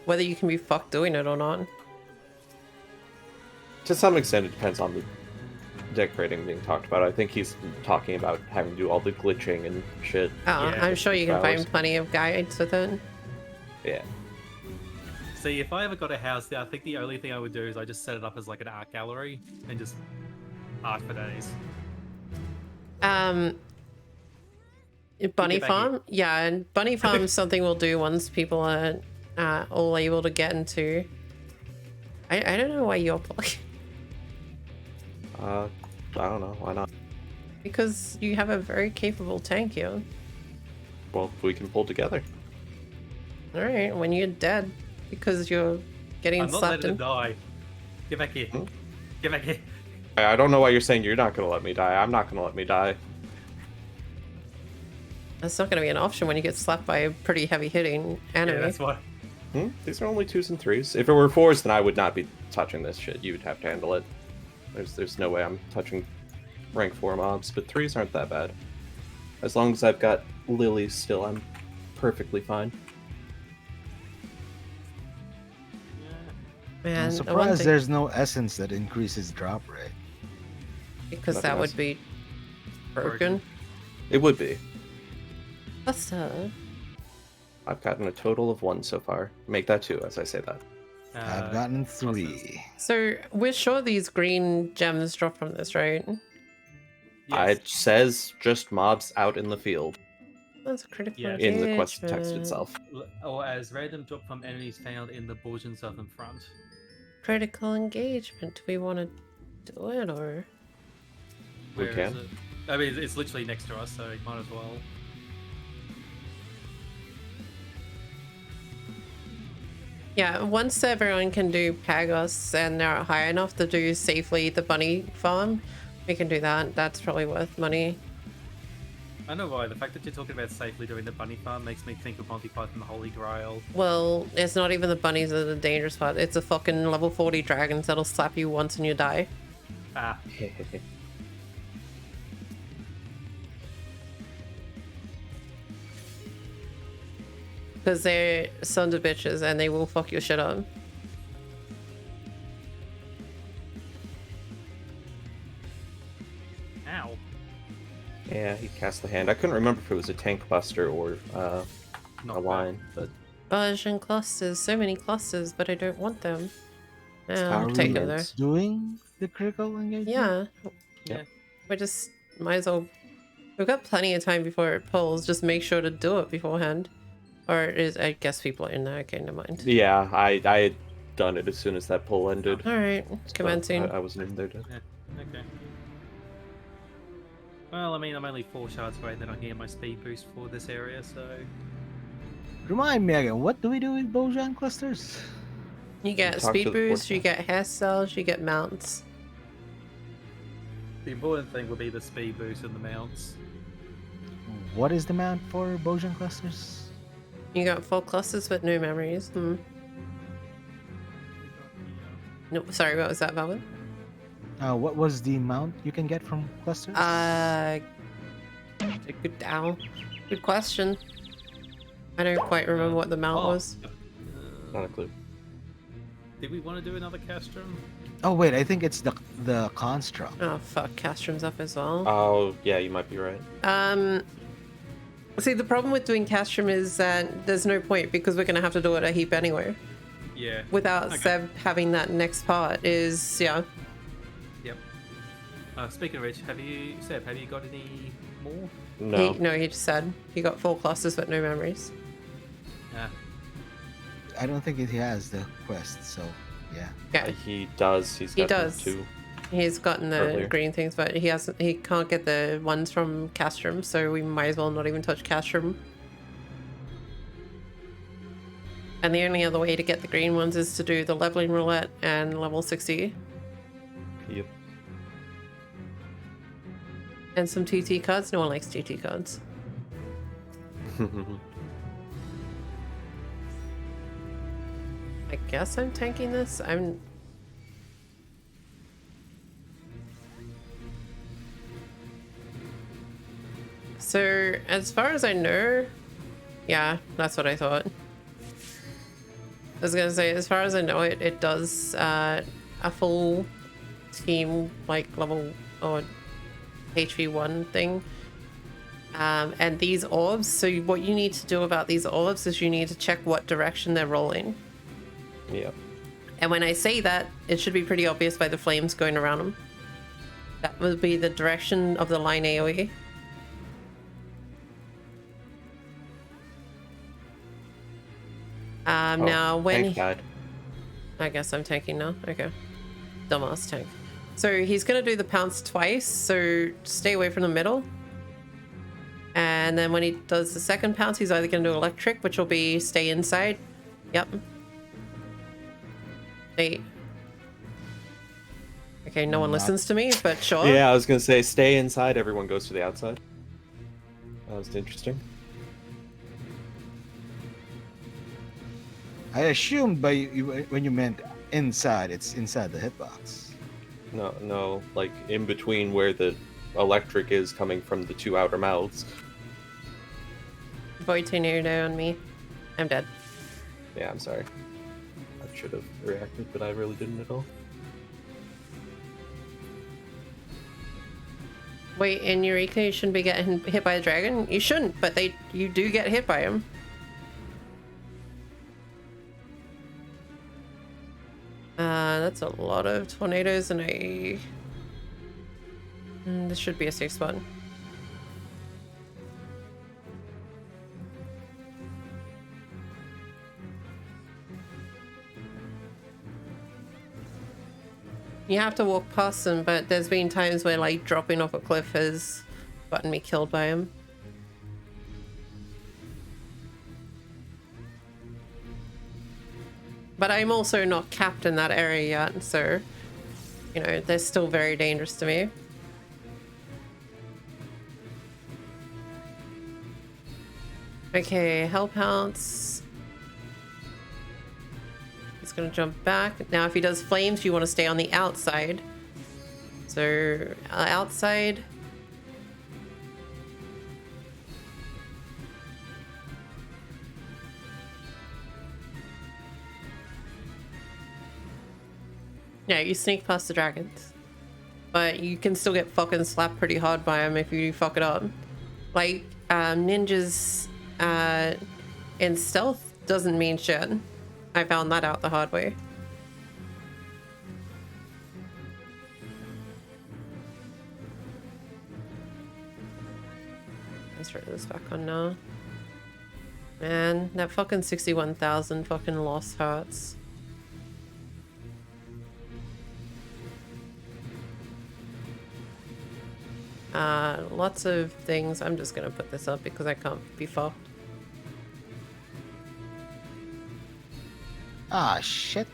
whether you can be fucked doing it or not. To some extent, it depends on the decorating being talked about. I think he's talking about having to do all the glitching and shit. Oh, Yeah. I'm sure you can Hours. find plenty of guides with it. Yeah. See, if I ever got a house, I think the only thing I would do is I just set it up as like an art gallery and just art for days. Bunny Get back Farm? Yeah, and Bunny Farm is something we'll do once people are all able to get into. I don't know why you're plugging. I don't know. Why not? Because you have a very capable tank here. Well, we can pull together. All right, when you're dead because you're getting I'm not slapped letting in. it die. Get back here. Hmm? Get back here. I don't know why you're saying you're not gonna let me die. I'm not gonna let me die. That's not going to be an option when you get slapped by a pretty heavy hitting enemy. Yeah, that's why. These are only 2s and 3s. If it were 4s, then I would not be touching this shit. You would have to handle it. There's no way I'm touching rank 4 mobs, but 3s aren't that bad. As long as I've got lilies still, I'm perfectly fine. Man, I'm the one surprised thing- there's no essence that increases drop rate. because Nothing that else. would be broken. It would be. Cluster. I've gotten a total of 1 so far. Make that 2 as I say that. I've gotten 3. So we're sure these green gems drop from this, right? Yes. It says just mobs out in the field That's a critical Yeah. in the quest text engagement. itself. Or as random drop from enemies found in the Borgian southern front. Critical engagement. Do we want to do it or? We Where can. is it? I mean, it's literally next to us, so you might as well. Yeah, once everyone can do Pagos and they're high enough to do safely the bunny farm, we can do that. That's probably worth money. I know why. The fact that you're talking about safely doing the bunny farm makes me think of Monty Python and the Holy Grail. Well, it's not even the bunnies that are the dangerous part. It's a fucking level 40 dragons that'll slap you once and you die. Ah, Because they're sons of bitches and they will fuck your shit up. ow. Yeah, he cast the hand. I couldn't remember if it was a tank buster or a Not line, but Version clusters. So many clusters, but I don't want them. Are I'll take we them there. doing the critical engagement? Yeah. Yeah. We just might as well. We've got plenty of time before it pulls. Just make sure to do it beforehand. Or is I guess people are in there. Okay, never mind. yeah, I had done it as soon as that pull ended. All right, so commencing. I wasn't in there to... Okay. Well, I mean, I'm only 4 shards away, and then I can get my speed boost for this area, so... Remind me again, what do we do with Bojan clusters? You get Talk to speed the boost. You portal. get hairstyles. You get mounts. The important thing will be the speed boost and the mounts. What is the mount for Bojan clusters? You got full clusters with no memories. No, sorry, what was that, Velvet? What was the mount you can get from clusters? Good question. I don't quite remember what the mount was. Not a clue. Did we want to do another castrum? Oh wait, I think it's the construct. Oh fuck, Castrum's up as well. Oh, yeah, you might be right. See, the problem with doing Castrum is that there's no point because we're gonna have to do it a heap anyway. Yeah. Without Okay. Seb having that next part is Yep. Speaking of which, Seb, have you got any more? No. He just said he got full clusters but no memories. Yeah. I don't think he has the quest, so yeah. Yeah, He does. He's He got them does. too. he's gotten the Earlier. green things, but he can't get the ones from Castrum, so we might as well not even touch Castrum. And the only other way to get the green ones is to do the leveling roulette and level 60 Yep. and some TT cards. No one likes TT cards. I guess I'm tanking this. So, as far as I know, yeah, that's what I thought. I was gonna say, as far as I know, it does a full team, like, level or HV1 thing. And these orbs, so what you need to do about these orbs is you need to check what direction they're rolling. Yep. And when I say that, it should be pretty obvious by the flames going around them. That would be the direction of the line AoE. Now when Tank died. I guess I'm tanking now. Okay. Dumbass tank. So he's gonna do the pounce twice, so stay away from the middle. And And then when he does the second pounce, he's either going to do electric, which will be stay inside. Yep. Stay. Okay, no one listens to me, but sure. Yeah, I was gonna say stay inside. Everyone goes to the outside. That was interesting. I assumed when you meant inside, it's inside the hitbox. No, like in between where the electric is coming from the two outer mouths. Void tornado on me. I'm dead. Yeah, I'm sorry. I should have reacted, but I really didn't at all. Wait, in Eureka, you shouldn't be getting hit by a dragon? You shouldn't, but you do get hit by him. That's a lot of tornadoes and this should be a safe spot. You have to walk past them, but there's been times where like dropping off a cliff has gotten me killed by him. But I'm also not capped in that area yet, so, you know, they're still very dangerous to me. Okay, Hell Pounce. He's gonna jump back. Now if he does flames, you want to stay on the outside. So, outside. Yeah, you sneak past the dragons. But you can still get fucking slapped pretty hard by them if you fuck it up. Like, ninjas in stealth doesn't mean shit. I found that out the hard way. Let's throw this back on now. Man, that fucking 61,000 fucking loss hurts. Lots of things. I'm just gonna put this up because I can't be fucked. Ah, shit.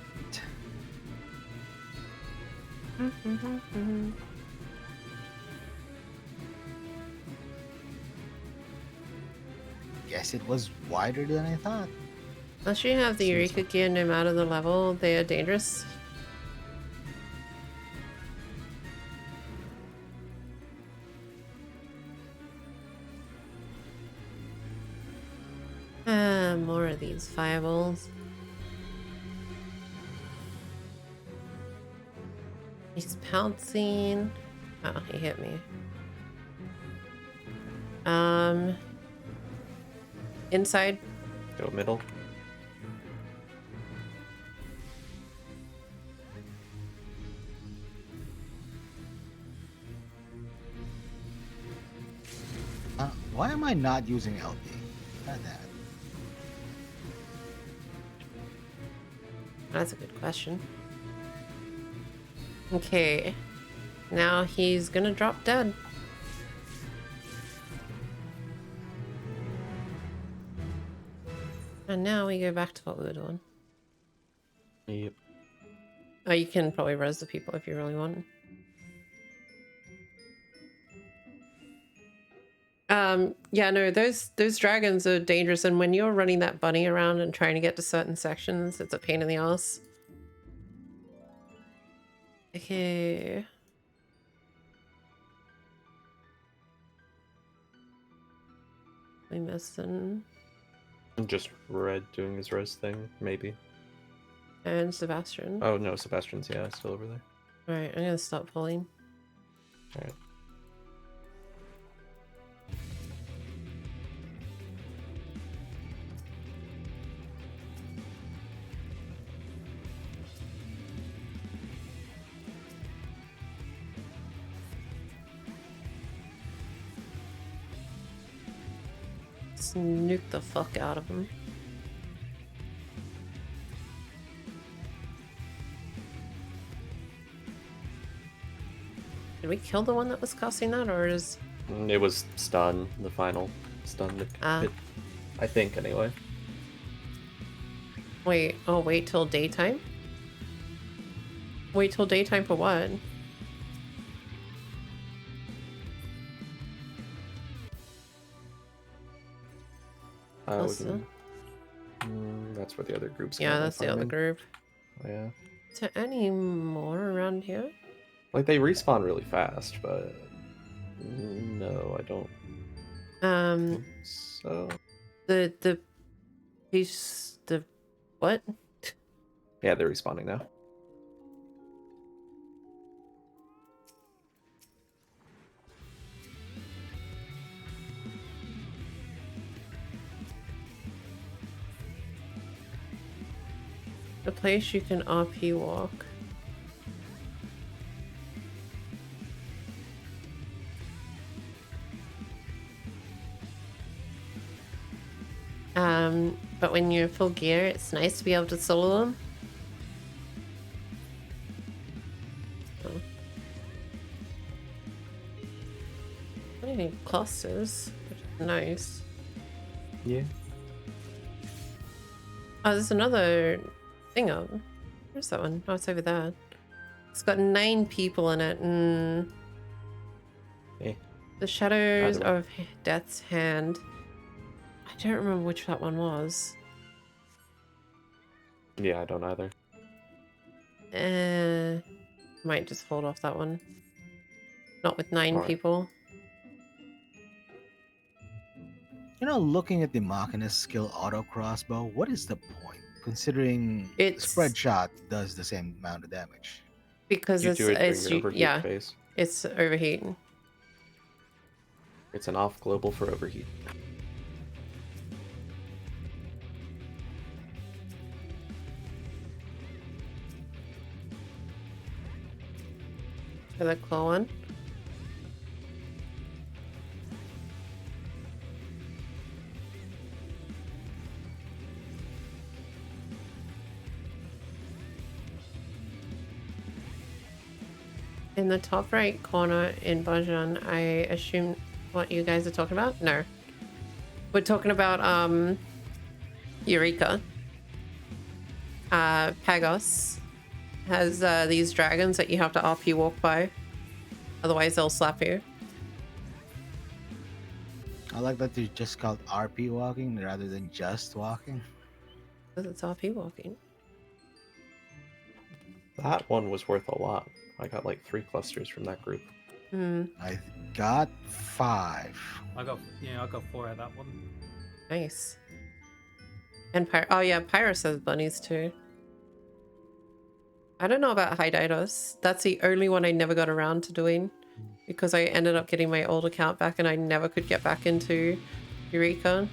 Guess it was wider than I thought. Unless you have the Eureka gear, no matter the level, they are dangerous. More of these fireballs. He's pouncing. Oh, he hit me. Inside. Go middle. Why am I not using LP? Not that. That's a good question. Okay. Now he's gonna drop dead. And now we go back to what we were doing. Yep. Oh, you can probably res the people if you really want. Yeah, no, those dragons are dangerous, and when you're running that bunny around and trying to get to certain sections, it's a pain in the ass. Okay. We missing. Just Red doing his res thing, maybe. And Sebastian. Oh no, Sebastian's still over there. Alright, I'm gonna stop pulling. Alright. Nuke the fuck out of him. Did we kill the one that was casting that, or is... It was stun, the final. stun the Ah. pit. I think, anyway. Wait, oh, wait till daytime? Wait till daytime for what? We Also- that's where the other groups Yeah, go, that's the other farming. group. Yeah. Is there any more around here? Like, they respawn really fast, but... No, I don't think so. The piece, the what? Yeah, they're respawning now. The place you can RP walk. But when you're full gear, it's nice to be able to solo them. Oh. Not any clusters, which is nice. Yeah. Oh, there's another thing up. Where's that one? Oh, it's over there. It's got 9 people in it. Hey. The Shadows Either way. of Death's Hand. I don't remember which that one was. Yeah, I don't either. Might just hold off that one. Not with 9 Alright. people. You know, looking at the Machina skill auto crossbow, what is the point? Considering It's- spread shot does the same amount of damage. Because You it's do it during it's your overheat yeah, phase. it's overheating. It's an off global for overheat. For the claw one. In the top right corner in Bajan, I assume what you guys are talking about? No. We're talking about Eureka. Pagos has these dragons that you have to RP walk by. Otherwise they'll slap you. I like that they just called RP walking rather than just walking. Because it's RP walking. That one was worth a lot. I got like 3 clusters from that group. I got 5. I got 4 out of that one. Nice. And oh yeah, Pyrus has bunnies too. I don't know about Hydidos. That's the only one I never got around to doing because I ended up getting my old account back and I never could get back into Eureka.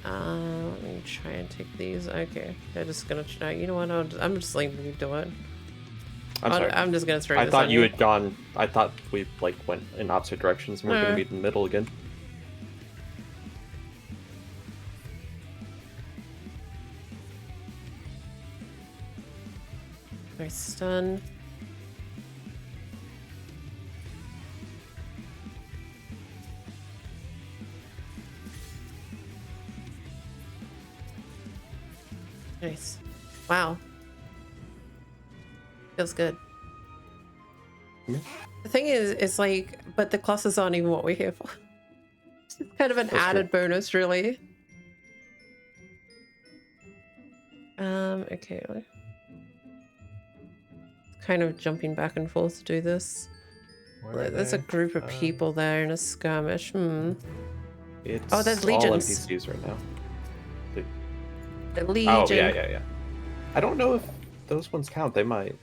Let me try and take these. Okay, they're just gonna try. You know what? I'm just leaving you do it. I'm sorry. I'm just gonna throw I this thought on you had gone. I thought we like went in opposite directions and we're No. gonna meet in the middle again. Nice stun. Nice. Wow. Feels good. Yeah. The thing is, it's like, but the classes aren't even what we're here for. It's kind of an That's added bonus, really. Okay. Kind of jumping back and forth to do this. Where are There's a they? group of people there in a skirmish. It's Oh, there's all legions. NPCs right now. The Legion. Oh yeah. I don't know if those ones count. They might.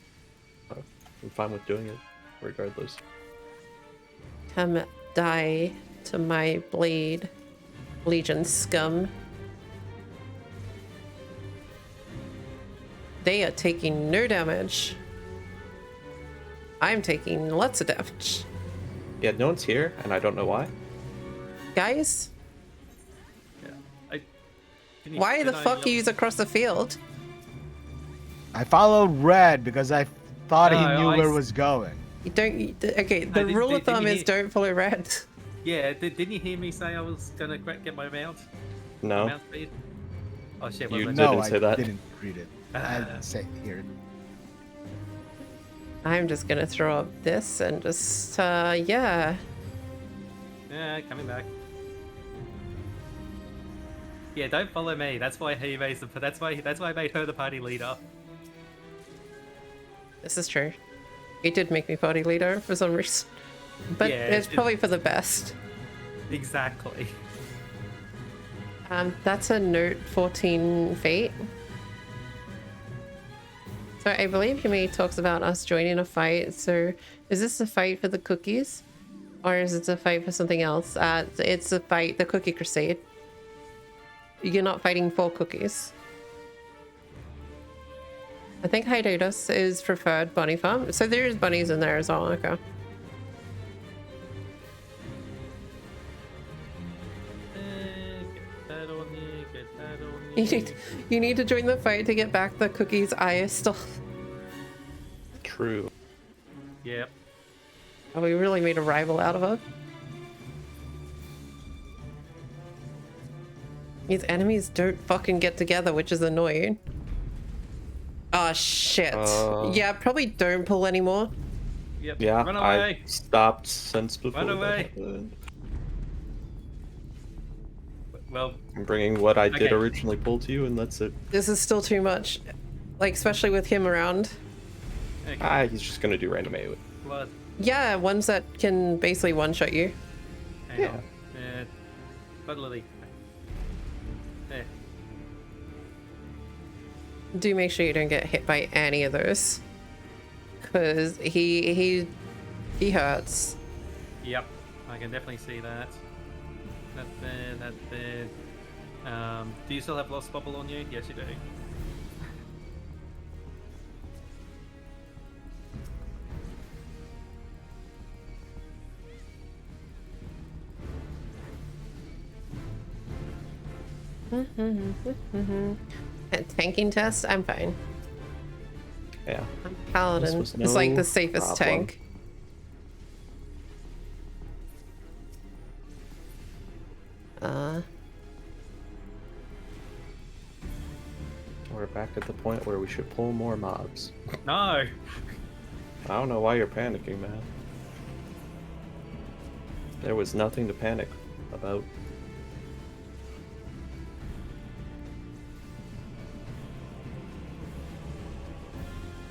I'm fine with doing it, regardless. Come die to my blade, Legion scum. They are taking no damage. I'm taking lots of damage. Yeah, no one's here, and I don't know why. Guys, Yeah. why the fuck are you across the field? I followed Red because I thought he No, knew I where it s- was going. You don't. Okay, the rule of thumb is don't follow red. Yeah, didn't you hear me say I was gonna get my mount? My No, mount speed? Oh shit, You was No, didn't I say that. didn't read it. I say here. I'm just gonna throw up this and just yeah. Yeah, coming back. Yeah, don't follow me. That's why that's why I made her the party leader. This is true. It did make me party leader for some reason, but Yeah, it's probably for the best. Exactly. That's a note 14 fate. So I believe Hime talks about us joining a fight. So is this a fight for the cookies? Or is it a fight for something else? It's a fight, the Cookie Crusade. You're not fighting for cookies. I think Hiatus is preferred bunny farm. So there's bunnies in there as well, okay. You need to join the fight to get back the cookies eye stuff. True. Yep. Oh, we really made a rival out of it. These enemies don't fucking get together, which is annoying. Oh shit. Yeah, probably don't pull anymore. Yep. Yeah, Run I away. stopped since before. Run that away. happened. Well, I'm bringing what I did Okay. originally pull to you, and that's it. This is still too much. Like, especially with him around. okay. He's just gonna do random AoE. Blood. Yeah, ones that can basically one-shot you. Hang Yeah. on. Blood lily. There. Do make sure you don't get hit by any of those. Cause he hurts. Yep. I can definitely see that. That's there. That's there. Do you still have Lost Bubble on you? Yes, you do. At tanking test, I'm fine. Yeah. I'm Paladin. was It's like no the safest problem. tank. We're back at the point where we should pull more mobs. No. I don't know why you're panicking, man. There was nothing to panic about.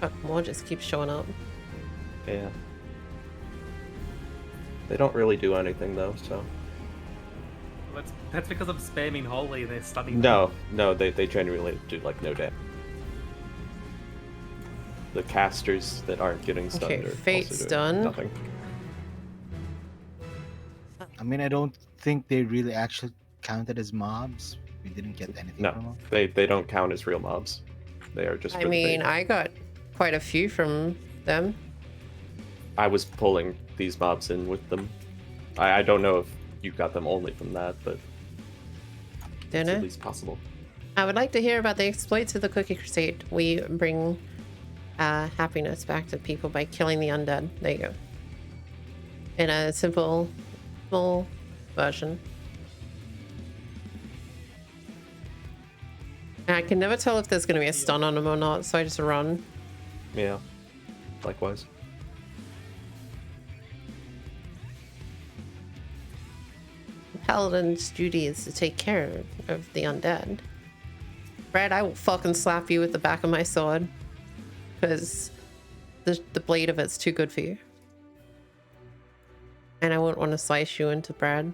Oh, more just keeps showing up. Yeah. They don't really do anything though, so. That's because I'm spamming Holy and they're stunning. No, they genuinely do like no damage. The casters that aren't getting stunned Okay, are Fate's also doing done. nothing. I mean, I don't think they really actually counted as mobs. We didn't get anything from No, them. they don't count as real mobs. They are just. I for the mean, fate. I got quite a few from them. I was pulling these mobs in with them. I don't know if you got them only from that, but it's Don't at know. least possible. I would like to hear about the exploits of the Cookie Crusade. We bring happiness back to people by killing the undead. There you go. In a simple, small version. And I can never tell if there's going to be a stun on them or not, so I just run. Yeah. Likewise. Paladin's duty is to take care of the undead. Brad, I will fucking slap you with the back of my sword. Because the blade of it's too good for you. And I wouldn't want to slice you into Brad.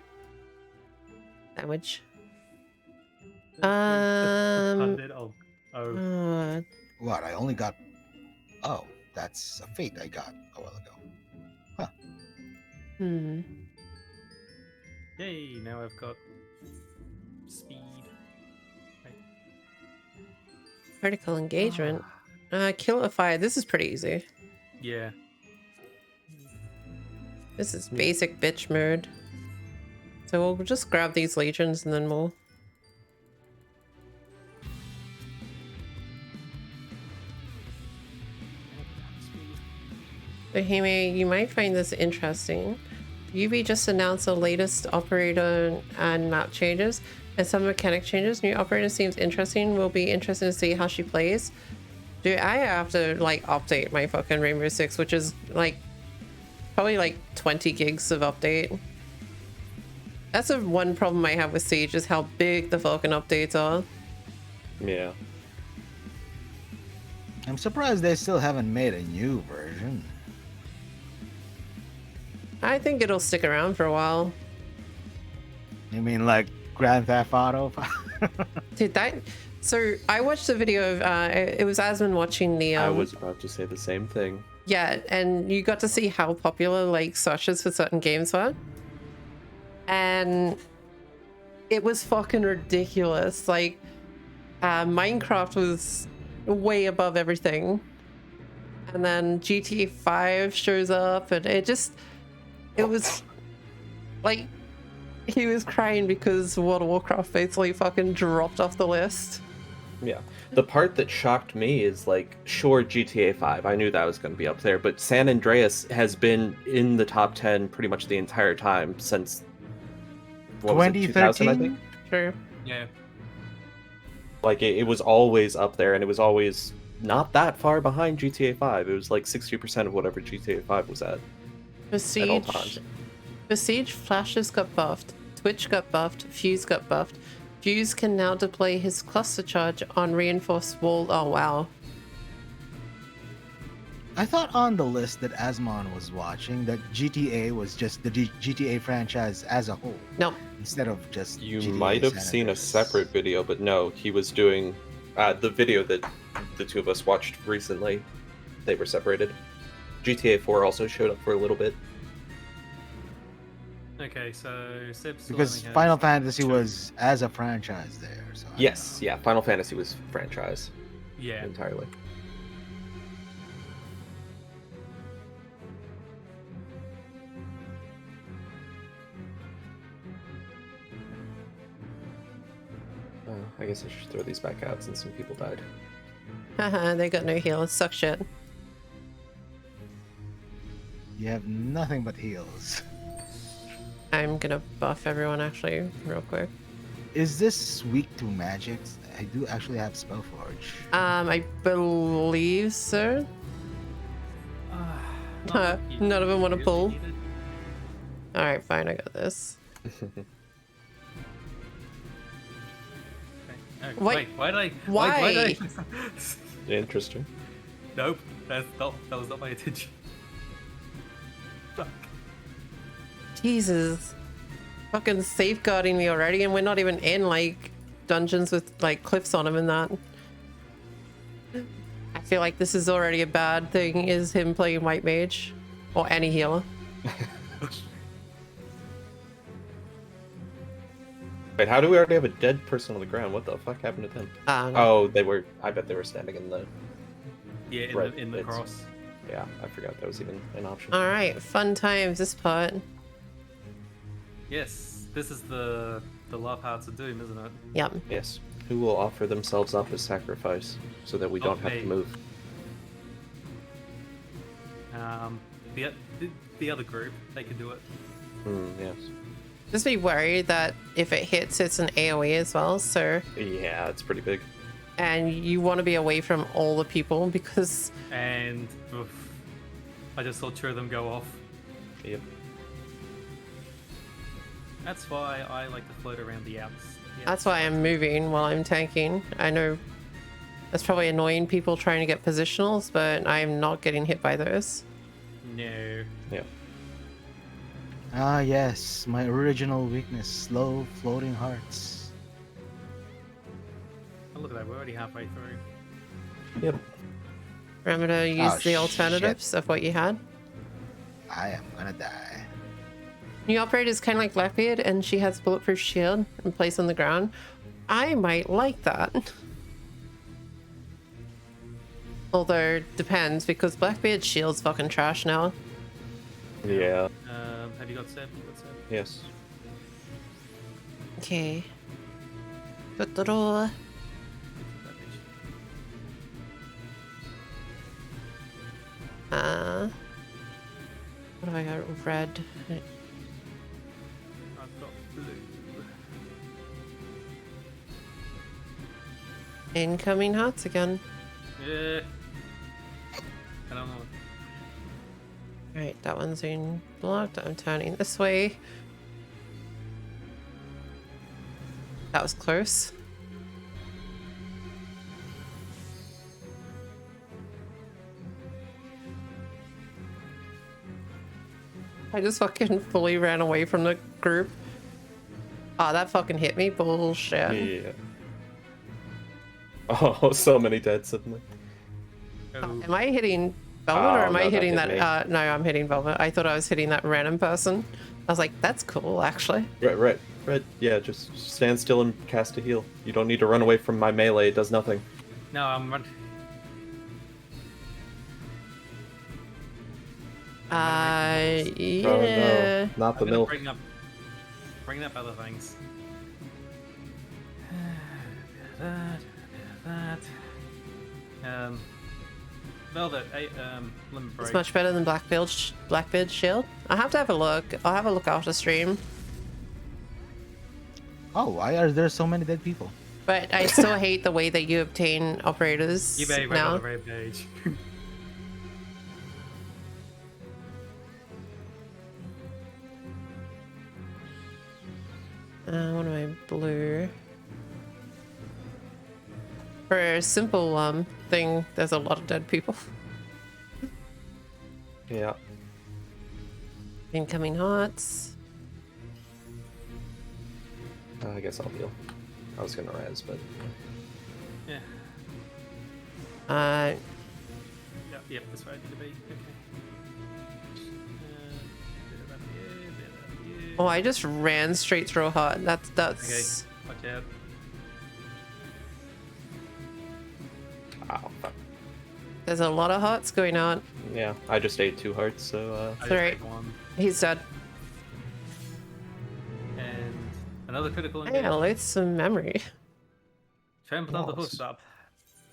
Sandwich. Hundred. Oh. What? I only got. Oh, that's a fate I got a while ago. Yay! Now I've got speed. Right. Critical engagement. Kill a fire. This is pretty easy. Yeah. This is basic bitch mode. So we'll just grab these legions and then we'll... So, Hime, you might find this interesting. UV just announced the latest operator and map changes and some mechanic changes. New operator seems interesting. Will be interesting to see how she plays. Dude, I have to like update my fucking Rainbow Six, which is like probably like 20 gigs of update. That's the one problem I have with Siege is how big the fucking updates are. Yeah. I'm surprised they still haven't made a new version. I think it'll stick around for a while. You mean like Grand Theft Auto? Dude, that... So I watched the video of... it was Asmon watching the... I was about to say the same thing. Yeah, and you got to see how popular like searches for certain games were. And it was fucking ridiculous. Like, Minecraft was way above everything. And then GTA 5 shows up and it was like he was crying because World of Warcraft basically fucking dropped off the list. Yeah. The part that shocked me is like, sure, GTA 5, I knew that was going to be up there, but San Andreas has been in the top 10 pretty much the entire time since 2000, I think. Sure. Yeah. Like it was always up there, and it was always not that far behind GTA 5. It was like 60% of whatever GTA 5 was at all times. Besiege flashes got buffed, Twitch got buffed, Fuse got buffed. Fuse can now deploy his cluster charge on reinforced wall. Oh wow. I thought on the list that Asmon was watching that GTA was just the GTA franchise as a whole. No. Instead of just You GTA might have San seen a Andreas. separate video, but no, he was doing the video that the two of us watched recently. They were separated. GTA 4 also showed up for a little bit. Okay, so Seb's still Because only has Final Fantasy two. was as a franchise there. So I don't Yes, know. yeah, Final Fantasy was franchise Yeah. entirely. I guess I should throw these back out since some people died. Haha, they got no heal. Suck shit. You have nothing but heals. I'm gonna buff everyone actually real quick. Is this weak to magics? I do actually have Spellforge. I believe so. Not None of them want to really pull. needed. Alright, fine, I got this. Okay. Oh, Wait, wait, why did I? why? Why did I... Interesting. Nope, that was not my intention. Fuck. Jesus. Fucking safeguarding me already, and we're not even in like dungeons with like cliffs on them and that. I feel like this is already a bad thing, is him playing white mage or any healer. Wait, how do we already have a dead person on the ground? What the fuck happened to them? Oh, they were. I bet they were standing in the. Yeah, in Right, the, in the it's- cross. Yeah, I forgot that was even an option. All right, fun times this part. Yes, this is the love hearts of doom, isn't it? Yep. Yes. Who will offer themselves up as sacrifice so that we don't have to me. move? The other group, they can do it. Yes. Just be worried that if it hits, it's an AoE as well. So, Yeah, it's pretty big. and you want to be away from all the people because And oof, I just saw two of them go off. Yep. That's why I like to float around the outs. Yeah. that's why I'm moving while I'm tanking. I know that's probably annoying people trying to get positionals, but I'm not getting hit by those. No. Yeah. Ah, yes, my original weakness, slow floating hearts. Oh, look at that, we're already halfway through. Yep. Remember to use Oh, the alternatives of what you had. I am gonna die. New operator is kind of like Blackbeard, and she has bulletproof shield and place on the ground. I might like that. Although, depends, because Blackbeard's shield's fucking trash now. Yeah. Have you got Seb? You got Seb? Yes. Okay. Ta-da-da. What do I got? Red. I've got blue. Incoming hearts again. Yeah. I don't know. Right, that one's been blocked. I'm turning this way. That was close. I just fucking fully ran away from the group. Oh, that fucking hit me. Bullshit. Yeah. Oh, so many dead suddenly. Oh, Am I hitting Velvet or Oh, am no, I that hitting hit that? me. No, I'm hitting Velvet. I thought I was hitting that random person. I was like, that's cool, actually. Red. Yeah, just stand still and cast a heal. You don't need to run away from my melee. It does nothing. no, I'm running. Yeah. Oh no, not the I'm gonna milk. bring up other things. that. Velvet, limit It's break. much better than Blackbeard's shield. I'll have to have a look. I'll have a look after stream. Oh, why are there so many dead people? But I still hate the way that you obtain operators eBay right on now. the red page. What am I? Blue. For a simple thing, there's a lot of dead people. Yeah. Incoming hearts. I guess I'll heal. I was gonna res, but Yeah. Yep, that's where I need to be. Okay. Bit of that here, bit of that here. Oh, I just ran straight through a heart. That's Okay, watch out. oh fuck. There's a lot of hearts going on. Yeah, I just ate 2 hearts, so I just Sorry. ate one. He's dead. And another critical I gotta engage. load some memory. Trampled on the Nice. hoofs up.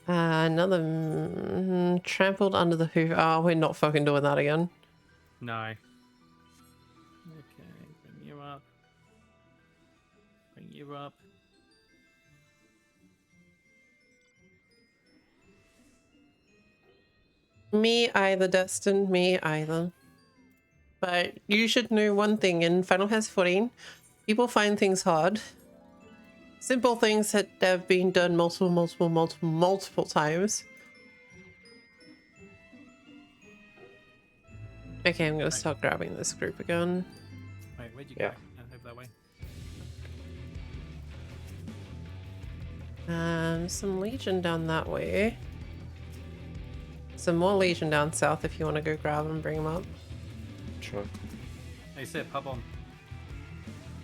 Another trampled under the hoof. Oh, we're not fucking doing that again. No. Okay, bring you up. Bring you up. Me either, Destin. Me either. But you should know one thing in Final Fantasy 14, people find things hard. Simple things that have been done multiple times. Okay, I'm gonna start grabbing this group again. Wait, where'd you Yeah. go? Over that way. Some Legion down that way. Some more Legion down south if you want to go grab them and bring them up. sure. Hey, sit, pop on.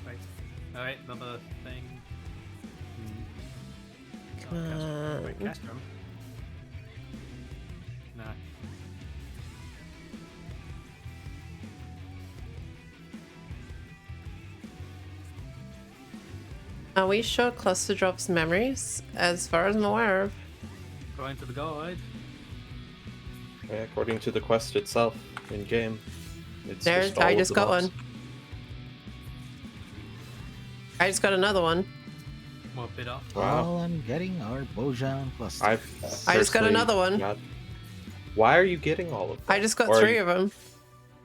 Wait. Alright, another thing. Come on. Wait, Castrum? No. Are we sure cluster drops memories? As far as I'm aware of. Going to the guide. Yeah, according to the quest itself in game, it's There's, just all I of just the got mobs. one. I just got another one. More bit off. Wow. All I'm getting are Bojan plus. I've I just got personally another one. not- Why are you getting all of them? I just got Or 3 of them.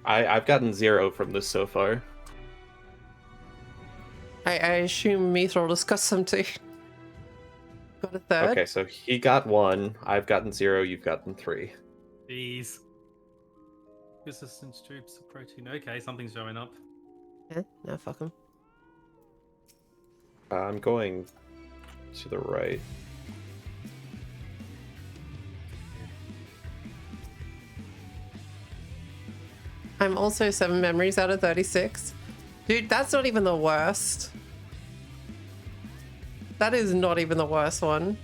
I've gotten 0 from this so far. I assume Mithril discussed some too. Got a third. Okay, so he got 1, I've gotten 0, you've gotten 3. Jeez. Resistance troops approaching. Okay, something's showing up. No, fuck them. I'm going to the right. I'm also 7 memories out of 36. Dude, that's not even the worst. That is not even the worst one.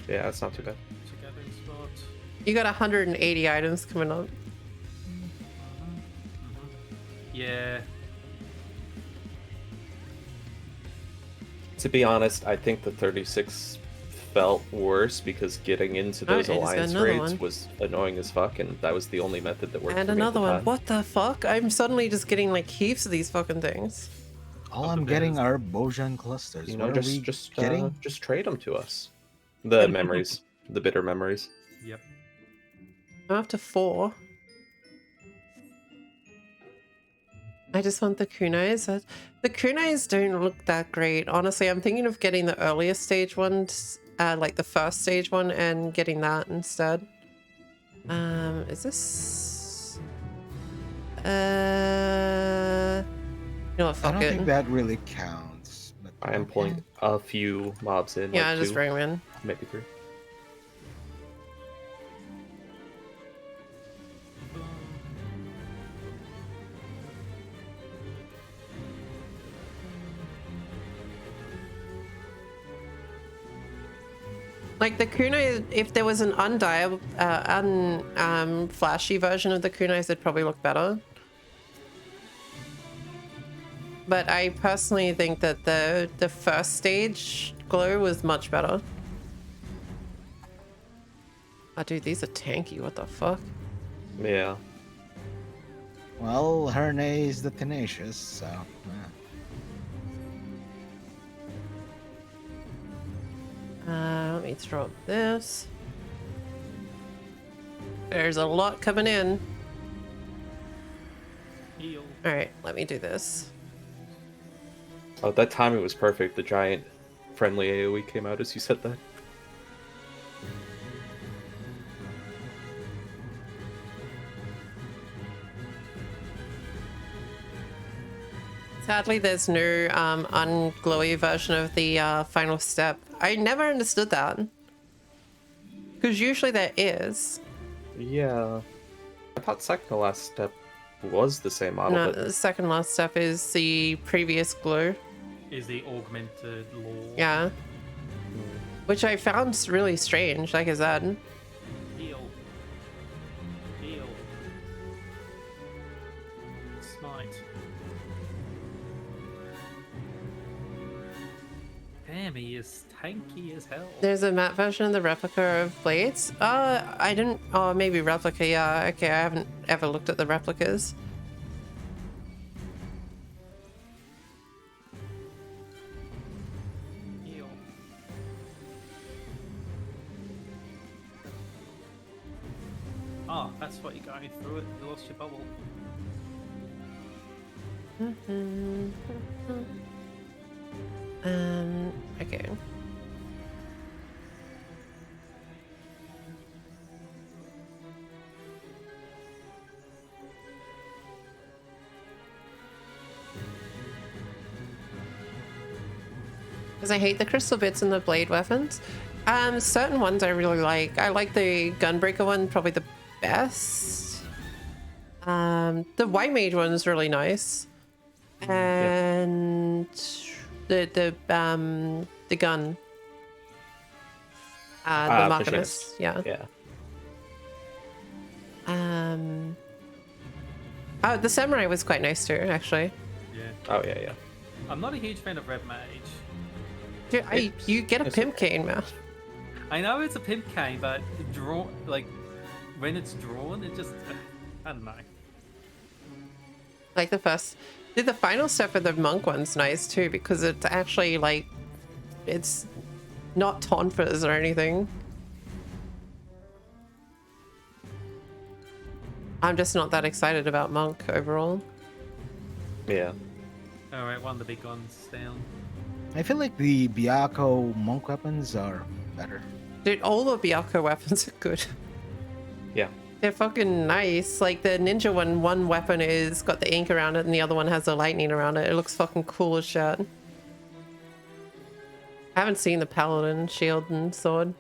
Yeah, that's not too bad. It's a gathering spot. You got 180 items coming up. Yeah. To be honest, I think the 36 felt worse because getting into Oh, those I just got alliance another raids one. was annoying as fuck, and that was the only method that worked And for me at another the one. time. What the fuck? I'm suddenly just getting like heaps of these fucking things. All Of I'm the getting bears. are Bojan clusters. You know, What are we just getting? trade them to us. The memories, the bitter memories. Yep. I'm up to 4. I just want the kunais. The kunais don't look that great. Honestly, I'm thinking of getting the earlier stage ones, like the first stage one, and getting that instead. Is this... You know what, I fuck don't think it. that really counts. But I am pulling a few mobs in, Yeah, like just 2, bring them in. maybe 3. Like the kunai, if there was an flashy version of the kunais, it'd probably look better. But I personally think that the first stage glow was much better. Oh, dude, these are tanky. What the fuck? Yeah. Well, Herne is the tenacious, so. Let me throw up this. There's a lot coming in. Heal. All right, let me do this. Oh, that timing was perfect. The giant friendly AoE came out as you said that. Sadly, there's no unglowy version of the final step. I never understood that. Because usually there is. Yeah. I thought second to last step was the same model, No, but the second last step is the previous glow. Is the augmented law. Yeah. Which I found really strange, like I said. Heal. Heal. Smite. Damn, he is tanky as hell. There's a matte version of the replica of blades. I didn't. Oh, maybe replica. Yeah. Okay, I haven't ever looked at the replicas. Heal. Oh, that's what you're going through it. You lost your bubble. Okay. Because I hate the crystal bits in the blade weapons. Certain ones I really like. I like the gunbreaker one probably the best. The white mage one is really nice. And the gun. The Machinist. Yeah. yeah. Oh, the samurai was quite nice too, actually. Yeah. Oh yeah, yeah. I'm not a huge fan of Red Mage. Dude, you get a it's pimp okay. cane, man. I know it's a pimp cane, but when it's drawn, it just I don't know. Like the first, dude, the final step of the monk one's nice too because it's actually like, it's not tonfas or anything. I'm just not that excited about monk overall. Yeah. All right, one of the big ones down. I feel like the Byakko monk weapons are better. Dude, all the Byakko weapons are good. Yeah. They're fucking nice. Like the ninja one weapon is got the ink around it and the other one has the lightning around it. It looks fucking cool as shit. I haven't seen the paladin shield and sword.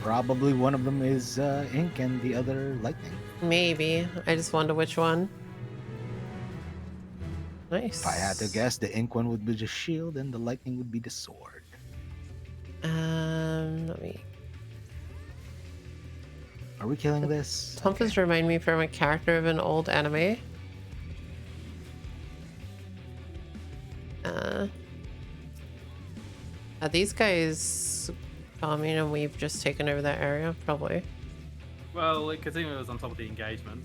Probably one of them is ink and the other lightning. Maybe. I just wonder which one. Nice. If I had to guess, the ink one would be the shield and the lightning would be the sword. Let me... Are we killing this? Tonfas remind me from a character of an old anime. Are these guys farming and we've just taken over that area? Probably. Well, considering it was on top of the engagement.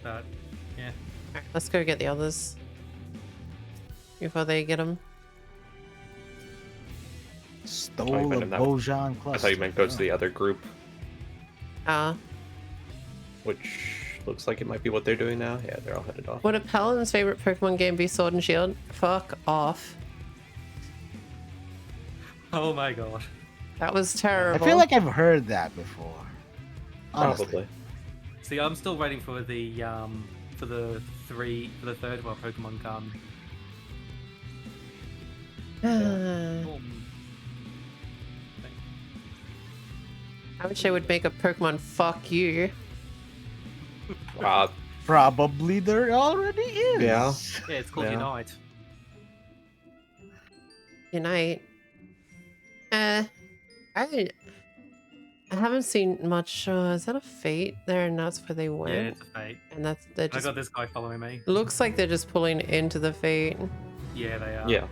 But, yeah. Alright, let's go get the others. Before they get them. Stole you the meant that- Bojan cluster. I thought you meant go to the other group, Ah. which looks like it might be what they're doing now. Yeah, they're all headed off. Would a Paladin's favorite Pokemon game be Sword and Shield? Fuck off. Oh my god. That was I terrible. feel like I've heard that before. Honestly. Probably. See, I'm still waiting for the third one Pokemon come. I wish I would make a Pokemon fuck you. Probably there already is. Yeah. Yeah, it's called Yeah. Unite. Unite. I haven't seen much. Is that a fate there? And that's where they Yeah, went. it's a fate. And that's they're I just got this guy following me. looks like they're just pulling into the fate. Yeah, they are. Yeah.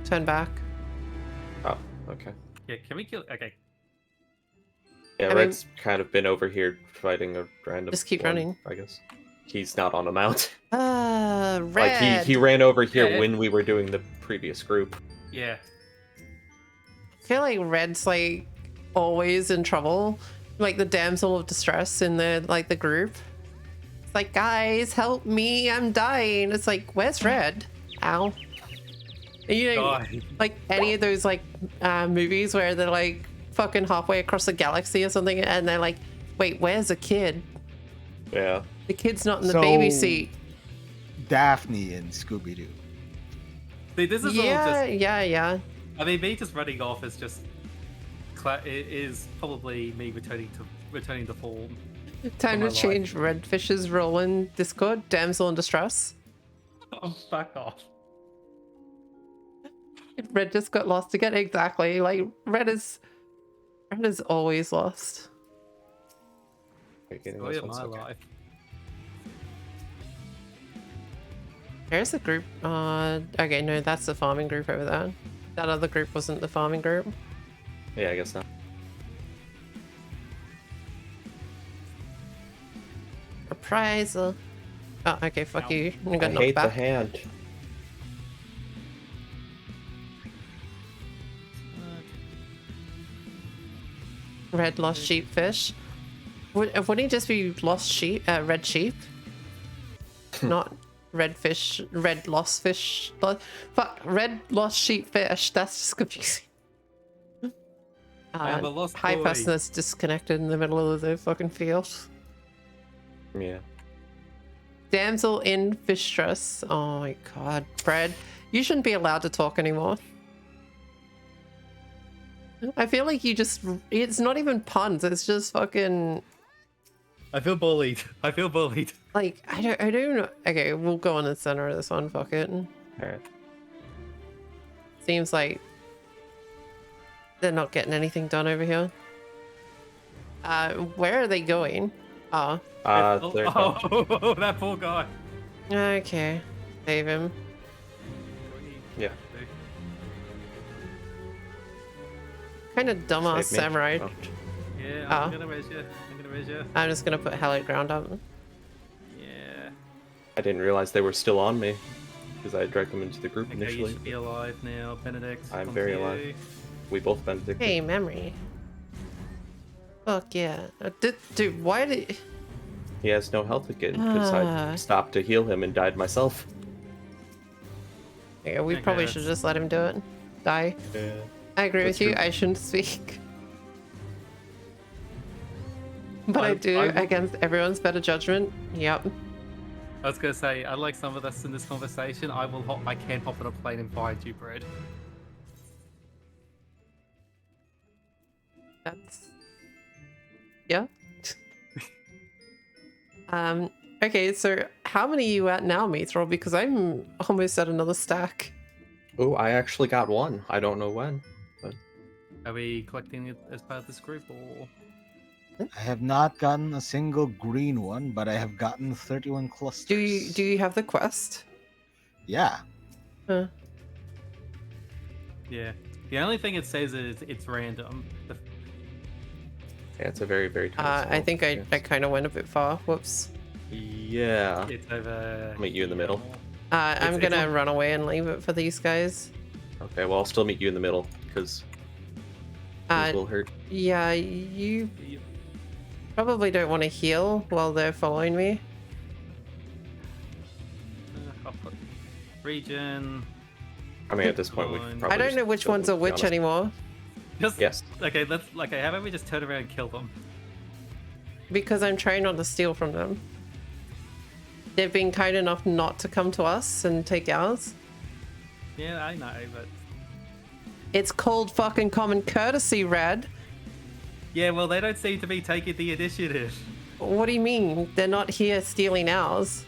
Turn back. Oh, okay. Yeah, can we kill? Okay. Yeah, I mean- Red's kind of been over here fighting a random. Just keep one, running. I guess. He's not on a mount. Red. Like he ran over here Yeah. when we were doing the previous group. Yeah. I feel like Red's like always in trouble. Like the damsel of distress in the group. It's like, guys, help me, I'm dying. It's like, where's Red? Ow. You know, God. like any of those like movies where they're like fucking halfway across the galaxy or something, and they're like, wait, where's the kid? Yeah. The kid's not in the So- baby seat. Daphne and Scooby Doo. See, this is all Yeah, just. yeah. I mean, me just running off is just. Is probably me returning to form. Time to my life. change Redfish's role in Discord. Damsel in distress. Oh, fuck off. Red just got lost again. Exactly. Like Red is always lost. Are you getting Story this of one? my Okay. life. There's the group. Okay, no, that's the farming group over there. That other group wasn't the farming group. Yeah, I guess not. Reprisal. Oh, okay, fuck Ow. you. I got I knocked hate the back. hand. Red lost sheep fish. Wouldn't he just be lost sheep? Red sheep? Not red fish. Red lost fish. Fuck. Red lost sheep fish. That's just confusing. I am a lost High boy. person that's disconnected in the middle of the fucking field. Yeah. Damsel in distress. Oh my god, Fred, you shouldn't be allowed to talk anymore. I feel like it's not even puns, it's just fucking, I feel bullied. I feel bullied. like, I don't know. Okay, we'll go on the center of this one, fuck it. Alright. Seems like they're not getting anything done over here. Where are they going? Oh, They're gone. Oh, that poor guy. okay. Save him. Yeah. Kind of dumbass Save me. samurai. Oh. Yeah, Oh. I'm gonna raise you. I'm just gonna put hallowed ground up. Yeah. I didn't realize they were still on me because I had dragged them into the group Okay, you initially. should be alive now, Benedict. I'm on very to you. alive. We both Benedict. Hey, memory. Fuck yeah. Dude, why did... He has no health again because I stopped to heal him and died myself. Yeah, we Okay, probably that's- should just let him do it. Die. Yeah. I agree That's with you. true. I shouldn't speak. But I I do, will- against everyone's better judgment. Yep. I was gonna say, unlike some of us in this conversation, I can hop on a plane and find you, Brad. That's... Yeah. Okay, so how many are you at now, Mithril? Because I'm almost at another stack. Oh, I actually got one. I don't know when. Are we collecting it as part of this group, or? I have not gotten a single green one, but I have gotten 31 clusters. Do you have the quest? Yeah. Huh. Yeah. The only thing it says is it's random. Yeah, it's a very, very tiny I small think I chance. kind of went a bit far. Whoops. Yeah. It's over. I'll meet you in the middle. I'm It's gonna on- run away and leave it for these guys. Okay, well, I'll still meet you in the middle, because these will hurt. Yeah, you probably don't want to heal while they're following me. I'll put region. I mean, at this point, we I probably I don't just know which kill one's them, a to be which honest. anymore Just Yes. Okay. How about we just turn around and kill them? because I'm trying not to steal from them. They've been kind enough not to come to us and take ours. Yeah, I know, but It's called fucking common courtesy, Red. yeah, well, they don't seem to be taking the initiative. What do you mean? They're not here stealing ours.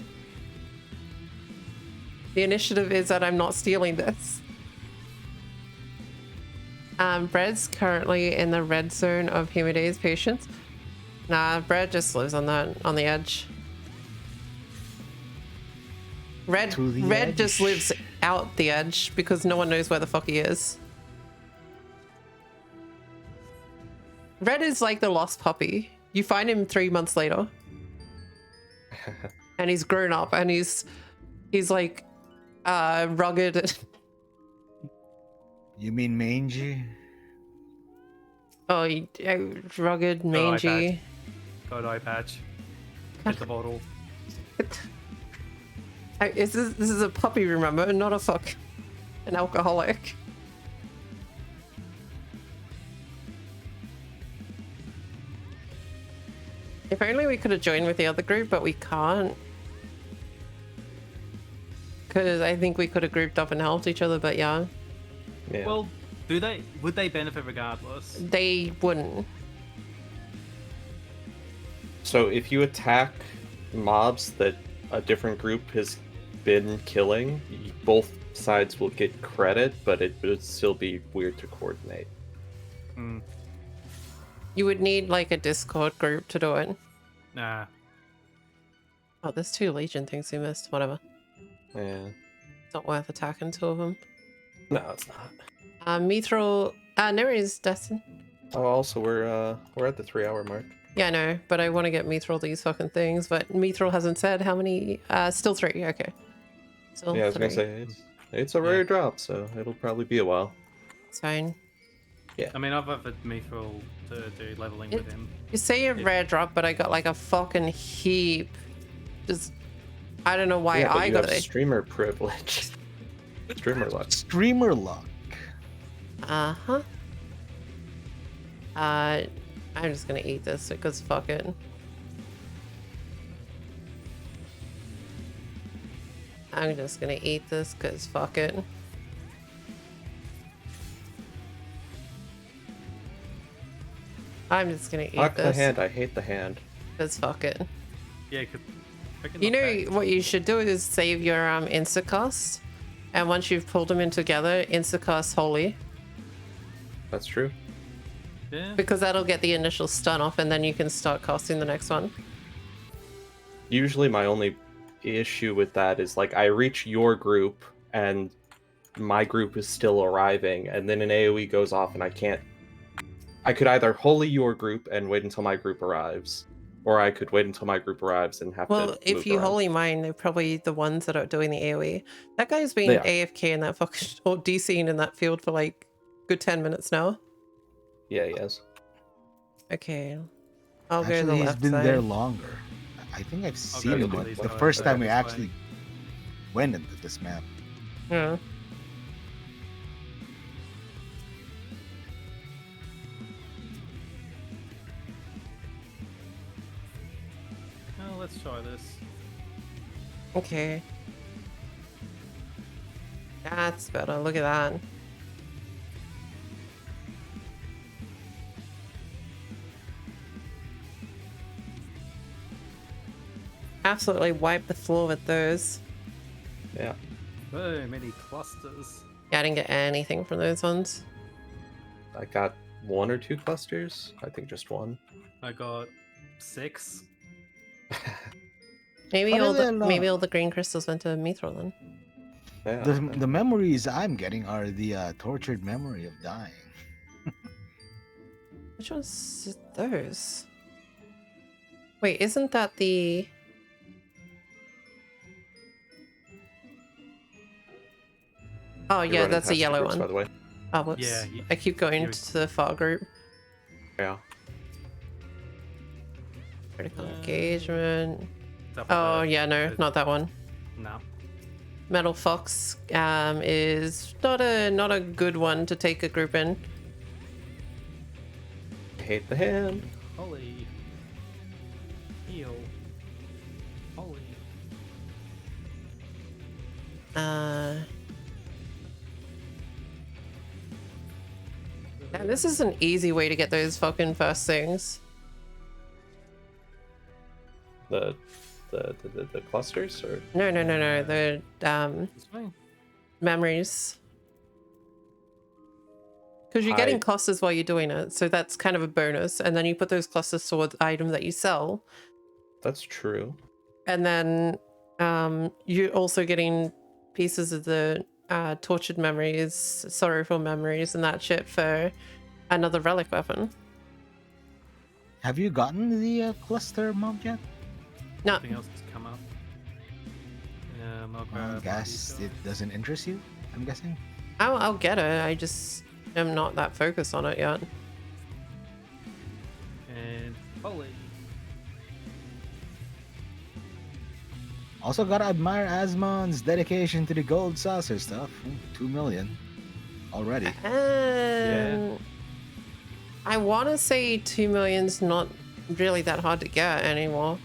The initiative is that I'm not stealing this. Brad's currently in the red zone of Himedae's patience. Nah, Brad just lives on the edge. Red To the edge. just lives out the edge because no one knows where the fuck he is. Red is like the lost puppy. You find him 3 months later. And he's grown up and he's like rugged. You mean mangy? Oh, rugged, mangy. Got eye patch. Hit the bottle. This is a puppy, remember? Not an alcoholic. If only we could have joined with the other group, but we can't. Because I think we could have grouped up and helped each other, but yeah. Yeah. Well, would they benefit regardless? They wouldn't. So if you attack mobs that a different group has been killing, both sides will get credit, but it would still be weird to coordinate. Hmm. You would need like a Discord group to do it. Nah. Oh, there's 2 Legion things we missed. Whatever. Yeah. It's not worth attacking 2 of them. No, it's not. Mithril. No, is Destin. Oh, also we're at the 3-hour mark. Yeah, I know, but I want to get Mithril these fucking things, but Mithril hasn't said how many. Still 3. Okay. Still Yeah, I was 3. gonna say it's a rare drop, so it'll probably be a while. It's fine. I mean, I've offered Mithril to do leveling with him. You say a rare drop, but I got like a fucking heap. Just, I don't know why Yeah, but I you got have it. streamer privilege. Streamer luck. Streamer luck. Uh-huh. I'm just gonna eat this because fuck it. I'm just gonna eat this because fuck it. I'm just gonna eat Fuck the this hand. I hate the hand. because fuck it. Yeah, cause You know what you should do is save your instacast, and once you've pulled them in together, instacast holy, That's true. Yeah. because that'll get the initial stun off, and then you can start casting the next one. Usually my only issue with that is like I reach your group and my group is still arriving, and then an AoE goes off and I could either holy your group and wait until my group arrives, or I could wait until my group arrives and have to Well, if move you around. holy mine, they're probably the ones that are doing the AoE. That guy's been They are. AFK in that fucking or DCing in that field for like good 10 minutes now. Yeah, yes. Okay, I'll go to Actually, the he's left been side. there longer. I think I've seen go him to like, these the guys. first time we This way. actually went into this map. Yeah. Oh, let's try this. Okay. That's better. Look at that. Absolutely wipe the floor with those. Yeah. So many clusters. Yeah, I didn't get anything from those ones. I got 1 or 2 clusters. I think just 1. I got 6. Maybe What all are the they maybe not? all the green crystals went to Mithril then. Yeah. The memories I'm getting are the tortured memory of dying. Which one's those? Wait, isn't that the... Oh You're yeah, running that's a past your yellow groups, one. by the way. Oh, whoops. Yeah, I keep going you- to the far group. Yeah. Critical engagement. It's up Oh the- yeah, no, the- not that one. No. Metal Fox is not a good one to take a group in. Hate the hand. Holy. Heal. Holy. Yeah, this is an easy way to get those fucking first things. The clusters, or No, the It's fine. memories. Because you're getting I- clusters while you're doing it, so that's kind of a bonus. And then you put those clusters towards items that you sell, that's true. and then you're also getting pieces of the tortured memories, sorrowful memories, and that shit for another relic weapon. Have you gotten the cluster mob yet? No, Nothing else has come up. I'll I grab guess it doesn't interest you. I'm guessing. I'll get it. I just am not that focused on it yet. And holy. Also, gotta admire Asmon's dedication to the gold saucer stuff. 2 million already. I want to say 2 million's not really that hard to get anymore.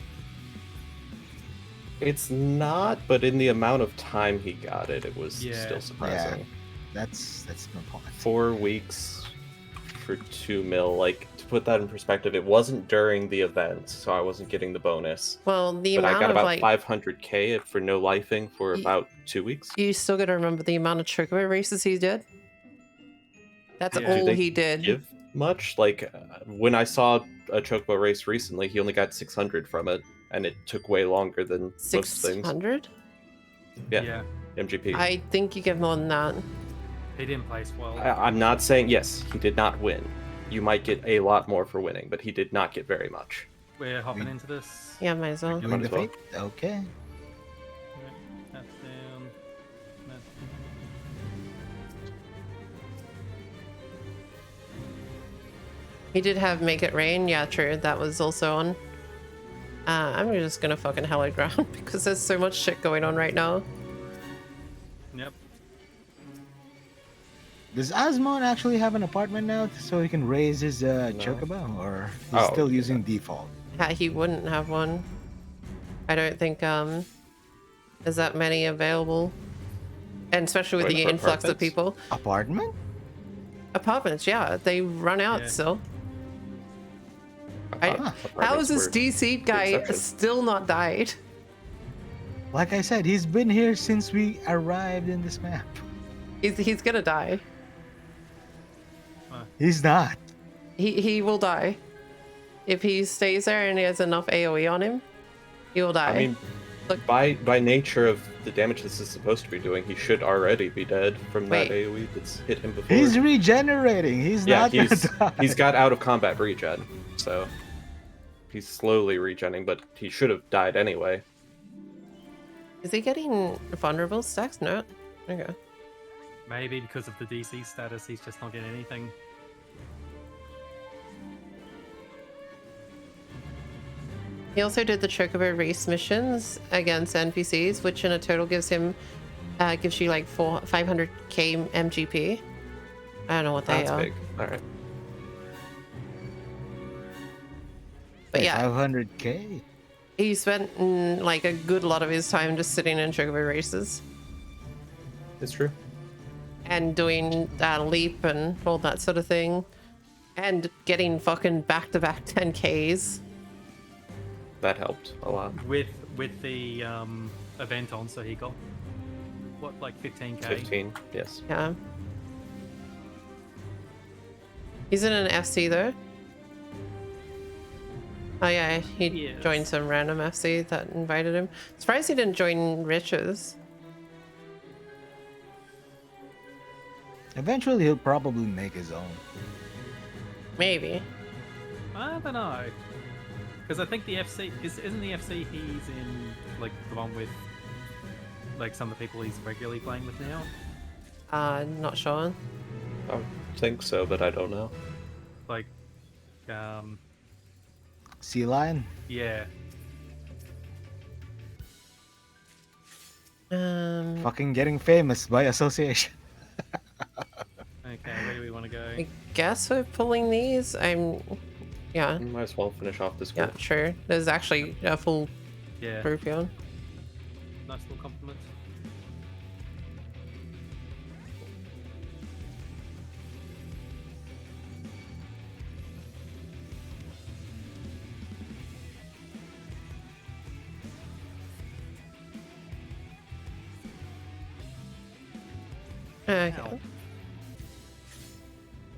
It's not, but in the amount of time he got it, it was Yeah. still surprising. That's my point. 4 weeks for 2 mil. Like, to put that in perspective, it wasn't during the event, so I wasn't getting the bonus. Well, the But I amount got of about like 500k for no lifing for about 2 weeks. you still got to remember the amount of chocobo races he did. That's Yeah. all Do they he did. Give much? Like, when I saw a chocobo race recently, he only got 600 from it, and it took way longer than most things. 600? Yeah. MGP. I think you get more than that. He didn't place well. I'm not saying, yes, he did not win. You might get a lot more for winning, but he did not get very much. We're hopping into this. Yeah, might as well. Might Doing the as well. fate? Okay. Yeah, that's down. That's He did have Make It Rain. Yeah, true. That was also on. I'm just gonna fucking hell it ground because there's so much shit going on right now. Yep. Does Asmon actually have an apartment now so he can raise his chocobo, or he's Oh, still yeah. using default? He wouldn't have one. I don't think there's that many available, and especially with Wait, the for influx of apartments? people. Apartment? Apartments, yeah, they run out Yeah. still. How Apartments is this were DC the guy exception. still not died? Like I said, he's been here since we arrived in this map. He's gonna die. He's not. He will die. If he stays there and he has enough AoE on him, he will die. I mean, Look- by nature of the damage this is supposed to be doing, he should already be dead from that Wait. AoE that's hit him before. He's regenerating. He's yeah, not he's gonna die. he's got out of combat regen, so he's slowly regenning, but he should have died anyway. Is he getting vulnerable stacks? No. Okay. Maybe because of the DC status, he's just not getting anything. He also did the Chocobo race missions against NPCs, which in a total gives you like 500k MGP. I don't know what they That's are, big. All right. but yeah, 500k. he spent like a good lot of his time just sitting in Chocobo races It's true. and doing leap and all that sort of thing, and getting fucking back-to-back 10ks. That helped a lot. With the event on, so he got what, like 15k. 15, yes. Yeah. He's in an FC though. Oh yeah, he Yes. joined some random FC that invited him. Surprised he didn't join Rich's. Eventually, he'll probably make his own. Maybe. I don't know. Because I think the FC isn't the FC he's in like the one with like some of the people he's regularly playing with now. Not sure. I think so, but I don't know. Like, Sea Lion? yeah. Fucking getting famous by association. Okay, where do we want to go? I guess we're pulling these. Yeah, Might as well finish off this yeah, group. sure. There's actually a full Yeah, group here. nice little compliment. Okay. Ow.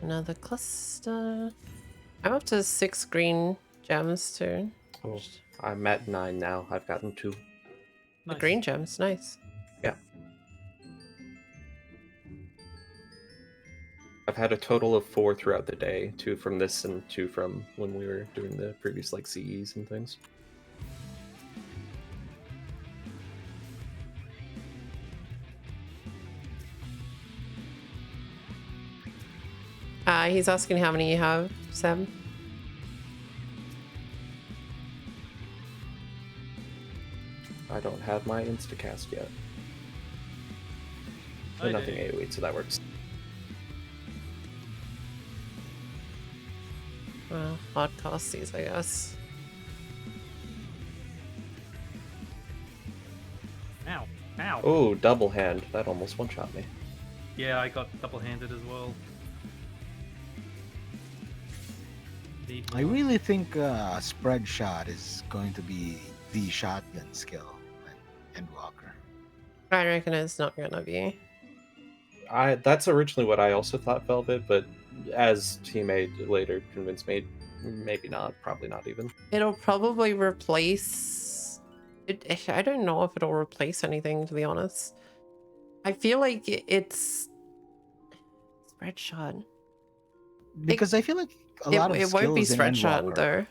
Another cluster. I'm up to 6 green gems too. Oh, I'm at 9 now. I've gotten 2. The Nice. green gems, nice. Yeah. I've had a total of 4 throughout the day. 2 from this and 2 from when we were doing the previous like CEs and things. He's asking how many you have, Sam. I don't have my Instacast yet. I And nothing do. AoE, so that works. Well, hard cast these, I guess. Ow. Ow. Oh, double hand. That almost one-shot me. Yeah, I got double-handed as well. I really think Spread Shot is going to be the shotgun skill in Walker. I reckon it's not gonna be. That's originally what I also thought, Velvet, but as teammate later convinced me, maybe not, probably not even. It'll probably replace... I don't know if it'll replace anything, to be honest. I feel like it's... Spread shot. Because I feel like a lot of It won't be skills in spread shot, Endwalker though.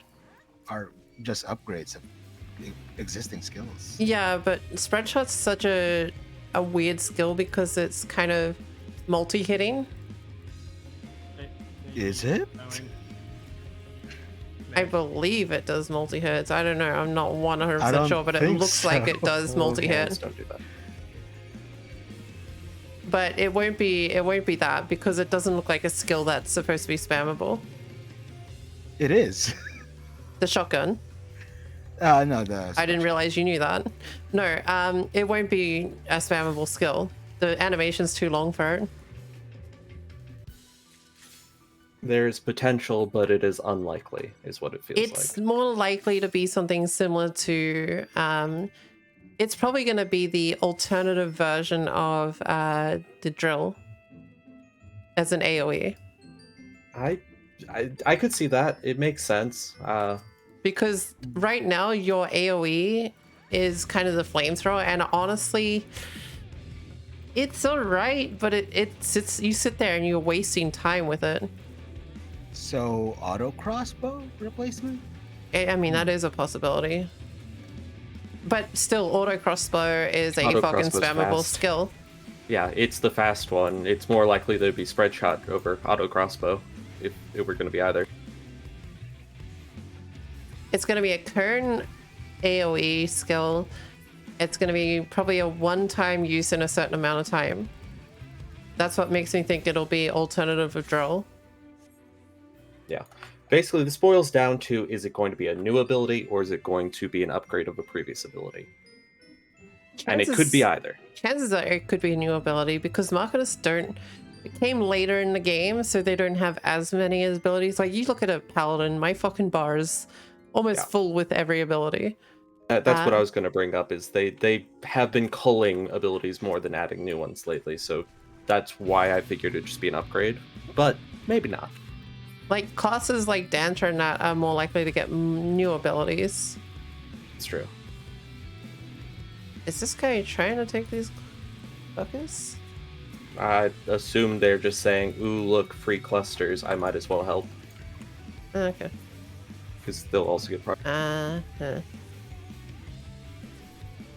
are just upgrades of existing skills. Yeah, but spread shot's such a weird skill because it's kind of multi-hitting. Is it? I believe it does multi-hits. I don't know. I'm not I 100% don't sure, but it think looks like it so. does multi-hit. Don't do that. But it won't be that because it doesn't look like a skill that's supposed to be spammable. It is. The shotgun. No, the I didn't realize you knew that. No, it won't be a spammable skill. The animation's too long for it. There's potential, but it is unlikely, is what it feels It's like. more likely to be something similar to it's probably going to be the alternative version of the drill as an AoE, I could see that. It makes sense. because right now your AoE is kind of the flamethrower, and honestly it's all right, but it's you sit there and you're wasting time with it. So auto crossbow replacement? I mean, that is a possibility. But still, auto crossbow is a Auto fucking crossbow's spammable fast. skill. Yeah, it's the fast one. It's more likely to be spread shot over auto crossbow, if it were going to be either. It's going to be a current AoE skill. It's going to be probably a one-time use in a certain amount of time. That's what makes me think it'll be alternative of drill. Yeah. Basically, this boils down to, is it going to be a new ability, or is it going to be an upgrade of a previous ability? And it could be either. Chances are it could be a new ability because Marketers it came later in the game, so they don't have as many abilities. Like, you look at a Paladin, my fucking bar is almost full with every ability. That's what I was going to bring up, is they have been culling abilities more than adding new ones lately, so that's why I figured it'd just be an upgrade. But maybe not. Like, classes like Dancer and that are more likely to get new abilities. It's true. Is this guy trying to take these fuckers? I assume they're just saying, ooh, look, free clusters, I might as well help. Okay. Because they'll also get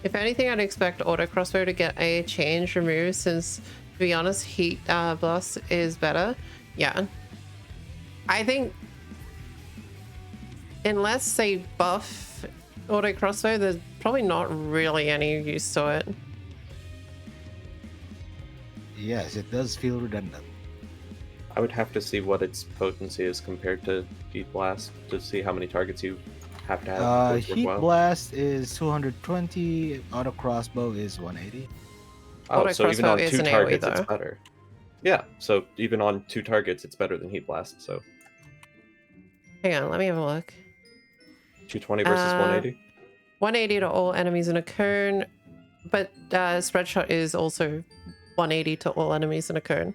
If anything, I'd expect auto crossbow to get a change removed since, to be honest, heat blast is better. Yeah. I think unless they buff auto crossbow, there's probably not really any use to it. Yes, it does feel redundant. I would have to see what its potency is compared to Heat Blast to see how many targets you have to have. before it's Heat worthwhile. Blast is 220. Auto crossbow is 180. Oh, Auto so even crossbow on is 2 an AoE targets, though. it's better. Yeah, so even on 2 targets, it's better than Heat Blast. So Hang on, let me have a look. 220 versus 180. 180 to all enemies in a cone, but spread shot is also 180 to all enemies in a cone.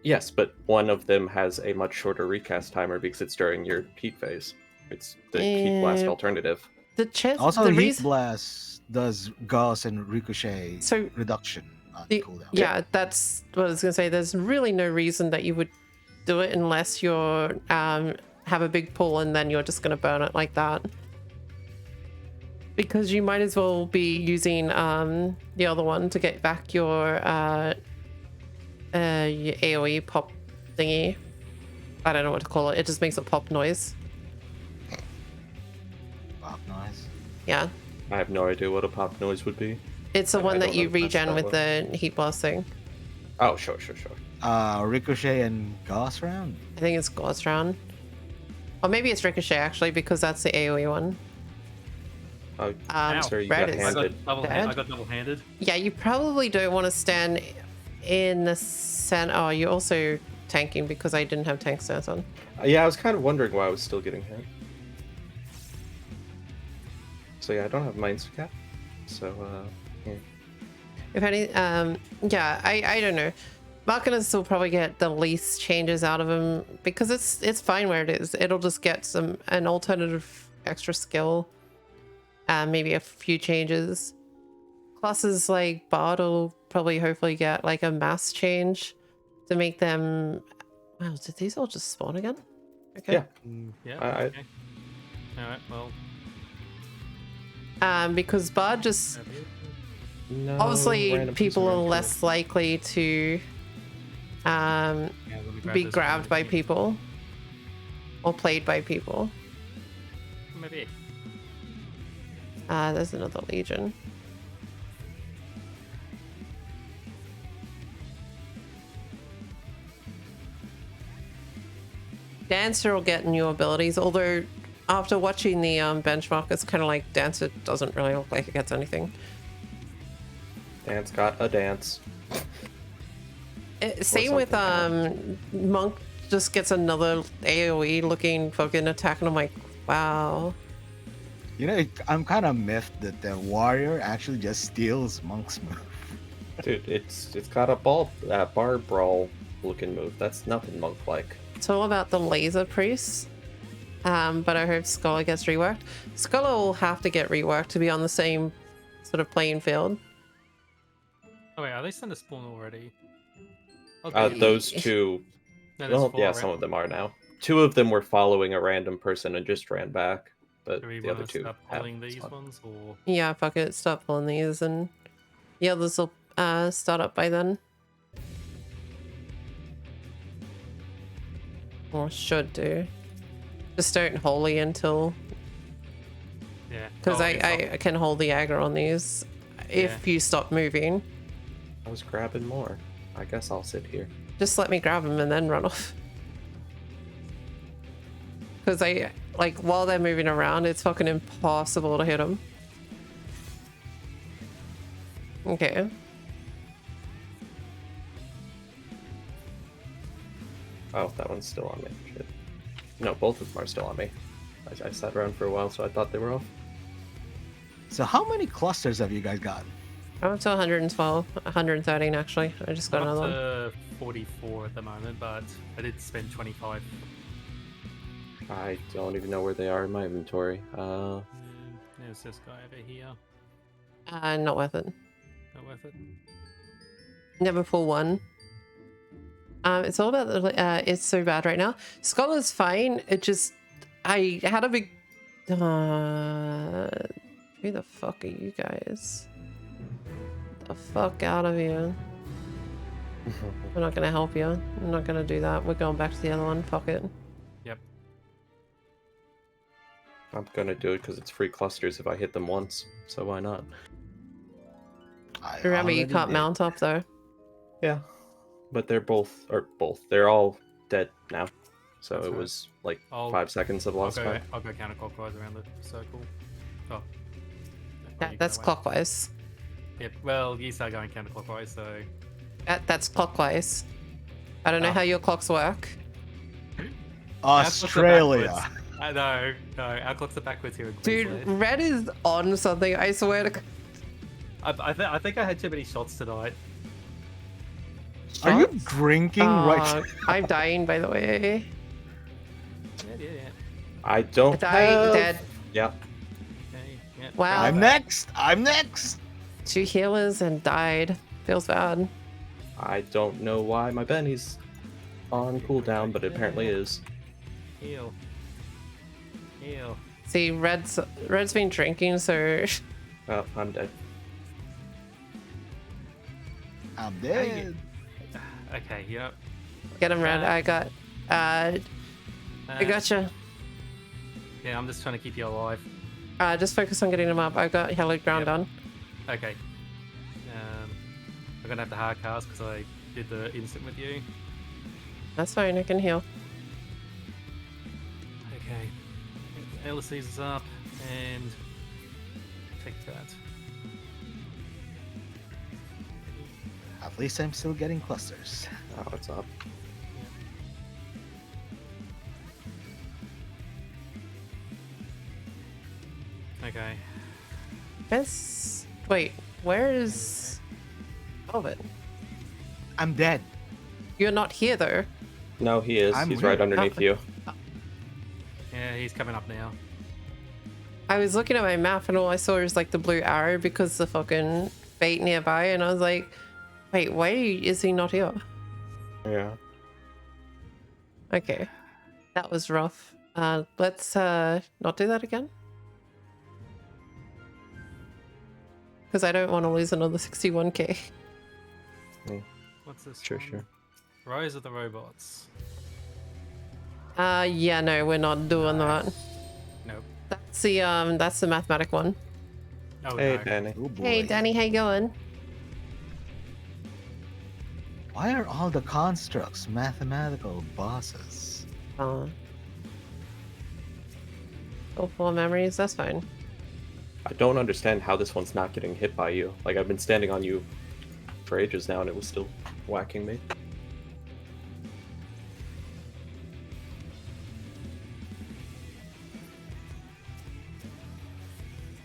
Yes, but one of them has a much shorter recast timer because it's during your heat phase. It's the Heat Blast alternative. The chance, Also, the Heat reason, Blast does Gauss and Ricochet So, reduction on the, cooldown. yeah, that's what I was gonna say. There's really no reason that you would do it unless you're have a big pull and then you're just gonna burn it like that. Because you might as well be using the other one to get back your AoE pop thingy. I don't know what to call it. It just makes a pop noise. Pop noise. Yeah. I have no idea what a pop noise would be. It's the I one that don't you know if that's regen that with one. the heat blast thing. Oh, sure. Ricochet and Gauss round. I think it's Gauss round. Or maybe it's Ricochet actually, because that's the AoE one. Oh, Ow. sorry, you Red got is handed. I got double-handed. Yeah, you probably don't want to stand in the center. Oh, you're also tanking because I didn't have tank stance on. Yeah, I was kind of wondering why I was still getting hit. So yeah, I don't have Mind's Cap. So, yeah. If any, yeah, I don't know. Markinus will probably get the least changes out of him because it's fine where it is. It'll just get an alternative extra skill, maybe a few changes. Classes like Bard will probably hopefully get like a mass change to make them. Wow, did these all just spawn again? Okay. Yeah. Yeah. Okay. All right. Well. Because Bard just No obviously random people piece of are random less likely to be grabbed by people or played by people. Maybe. There's another Legion. Dancer will get new abilities, although after watching the benchmark, it's kind of like Dancer doesn't really look like it gets anything. Dance got a dance. Same with Monk, just gets another AoE looking fucking attack, and I'm like, wow. You know, I'm kind of miffed that the warrior actually just steals Monk's move. Dude, it's got a bar brawl looking move. That's nothing monk like. It's all about the laser priest. But I hope Scholar gets reworked. Scholar will have to get reworked to be on the same sort of playing field. Oh wait, are they starting to spawn already? Those two. No, there's Well, four yeah, already. some of them are now. 2 of them were following a random person and just ran back, but Do we the other want to 2 start have pulling these spawned. ones, or Yeah, fuck it. Stop pulling these and the others will start up by then. Or should do. Just don't holy until... yeah? Because Oh, I can hold the aggro on these if you stop moving. I was grabbing more. I guess I'll sit here. Just let me grab them and then run off. Because while they're moving around, it's fucking impossible to hit them. Okay. Oh, that one's still on me. Shit. No, both of them are still on me. I sat around for a while, so I thought they were off. So how many clusters have you guys got? I'm up to 112, 113 actually. I just got I'm another up one. to 44 at the moment, but I did spend 25. I don't even know where they are in my inventory. There's this guy over here. Not worth it. Not worth it. Never pull one. It's all about it's so bad right now. Scholar's fine. It just I had a big. Who the fuck are you guys? The fuck out of here. We're not gonna help you. I'm not gonna do that. We're going back to the other one. Fuck it. Yep. I'm gonna do it because it's free clusters if I hit them once. So why not? I Remember, you already can't did. mount up though. Yeah, but they're both, or both. They're all dead now. So That's it right. was like I'll- 5 seconds of lost time. I'll go counterclockwise around the circle. Oh. That's clockwise. Yep. Well, you start going counterclockwise, so. That's clockwise. I don't know Oh. how your clocks work. Our clocks are Australia. backwards. No, our clocks are backwards here in Dude, Queensland. Red is on something. I swear to. I think I had too many shots tonight. Are you Shots? drinking right? I'm dying, by the way. Yeah. I don't Dying, have... dead. Yeah. Okay, yeah. Wow. I'm next. I'm next. 2 healers and died. Feels bad. I don't know why my Benny's on cooldown, but it apparently is. Heal. See, Red's been drinking, so Oh, I'm dead. I'm dead. Okay, yep. get him, Red. I gotcha. Yeah, I'm just trying to keep you alive. Just focus on getting him up. I got hallowed ground Yep. on. Okay. I'm gonna have to hard cast because I did the instant with you. That's fine. I can heal. Okay. LSC's is up and take that. At least I'm still getting clusters. Oh, it's up. Okay. Yes. Wait. Where is Elvin? I'm dead. You're not here though. No, he is. I'm He's really- right underneath Oh. you. Yeah, he's coming up now. I was looking at my map and all I saw was like the blue arrow because the fucking fate nearby, and I was like, wait, why is he not here? Yeah. Okay. That was rough. Let's not do that again. Because I don't want to lose another 61k. What's this? Sure, one? sure. Rise of the Robots. Yeah, no, we're not doing that. Nope. That's the mathematic one. Oh, Hey, no. Danny. Oh boy. Hey, Danny, how you going? Why are all the constructs mathematical bosses? All 4 memories, that's fine. I don't understand how this one's not getting hit by you. Like, I've been standing on you for ages now, and it was still whacking me.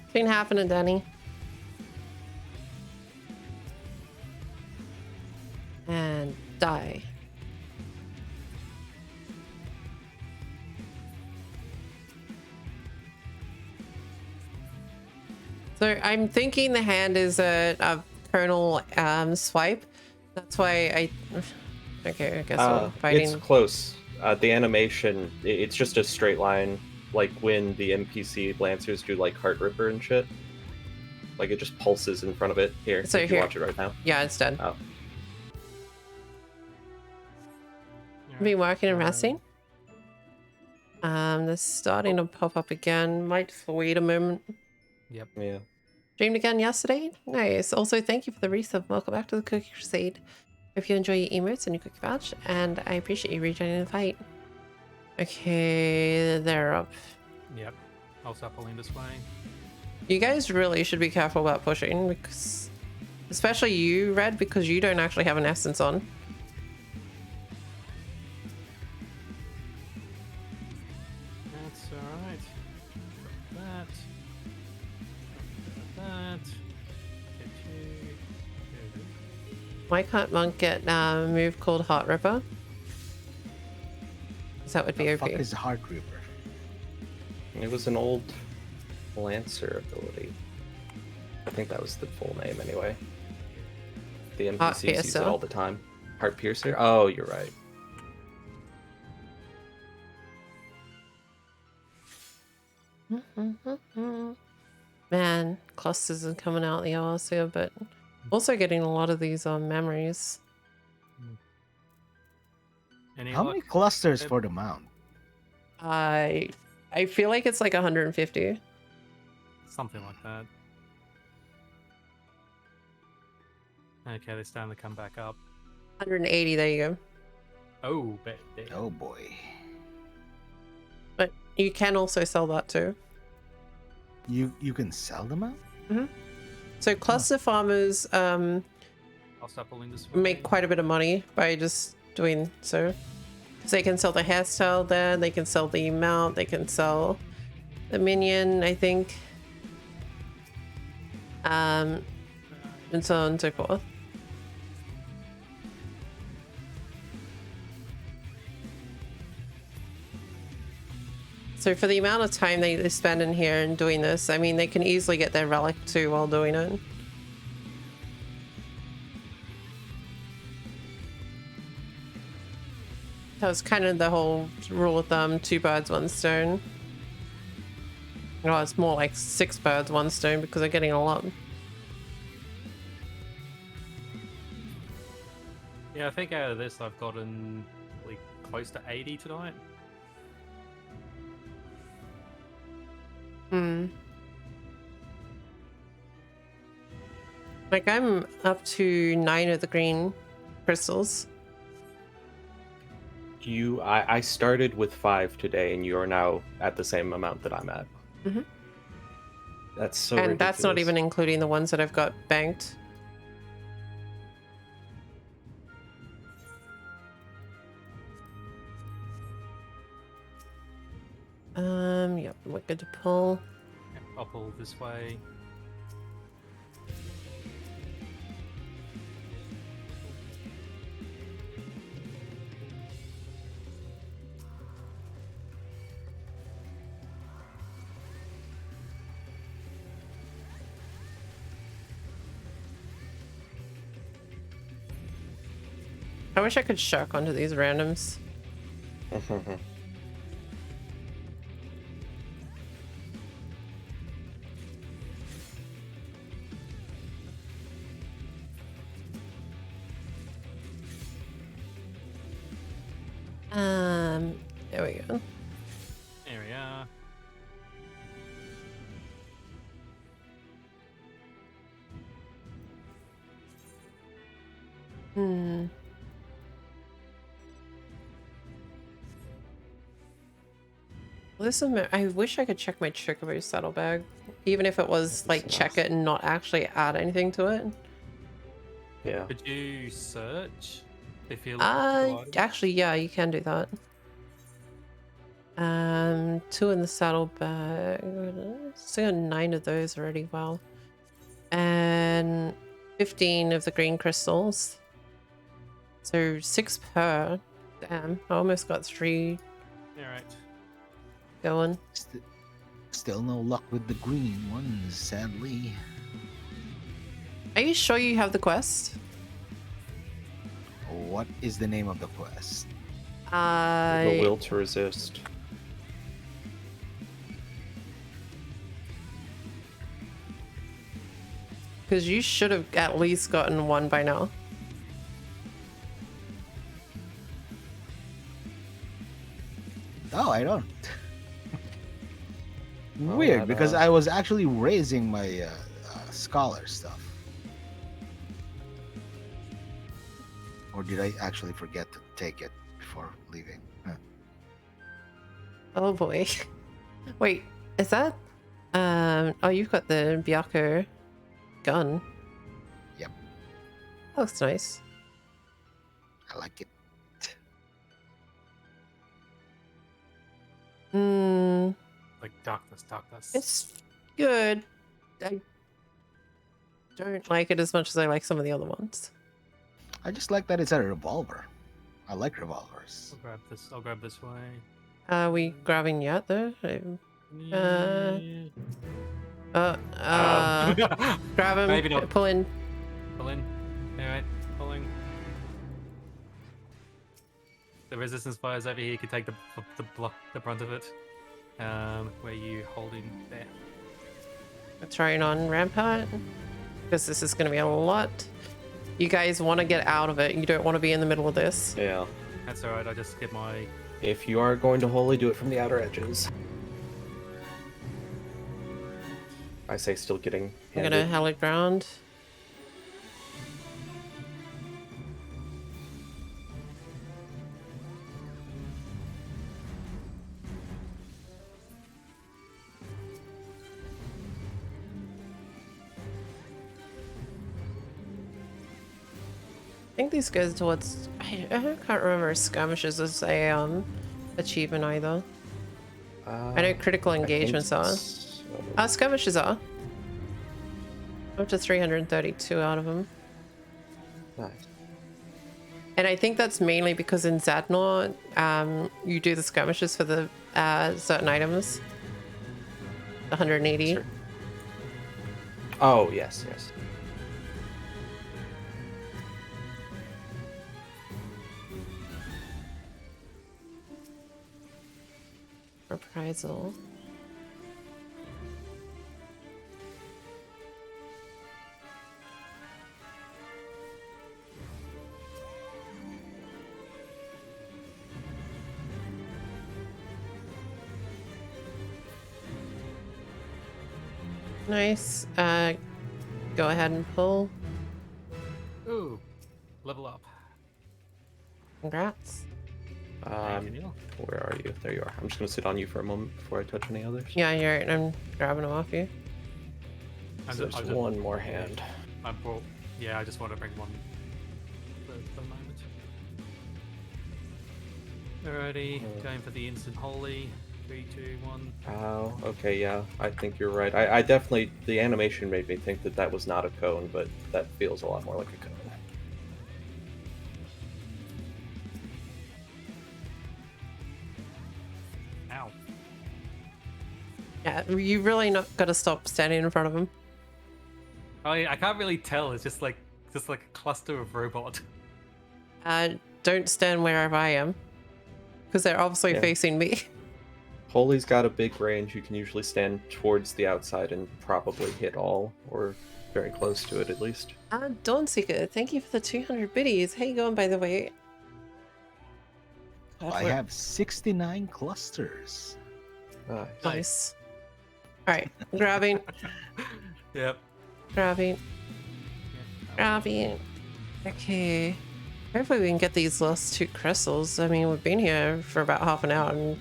Between happening, Danny. And die. So I'm thinking the hand is a kernel swipe. That's why I. Okay, I guess we're fighting. It's close. The animation, it's just a straight line, like when the NPC Lancers do like Heart Ripper and shit. Like it just pulses in front of it. Here, So you can here- watch it right now. Yeah, it's done. Oh. Been working and resting. This starting to pop up again. Might just wait a moment. Yep. Yeah. Streamed again yesterday. Nice. Also, thank you for the resub. Welcome back to the Cookie Crusade. Hope you enjoy your emotes and your cookie badge, and I appreciate you rejoining the fight. Okay, they're up. Yep. I'll start pulling this way. You guys really should be careful about pushing, because especially you, Red, because you don't actually have an essence on. That's alright. That. That. Get you. Why can't Monk get a move called Heart Ripper? 'Cause that would be The fuck OP. is Heart Reaper? It was an old Lancer ability. I think that was the full name anyway. The NPCs use it PSO? all the time. Heart Piercer? Oh, you're right. Man, clusters are coming out the arse here, but also getting a lot of these memories. Any How luck? many clusters Yep. for the mount? I feel like it's like 150. Something like that. Okay, they're starting to come back up. 180, there you go. Oh, bet. Oh boy. But you can also sell that too. You can sell them out? So cluster farmers I'll start pulling this way. make quite a bit of money by just doing so. So they can sell the hairstyle there, they can sell the mount, they can sell the minion, I think. And so on and so forth. So for the amount of time they spend in here and doing this, I mean, they can easily get their relic too while doing it. That was kind of the whole rule of thumb, 2 birds, 1 stone. Oh, it's more like 6 birds, 1 stone because they're getting a lot. Yeah, I think out of this I've gotten like close to 80 tonight. Like I'm up to 9 of the green crystals. I started with 5 today, and you are now at the same amount that I'm at. Mhm. That's so And that's not ridiculous. even including the ones that I've got banked. Yep, we're good to pull. Yep, I'll pull this way. I wish I could shark onto these randoms. There we go. There we are. Well, this is I wish I could check my chocobo saddlebag, even if it was like check it and not actually add anything to it. Yeah. Could you search if you look at Actually, yeah, you can do that. 2 in the saddlebag. So 9 of those already. Wow. And 15 of the green crystals. So 6 per. Damn, I almost got 3 Alright. going. Still no luck with the green ones, sadly. Are you sure you have the quest? What is the name of the quest? The will to resist. Because you should have at least gotten 1 by now. Oh, I don't. Well, Weird, that, because I was actually raising my scholar stuff. Or did I actually forget to take it before leaving? Huh. Oh boy. Wait, is that oh, you've got the Byako gun. Yep. That looks nice. I like it. Like darkness. It's good. I don't like it as much as I like some of the other ones. I just like that it's a revolver. I like revolvers. I'll grab this way. Are we grabbing yet though? Grab him. Maybe not. Pull in. Pull in. Alright, pulling. the resistance fires over here can take the brunt of it. Where you holding there? Trying on Rampart. Because this is going to be a lot. You guys want to get out of it. You don't want to be in the middle of this. Yeah. That's alright, I just get my... If you are going to wholly, do it from the outer edges. I say still getting I'm handed. going to hell it ground. I think these goes towards... I can't remember skirmishes as a achievement either. I know critical engagements are. Skirmishes are. Up to 332 out of them. Nice. And I think that's mainly because in Zadnor, you do the skirmishes for the certain items. 180. Sure. Oh, yes, yes. Reprisal. Nice. Go ahead and pull. Ooh, level up. Congrats. Where are you? There you are. I'm just gonna sit on you for a moment before I touch any others. Yeah, you're right. I'm grabbing them off you. So there's one more hand. I brought... Yeah, I just want to bring one for the moment. Alrighty, going for the instant holy. 3, 2, 1. Oh, okay, yeah. I think you're right. I definitely... The animation made me think that that was not a cone, but that feels a lot more like a cone. Ow. Yeah, you really not got to stop standing in front of him. I can't really tell. It's just like a cluster of robot. Don't stand wherever I am, because they're obviously Yeah. facing me. Holy's got a big range. You can usually stand towards the outside and probably hit all, or very close to it at least. Dawnseeker, thank you for the 200 biddies. How you going, by the way? I have 69 clusters. Nice. Alright, grabbing, Yep. grabbing, Yeah. grabbing. Okay. Hopefully we can get these last 2 crystals. I mean, we've been here for about half an hour and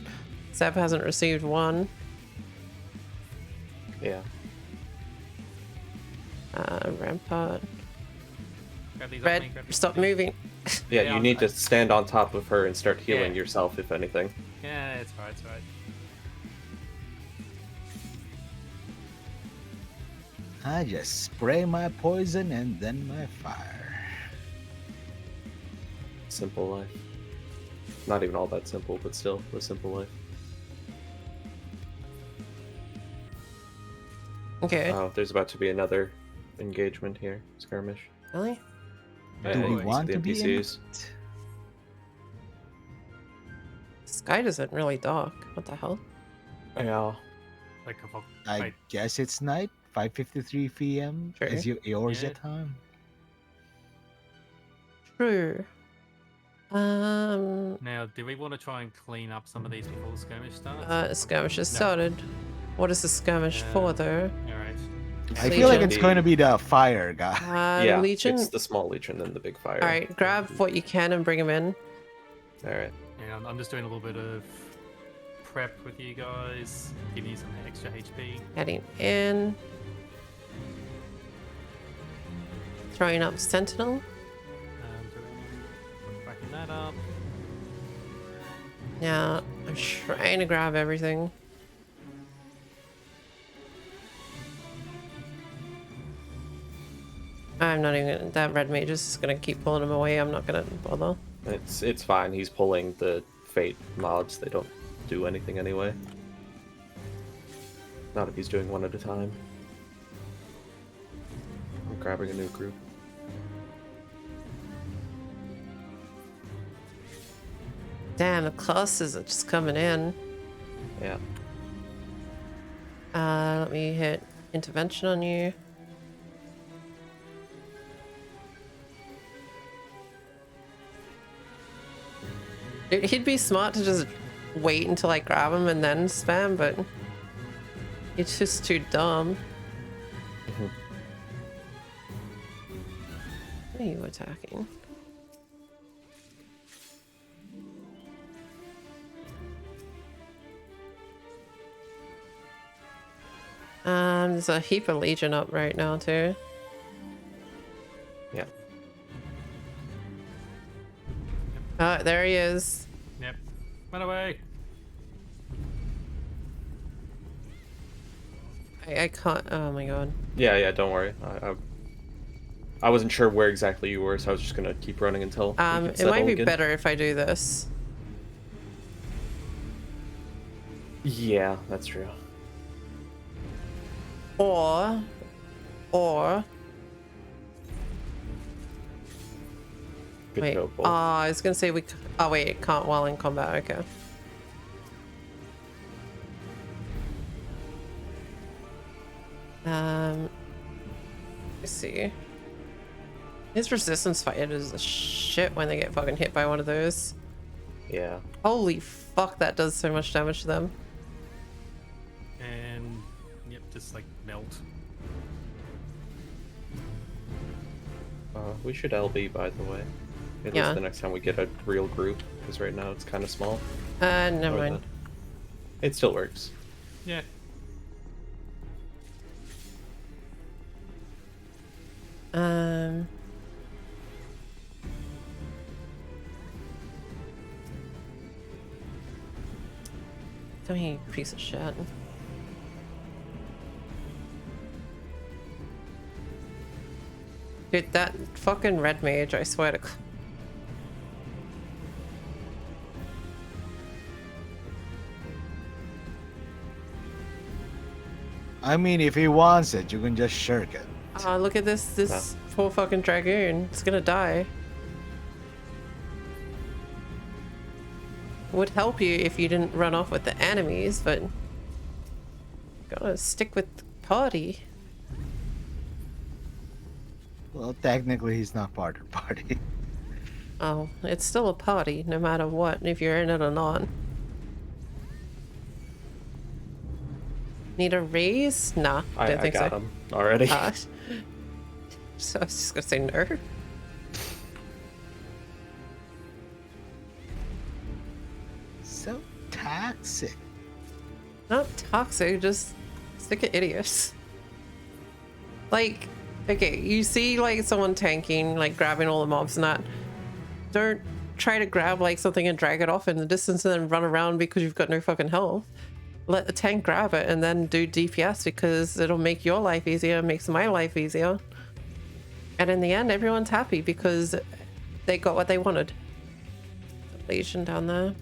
Seb hasn't received one. Yeah. Rampart. Grab these off Red, me, grab these stop off me. moving. Yeah, Yeah, you need to stand on top of her and start healing Yeah. yourself, if anything. Yeah, it's alright, it's alright. I just spray my poison and then my fire. Simple life. Not even all that simple, but still, a simple life. Okay. Oh, there's about to be another engagement here. Skirmish. Really? Do Yeah, we you see want the to be in NPCs. it? Sky isn't really dark. What the hell? Yeah. Like a fog. I Wait, guess it's night. 5:53 p.m. Sure. Is yours Yeah. at time? True. now, do we want to try and clean up some of these before the skirmish starts? Skirmish has No. started. What is the skirmish for, though? Alright. I feel like Legion. it's going to be the fire guy. Yeah, Legion. it's the small legion and the big fire. All right, grab what you can and bring him in. All right. Yeah, I'm just doing a little bit of prep with you guys, giving you some extra HP. Heading in. Throwing up Sentinel. Backing that up. Now, I'm trying to grab everything. I'm not even gonna, that red mage is just gonna keep pulling him away. I'm not gonna bother. It's fine. He's pulling the fate mobs. They don't do anything anyway. Not if he's doing one at a time. I'm grabbing a new group. Damn, the clusters are just coming in. Yeah. Let me hit intervention on you. He'd be smart to just wait until I grab him and then spam, but it's just too dumb. What are you attacking? There's a heap of Legion up right now too. Yeah. Oh, there he is. Yep. Run away. I can't. Oh my god. Yeah, yeah, don't worry. I wasn't sure where exactly you were, so I was just gonna keep running until we could It settle might be again. better if I do this. Yeah, that's true. Or Good wait. to Oh, go, both. I was gonna say we. Oh wait, it can't while in combat. Okay. Let's see. His resistance fighter is a shit when they get fucking hit by one of those. Yeah. Holy fuck, that does so much damage to them. And yep, just like melt. We should LB, by the way. At Yeah. least the next time we get a real group, because right now it's kind of small. Never Or mind. It still works. Yeah. Come here, you piece of shit. Dude, that fucking red mage, I swear to God. I mean, if he wants it, you can just shirk it. Look at this poor fucking dragoon. It's gonna die. Would help you if you didn't run off with the enemies, but gotta stick with the party. Well, technically, he's not part of the party. Oh, it's still a party, no matter what, if you're in it or not. Need a raise? Nah, I don't think got so. him already. So I was just gonna say no. So toxic. Not toxic, just sick of idiots. Like, okay, you see like someone tanking, like grabbing all the mobs and that. Don't try to grab like something and drag it off in the distance and then run around because you've got no fucking health. Let the tank grab it and then do DPS because it'll make your life easier, makes my life easier. And in the end, everyone's happy because they got what they wanted. Legion down there.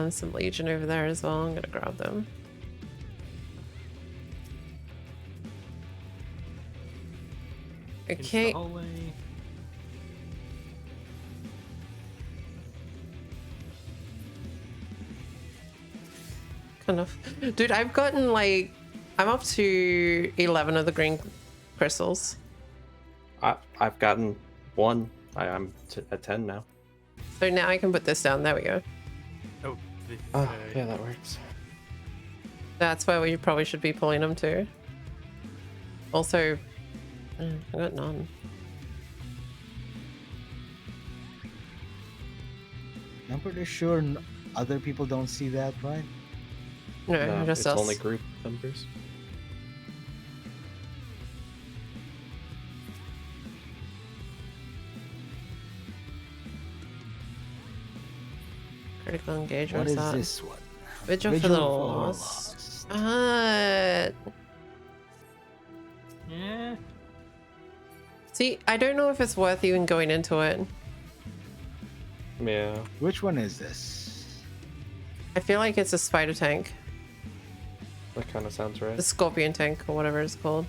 Some Legion over there as well. I'm gonna grab them. Into the Okay. hallway. Kind of. Dude, I've gotten like... I'm up to 11 of the green crystals. I've gotten one. I'm at 10 now. So now I can put this down. There we go. Oh, this, Yeah, that works. That's where we probably should be pulling them to. Also, I got none. I'm pretty sure other people don't see that, right? No, No, just it's us. only group members. Critical engagement. What is that? this one? Vigil for the lost. yeah. See, I don't know if it's worth even going into it. Yeah. Which one is this? I feel like it's a spider tank. That kind of sounds right. The scorpion tank or whatever it's called.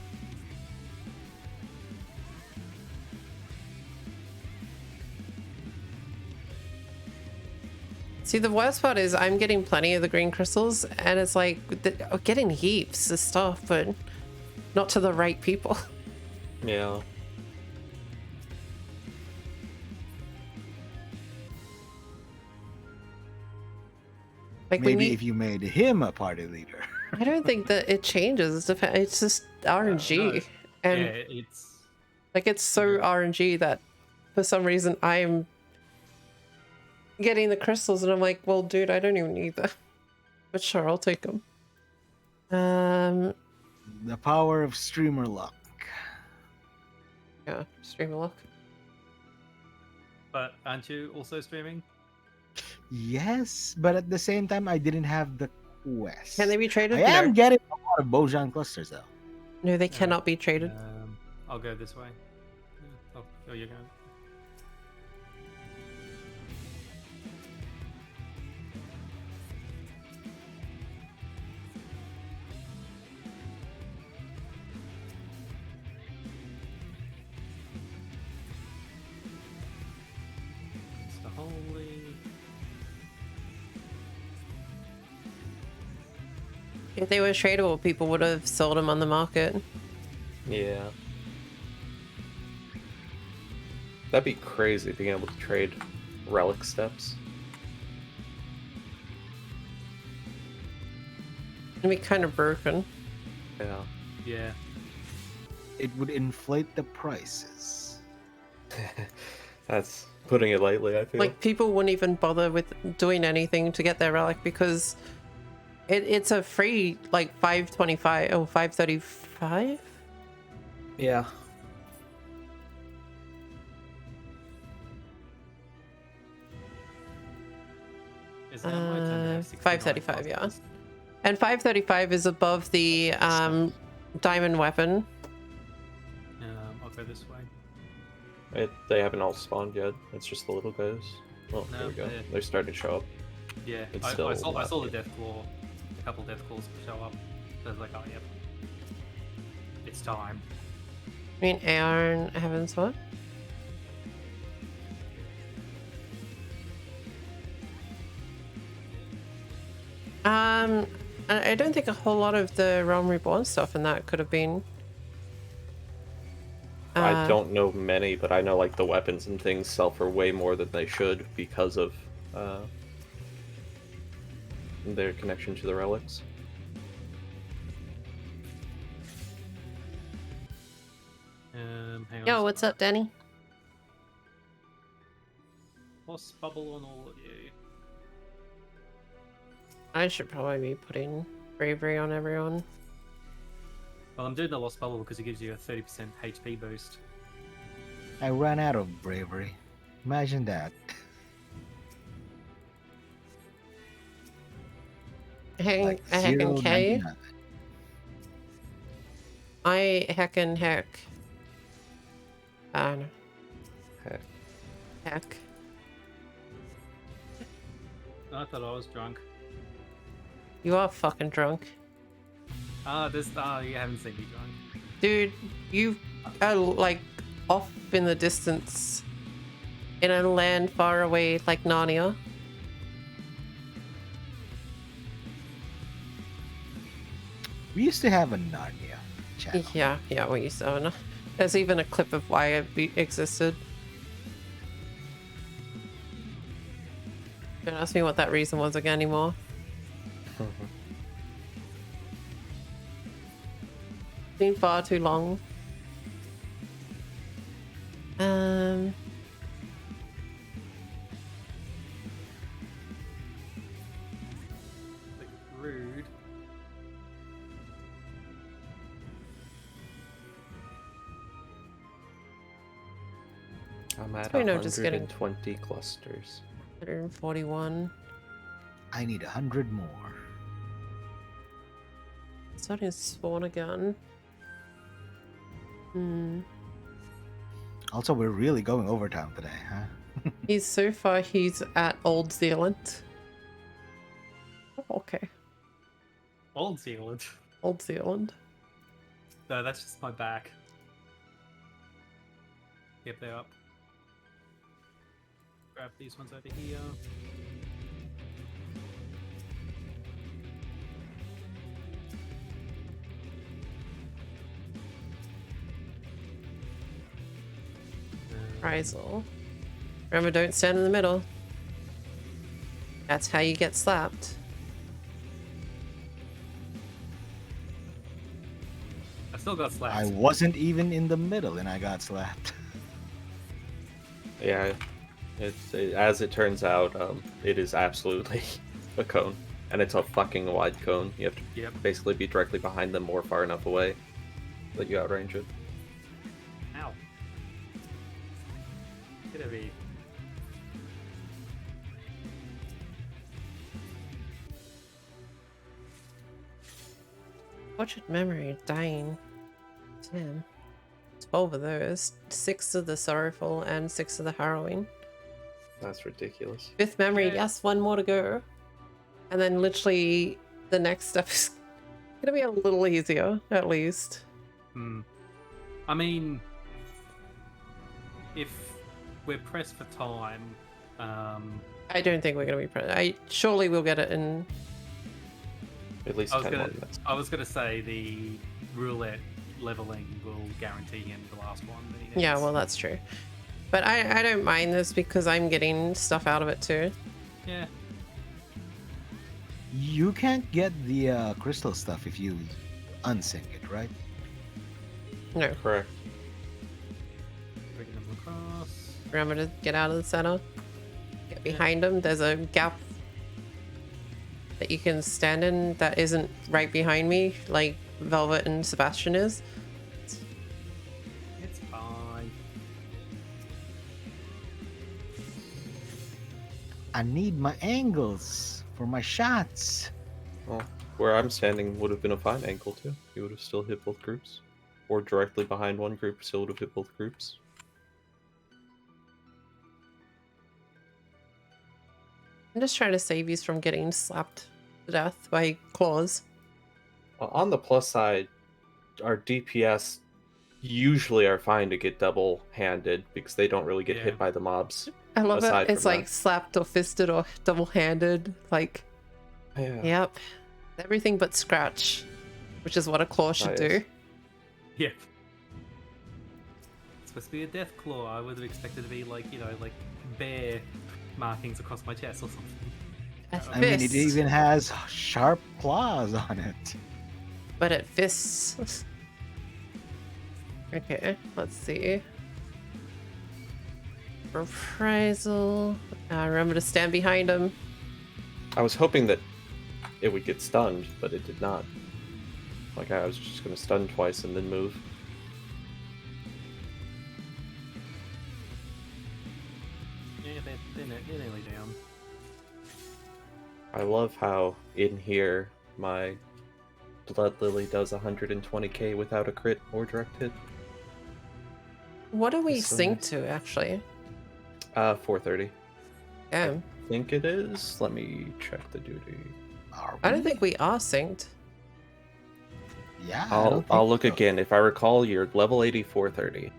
See, the worst part is I'm getting plenty of the green crystals, and it's like getting heaps of stuff, but not to the right people. Yeah. Like when Maybe if you made him a party leader. I don't think that it changes. It's just RNG, No. and Yeah, it's like it's so RNG that for some reason I'm getting the crystals, and I'm like, well, dude, I don't even need them. But sure, I'll take them. The power of streamer luck. Yeah, stream a look. but aren't you also streaming? Yes, but at the same time, I didn't have the quest. Can they be traded? I am No. getting a lot of Bojan clusters though. No, they cannot be traded. I'll go this way. Oh, you're going. It's the holy. If they were tradable, people would have sold them on the market. Yeah. That'd be crazy being able to trade relic steps. It'd be kind of broken. Yeah. Yeah. It would inflate the prices. That's putting it lightly, I feel. Like people wouldn't even bother with doing anything to get their relic because it's a free like 525 or 535. Yeah. Is that my turn to have 535, yeah. clusters? And 535 is above the diamond weapon. I'll go this way. They haven't all spawned yet. It's just the little guys. Oh, No, there we go. yeah. They're starting to show up. Yeah, It's I still saw not the yet. death claw, a couple death claws show up. So I was like, oh yep, it's time. I mean, Aaron Heaven's what? I don't think a whole lot of the Realm Reborn stuff in that could have been. I don't know many, but I know like the weapons and things sell for way more than they should because of their connection to the relics. Hang on. Yo, what's up, Danny? Lost bubble on all of you. I should probably be putting bravery on everyone. Well, I'm doing the lost bubble because it gives you a 30% HP boost. I ran out of bravery. Imagine that. Heck and K. 0.99. I heck and heck. I don't know. Heck. Heck. I thought I was drunk. You are fucking drunk. You haven't seen me drunk. Dude, you are like off in the distance in a land far away like Narnia. We used to have a Narnia channel. Yeah, we used to. There's even a clip of why it existed. Don't ask me what that reason was again anymore. Been far too long. Like, rude. I'm at So, you know, just getting- 120 clusters. 141. I need 100 more. Starting to spawn again. Also, we're really going overtime today, huh? He's at Old Zealand. Oh, okay. Old Zealand. Old Zealand. No, that's just my back. Yep, they're up. Grab these ones over here. reprisal. Remember, don't stand in the middle. That's how you get slapped. I still got slapped. I wasn't even in the middle and I got slapped. Yeah, as it turns out, it is absolutely a cone, and it's a fucking wide cone. You have to Yep. basically be directly behind them or far enough away that you outrange it. Ow. Get over here. Tortured memory, dying. Damn. 12 of those. 6 of the sorrowful and 6 of the harrowing. That's ridiculous. 5th memory, Yeah. yes, 1 more to go. And then literally the next step is gonna be a little easier, at least. I mean, if we're pressed for time, I don't think we're gonna be surely we'll get it in. At least 10 more minutes. I was gonna say the roulette leveling will guarantee him the last one that he needs. Yeah, well, that's true. But I don't mind this because I'm getting stuff out of it too. Yeah. You can't get the crystal stuff if you unsync it, right? No, Correct. Bringing them across. remember to get out of the center. Get behind him. There's a gap that you can stand in that isn't right behind me, like Velvet and Sebastian is. It's fine. I need my angles for my shots. Well, where I'm standing would have been a fine angle too. You would have still hit both groups. Or directly behind one group, still would have hit both groups. I'm just trying to save you from getting slapped to death by claws. On the plus side, our DPS usually are fine to get double-handed because they don't really get Yeah. hit by the mobs. I love Aside it. It's from like that. slapped or fisted or double-handed. Like, Yeah. yep. Everything but scratch, which is what a claw should That is. do. Yep. It's supposed to be a death claw. I would have expected to be like, you know, like bear markings across my chest or something. A I mean, it fist, even has sharp claws on it. but it fists. Okay, let's see. Reprisal. Remember to stand behind him. I was hoping that it would get stunned, but it did not. Like, I was just going to stun twice and then move. Yeah, they're nearly down. I love how in here my Blood Lily does 120k without a crit or direct hit. What do we That's so sync nice. to, actually? 430. Damn. I think it is. Let me check the duty. Are I don't we? think we are synced. Yeah, I don't I'll think look so. again. If I recall, you're level 80, 430.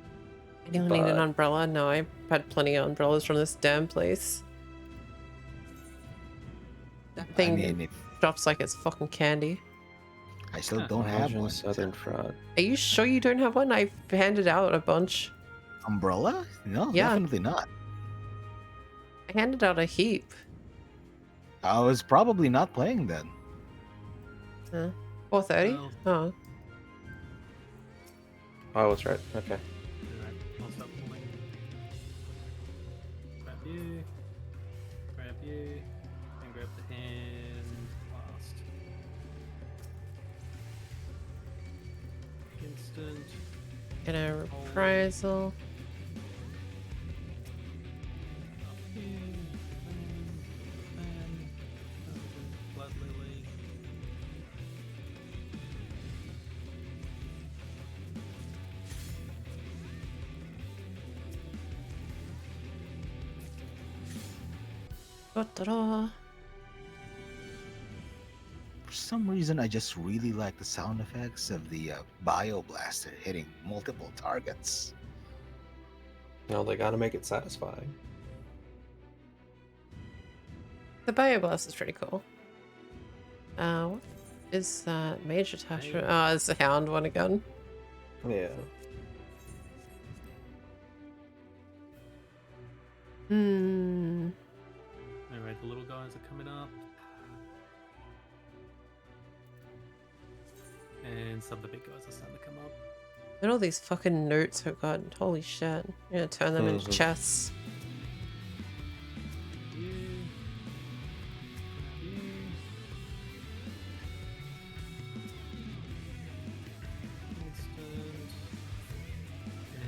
Anyone need an But- umbrella? No, I've had plenty of umbrellas from this damn place. That I thing mean, if drops like it's fucking candy. I still Huh. don't have Belgian one. Southern Front. Are you sure you don't have one? I've handed out a bunch. Umbrella? No, Yeah. definitely not. I handed out a heap. I was probably not playing then. 430? Well. Oh. Oh, I was right. Okay. Alright, I'll stop pulling. Grab you, and grab the hand last. Instant. And a reprisal. Up here, Blood Lily. Da-da-da. For some reason, I just really like the sound effects of the Bio Blaster hitting multiple targets. No, they gotta make it satisfying. The Bioblast is pretty cool. What is that? Mage attachment? Oh, it's the Hound one again. Yeah. Hmm. Alright, the little guys are coming up. And some of the big guys are starting to come up. Look at all these fucking notes I've got. Holy shit. I'm gonna turn them into chests.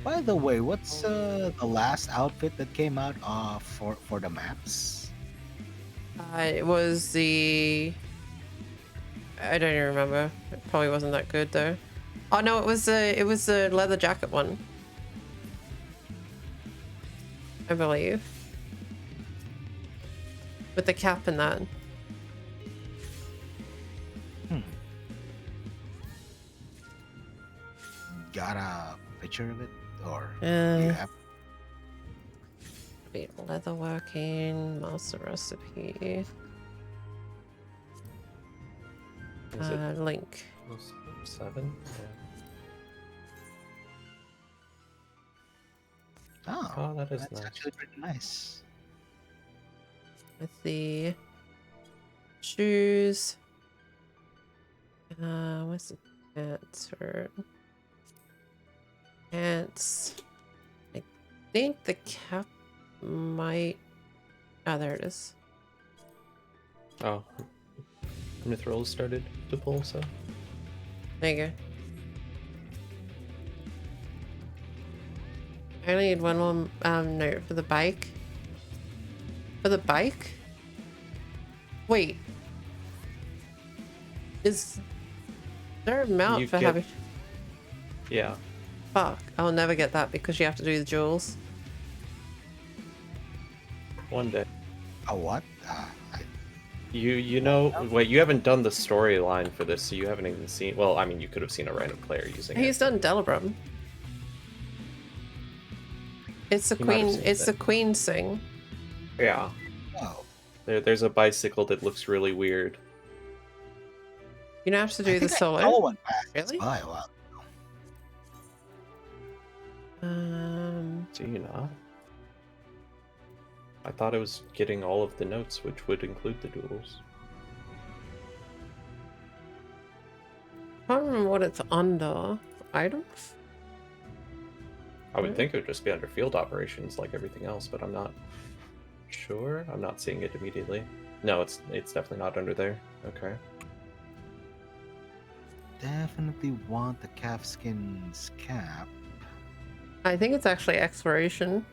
By the way, what's the last outfit that came out for the maps? It was the... I don't even remember. It probably wasn't that good though. Oh no, it was the leather jacket one. I believe. With the cap and that. Got a picture of it, or do Yeah. you have? Leather working, master recipe. Is it Link. 7? Oh, Oh, that is that's nice. actually pretty nice. With the shoes. What's the pants or pants? I think the cap might. Oh, there it is. Oh, Mithril started to pull, so There you go. I only need one more note for the bike. For the bike? Wait. Is there a mount You for get- having... yeah. Fuck, I'll never get that because you have to do the jewels. One day. A what? You know, wait, you haven't done the storyline for this, so you haven't even seen. Well, I mean, you could have seen a random player using He's it. done Delabrum. It's the You might have queen. seen It's the that. queen's thing. Yeah, Oh, there's a bicycle that looks really weird. You don't have to I do the think I solo. saw one pass Really? by a while. Do you not? I thought it was getting all of the notes, which would include the duels. I don't remember what it's under. Items? I would think it would just be under field operations like everything else, but I'm not sure. I'm not seeing it immediately. No, it's definitely not under there. Okay. Definitely want the calfskin's cap. I think it's actually exploration.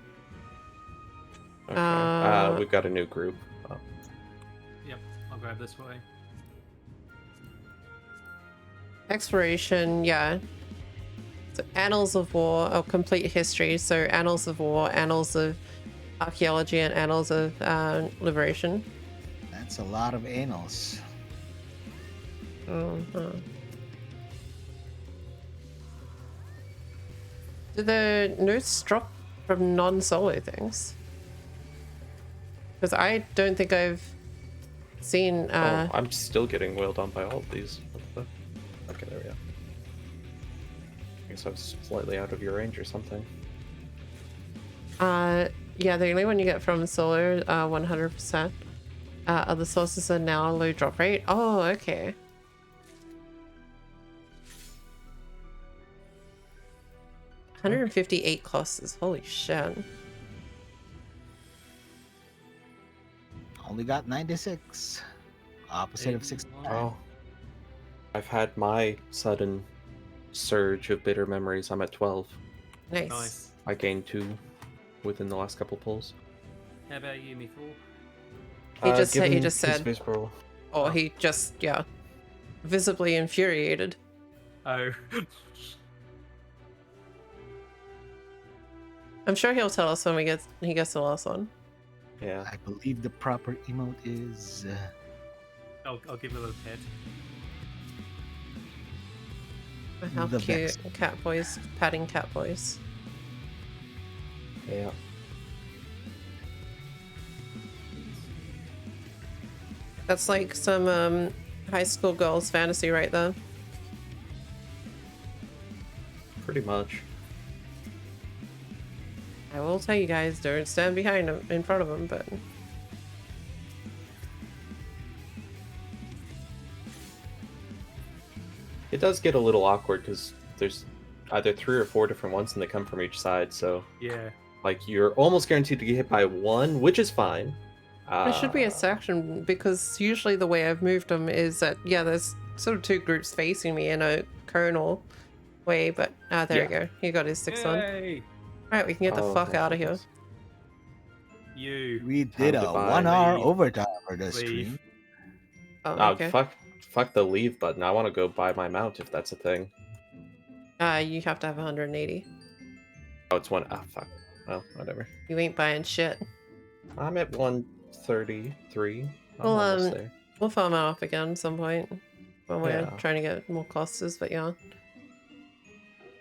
Okay. We've got a new group. Oh. Yep, I'll grab this way. Exploration, yeah. So Annals of War, or complete history. So Annals of War, Annals of Archaeology, and Annals of Liberation. That's a lot of anals. Do the notes drop from non-solo things? Because I don't think I've seen. Oh, I'm still getting wailed on by all of these. What the fuck? Okay, there we go. I guess I was slightly out of your range or something. Yeah, the only one you get from solo, 100%. Other sources are now low drop rate. Oh, okay. $158 clusters. Holy shit. Only got 96. Opposite of 69. Oh. I've had my sudden surge of bitter memories. I'm at 12. Nice. Nice. I gained 2 within the last couple pulls. How about you, Mithul? He just said- he given just his said- visceral- Or he just, yeah, visibly infuriated. Oh. I'm sure he'll tell us when he gets the last one. Yeah. I believe the proper emote is. I'll give it a little pet. How The cute. best. Cat boys, patting cat boys. Yeah. That's like some high school girls fantasy right there. Pretty much. I I will tell you guys, don't stand behind him, in front of him, but... It does get a little awkward because there's either 3 or 4 different ones and they come from each side, so Yeah. like you're almost guaranteed to get hit by one, which is fine. There should be a Uh, section, because usually the way I've moved them is that, yeah, there's sort of 2 groups facing me in a conal way, but there we Yeah. go. He got his 6 on. Yay! Alright, we can get the oh, fuck my out of here. goodness. You. We did a goodbye. 1 hour Leave. overtime for this Leave. stream. Oh, Oh, okay. fuck the leave button. I want to go buy my mount if that's a thing. You have to have 180. Oh, it's one. Ah, fuck. Well, whatever. You ain't buying shit. I'm at 133. I'm Well, almost there. We'll farm it off again at some point when we're Yeah. trying to get more clusters, but yeah.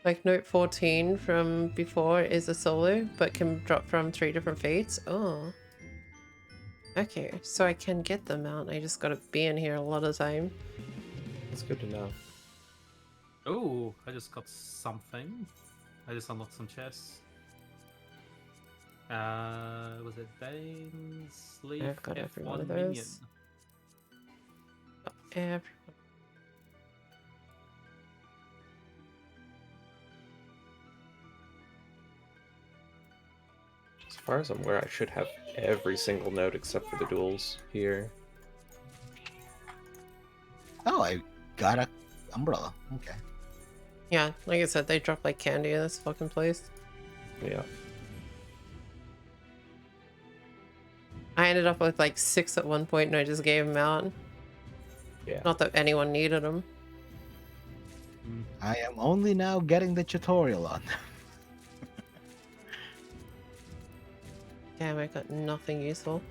Like note 14 from before is a solo, but can drop from 3 different fates. Oh. Okay, so I can get the mount. I just gotta be in here a lot of time. It's good to know. Oh, I just got something. I just unlocked some chests. Was it Dane's Leaf I've got every one F1 of minion? those. Everyone. As far as I'm aware, I should have every single note except for the duels here. Oh, I got a umbrella. Okay. Yeah, like I said, they drop like candy in this fucking place. Yeah. I ended up with like 6 at one point and I just gave them out. Yeah. Not that anyone needed them. I am only now getting the tutorial on them. Damn, I got nothing useful.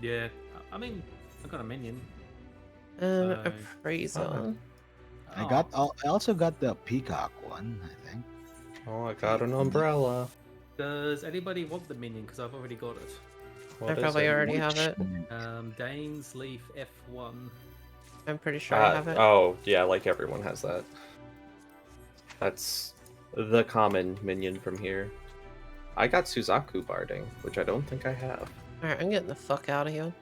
Yeah, I mean, I got a minion. A So- Appraisal. Oh, I also got the peacock one, I think. Oh, I got an umbrella. Does anybody want the minion? Because I've already got it. What I is probably it? already have it. Dane's Leaf F1. I'm pretty sure I have it. Oh, yeah, like everyone has that. That's the common minion from here. I got Suzaku barding, which I don't think I have. Alright, I'm getting the fuck out of here.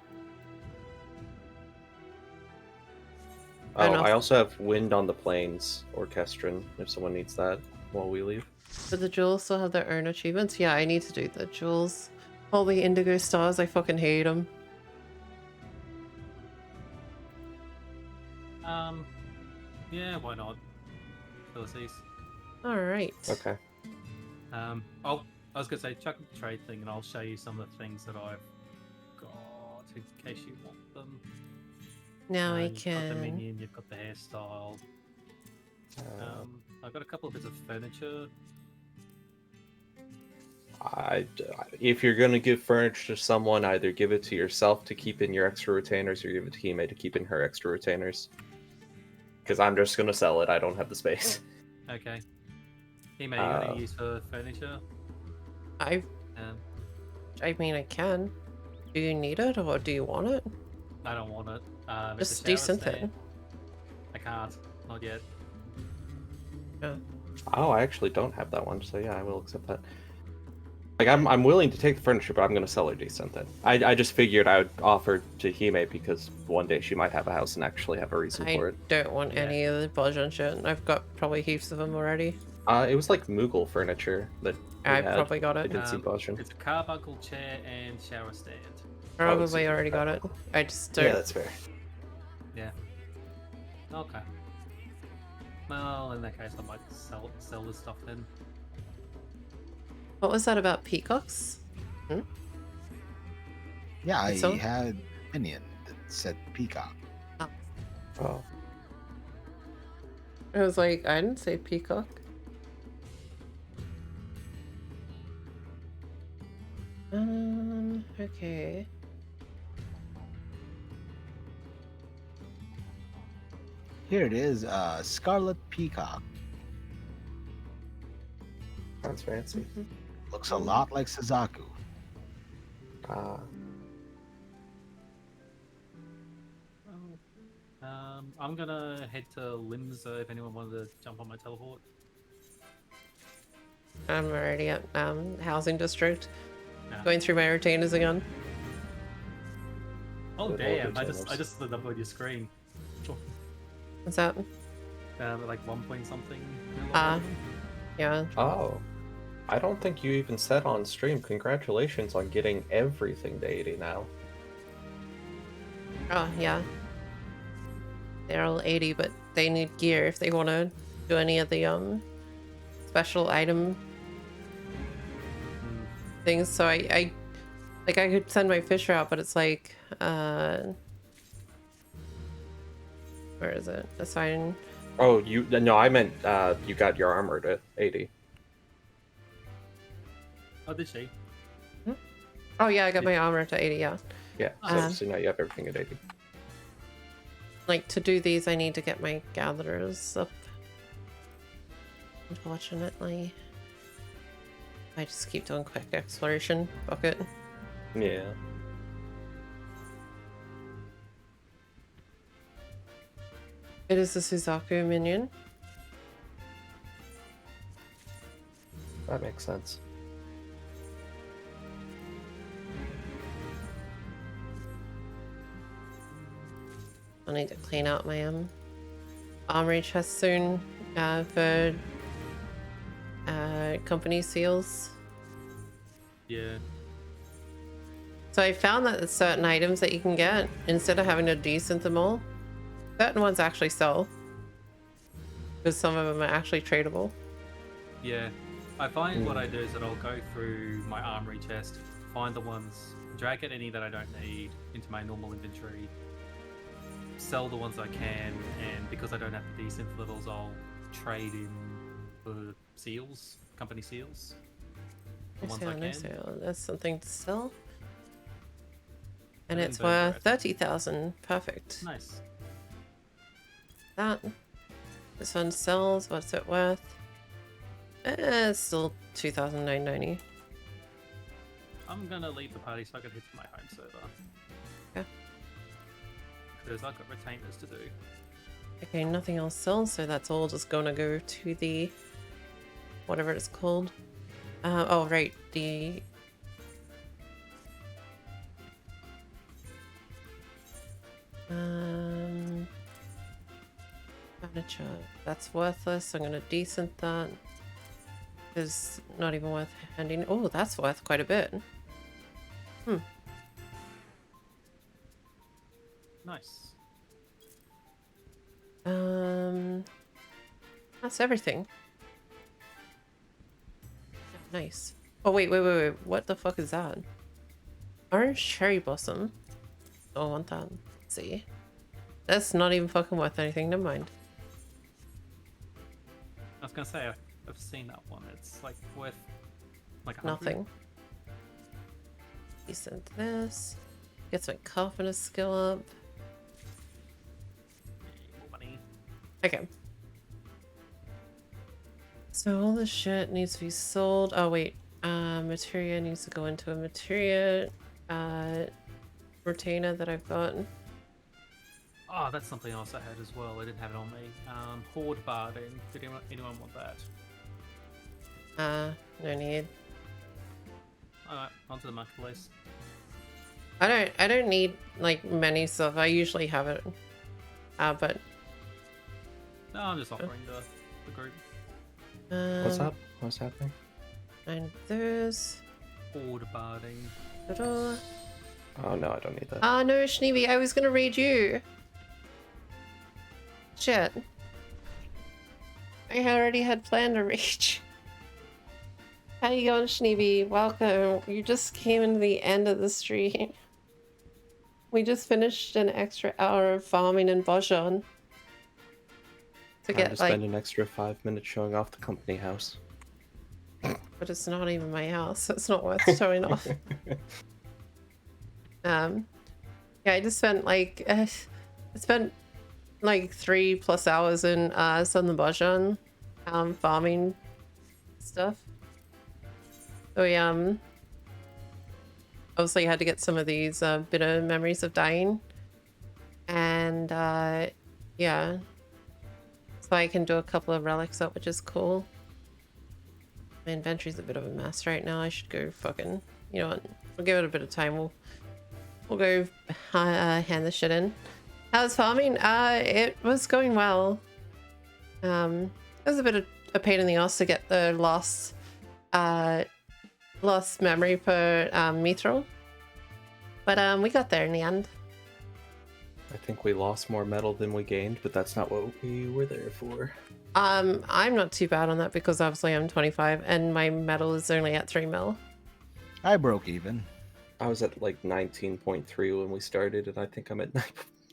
Oh, Enough. I also have Wind on the Plains Orchestran, if someone needs that while we leave. But the jewels still have their own achievements? Yeah, I need to do the jewels. All the indigo stars, I fucking hate them. Yeah, why not? Phyllis. Alright. Okay. Oh, I was gonna say chuck the trade thing, and I'll show you some of the things that I've got in case you want them. Now I You've got the can... minion, you've got the hairstyle. I've got a couple of bits of furniture. If you're going to give furniture to someone, either give it to yourself to keep in your extra retainers or give it to Hime to keep in her extra retainers. Because I'm just going to sell it. I don't have the space. Okay. Hey, mate, you got any use for furniture? I mean, I can. Do you need it or do you want it? I don't want it. Just it's a shower desynth stand. it. I can't. Not yet. Oh, I actually don't have that one, so yeah, I will accept that. Like, I'm willing to take the furniture, but I'm going to sell her desynth it. I just figured I would offer to Hime because one day she might have a house and actually have a reason for I it. don't want Yeah. any of the Bajan shit. I've got probably heaps of them already. It was like Moogle furniture that we I had. probably got I it. didn't see Bajan. It's a carbuncle chair and shower stand. Probably so you already got got it. I just don't. Yeah, that's fair. Yeah. Okay. Well, in that case, I might sell this stuff then. What was that about peacocks? Yeah, I So? had minion that said peacock. Oh. I was like, I didn't say peacock. Okay. Here it is, scarlet peacock. Sounds fancy. Looks a lot like Suzaku. I'm gonna head to Limsa if anyone wanted to jump on my teleport. I'm already at housing district. Yeah. Going through my retainers again. Oh Good damn! old I retainers. just stood up on your screen. What's that? Like 1 point something. Yeah. Oh, I don't think you even said on stream. Congratulations on getting everything to 80 now. Oh, yeah. They're all 80, but they need gear if they want to do any of the special item things. So I like I could send my fisher out, but it's like where is it? Assign. Oh, no, I meant you got your armor to 80. Oh, did she? Oh yeah, I got my armor to 80. Yeah. Yeah, so now you have everything at 80. Like to do these, I need to get my gatherers up. Unfortunately, I just keep doing quick exploration. Fuck it. Yeah. It is the Suzaku minion. That makes sense. I need to clean out my armory chest soon for company seals. Yeah. So I found that there's certain items that you can get instead of having to desynth them all. Certain ones actually sell because some of them are actually tradable. Yeah. I find what I do is that I'll go through my armory chest, find the ones, drag out any that I don't need into my normal inventory, sell the ones I can, and because I don't have the desynth levels, I'll trade in for seals, company seals. The ones I can. That's something to sell. And And it's then burn worth bread. 30,000. Perfect. Nice. That. This one sells. What's it worth? It's still 2,990. I'm gonna leave the party so I can hit my home server. Okay. Because I've got retainers to do. Okay, nothing else sells, so that's all just gonna go to the whatever it's called. Oh right, the furniture. That's worthless. I'm gonna desynth that. Is not even worth handing. Oh, that's worth quite a bit. Nice. That's everything. Nice. Oh wait. What the fuck is that? Orange cherry blossom. Don't want that. See, that's not even fucking worth anything. Never mind. I was gonna say I've seen that one. It's like worth like 100. Nothing. Decent this. Gets my carpenter skill up. More money. Okay. So all this shit needs to be sold. Oh wait, materia needs to go into a materia retainer that I've got. Oh, that's something else I had as well. I didn't have it on me. Horde barding. Did anyone want that? No need. Alright, onto the marketplace. I don't need like many stuff. I usually have it. But No, I'm just offering the group. What's up? What's happening? And there's Horde barding. ta-da. Oh no, I don't need that. Ah, no, Schneeby, I was gonna raid you. Shit. I already had planned to raid you. How you going, Schneeby? Welcome. You just came into the end of the stream. We just finished an extra hour of farming in Bojan. To Time to get like, spend an extra 5 minutes showing off the company house. but it's not even my house, so it's not worth showing off. Yeah, I just spent like I spent like 3+ hours in Southern Bojan farming stuff. So yeah, obviously I had to get some of these bitter memories of dying, and yeah, so I can do a couple of relics up, which is cool. My inventory's a bit of a mess right now. I should go fucking... You know what? We'll give it a bit of time. We'll go hand the shit in. How's farming? It was going well. It was a bit of a pain in the ass to get the lost memory per mithril. But we got there in the end. I think we lost more metal than we gained, but that's not what we were there for. I'm not too bad on that because obviously I'm 25 and my metal is only at 3 mil. I broke even. I was at like 19.3 when we started, and I think I'm at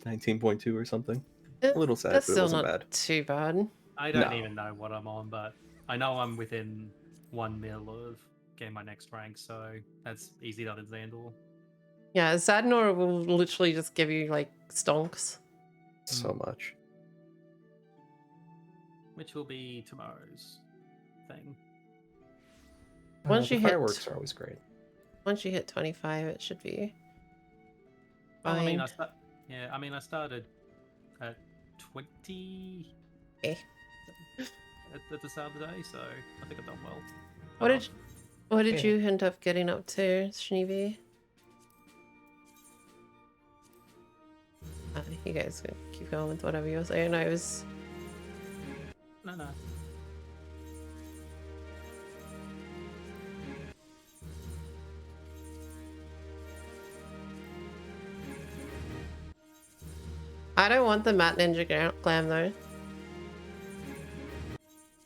19.2 or something. A little sad, That's but it still wasn't not bad. too bad. I don't No. even know what I'm on, but I know I'm within 1 mil of getting my next rank, so that's easy to handle. Yeah, Zadnor will literally just give you like stonks. So much. Which will be tomorrow's thing. Once The you hit- fireworks are always great. Once you hit 25, it should be Well, I mean, fine. I started at 20 Eh. at the start of the day, so I think I've done well. What did Yeah. you end up getting up to, Shneevy? You guys can keep going with whatever you were saying. I was... No. I don't want the matte ninja glam though.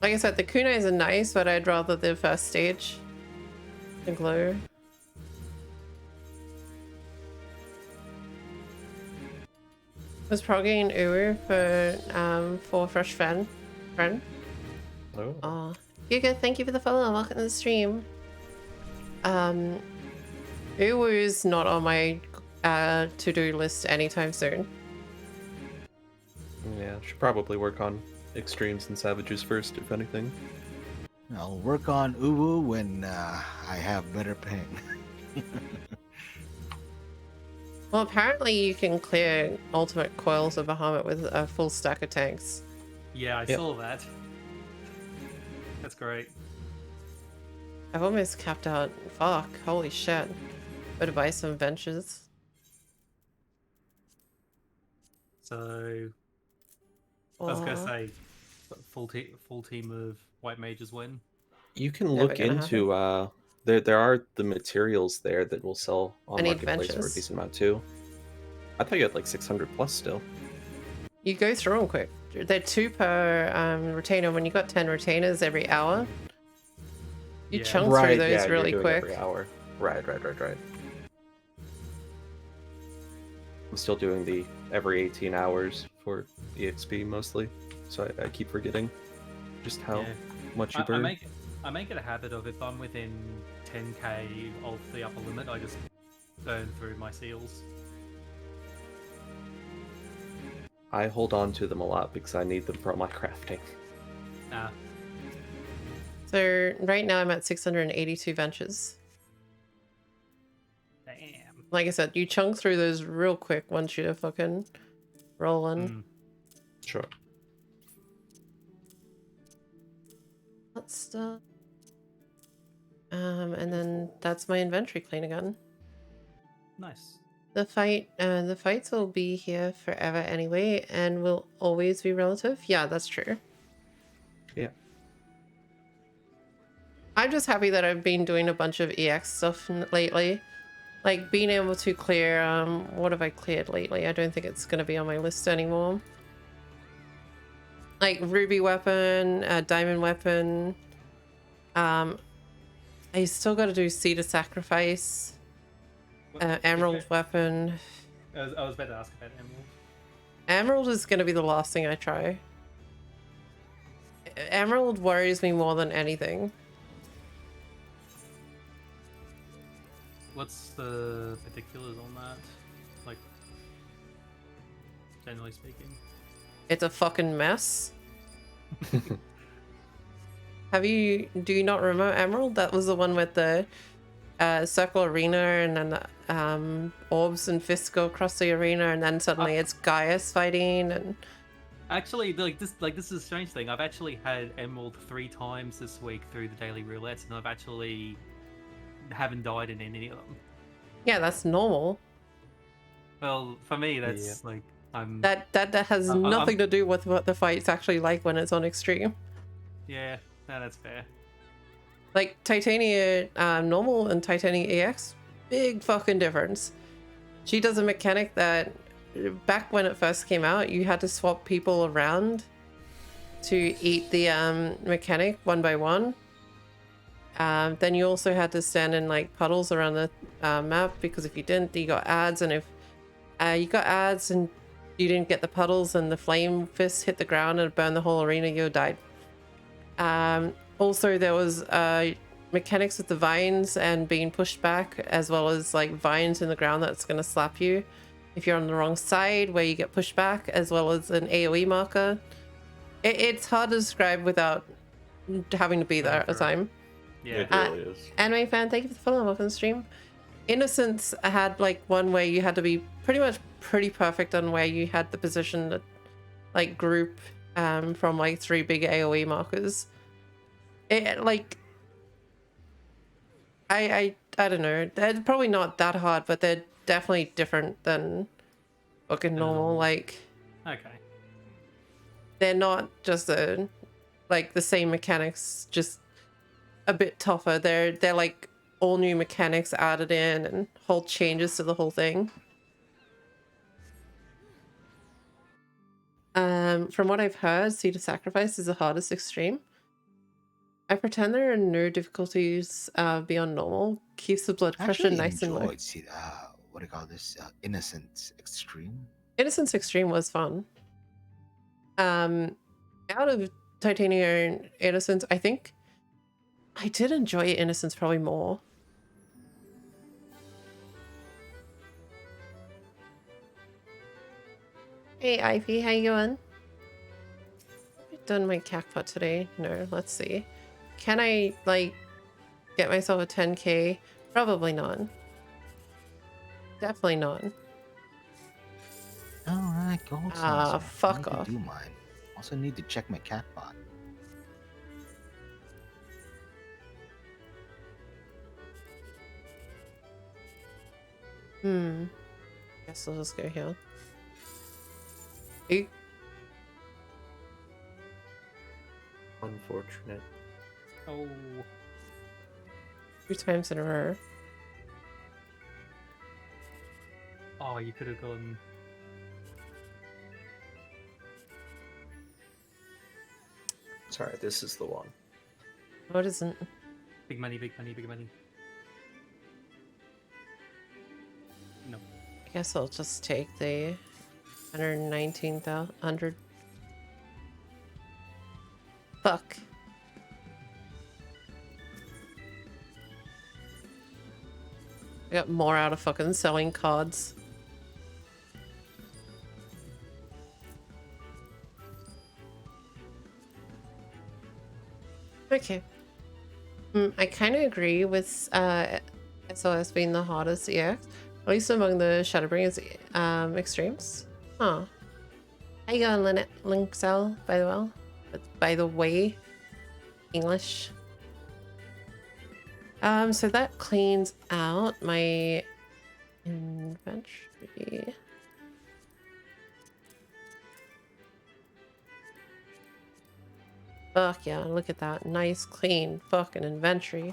Like I said, the kunais are nice, but I'd rather the first stage. The glow. Was progging Uru for fresh friend. Oh. Oh, Hugo, thank you for the follow and welcome to the stream. Uru's not on my to-do list anytime soon. Yeah, should probably work on extremes and savages first, if anything. I'll work on Uwu when I have better ping. Well, apparently you can clear ultimate coils of Bahamut with a full stack of tanks. Yeah, I Yep. saw that. That's great. I've almost capped out. Fuck, holy shit. Better buy some benches. So I was gonna Aw. say, full team of white mages win. You can Never look gonna into there are the materials there that will sell I on need marketplace for a benches. decent amount too. I thought you had like 600 plus still. You go through them quick. They're 2 per retainer. When you got 10 retainers every hour, you Yeah. chunk through those yeah, really you're doing quick. every hour. Right. I'm still doing the every 18 hours for EXP mostly, so I keep forgetting just how Yeah. much you I burn. make it a habit of if I'm within 10k of the upper limit, I just burn through my seals. I hold on to them a lot because I need them for my crafting. Nah. So right now I'm at 682 benches. Damn. Like I said, you chunk through those real quick once you fucking roll in. Mm. Sure. That's stuff. And then that's my inventory clean again. Nice. The fights will be here forever anyway, and will always be relative. Yeah, that's true. Yeah. I'm just happy that I've been doing a bunch of EX stuff lately. Like being able to clear, what have I cleared lately? I don't think it's going to be on my list anymore. Like ruby weapon, diamond weapon. I still got to do cedar sacrifice, emerald weapon. I was about to ask about emerald. Emerald is going to be the last thing I try. Emerald worries me more than anything. What's the particulars on that? Like, generally speaking. It's a fucking mess. Do you not remember Emerald? That was the one with the circle arena and then the orbs and fists go across the arena and then suddenly it's Gaius fighting and Actually, this is a strange thing. I've actually had Emerald 3 times this week through the daily roulette, and I've actually haven't died in any of them. Yeah, that's normal. Well, for me, that's like I'm. That has I'm- nothing to do with what the fight's actually like when it's on extreme. Yeah, no, that's fair. Like Titania normal and Titania EX, big fucking difference. She does a mechanic that back when it first came out, you had to swap people around to eat the mechanic one by one. Then you also had to stand in like puddles around the map, because if you didn't, you got ads, and if you got ads and you didn't get the puddles and the flame fist hit the ground and burned the whole arena, you died. Also, there was mechanics with the vines and being pushed back, as well as like vines in the ground that's going to slap you if you're on the wrong side, where you get pushed back, as well as an AoE marker. It's hard to describe without having to be there at the time. Yeah. It really is. Anime fan, thank you for the follow. Welcome to the stream. Innocence had like one where you had to be pretty perfect on where you had the position, like group from like 3 big AoE markers. It like I don't know. They're probably not that hard, but they're definitely different than fucking normal. Like Okay. they're not just the same mechanics, just a bit tougher. They're like all new mechanics added in and whole changes to the whole thing. From what I've heard, Seed of Sacrifice is the hardest extreme. I pretend there are no difficulties beyond normal. Keeps the blood pressure Actually nice and low. enjoyed what do you call this? Innocence Extreme. Innocence Extreme was fun. Out of Titania and Innocence, I think I did enjoy Innocence probably more. Hey Ivy, how you doing? I've done my cacpot today. No, let's see. Can I like get myself a 10k? Probably not. Definitely not. Alright, gold. Fuck off. Do mine. Also need to check my cat bot. Guess I'll just go here. Eek. Unfortunate. Oh. 2 times in a row. Oh, you could have gone. Sorry, this is the one. What isn't? Big money, big money, big money. No. I guess I'll just take the 119,000. Fuck. I got more out of fucking selling cards. Okay. I kind of agree with SOS being the hardest EX, at least among the Shadowbringers extremes. Huh. How you going, Linkcell, by the way? English. So that cleans out my inventory. Fuck yeah, look at that. Nice, clean fucking inventory.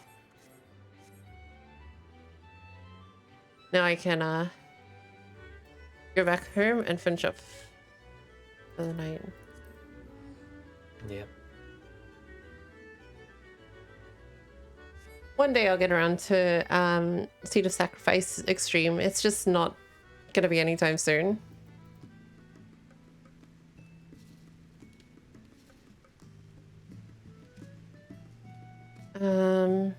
Now I can go back home and finish up for the night. Yeah. One day I'll get around to Seed of Sacrifice Extreme. It's just not gonna be anytime soon. I don't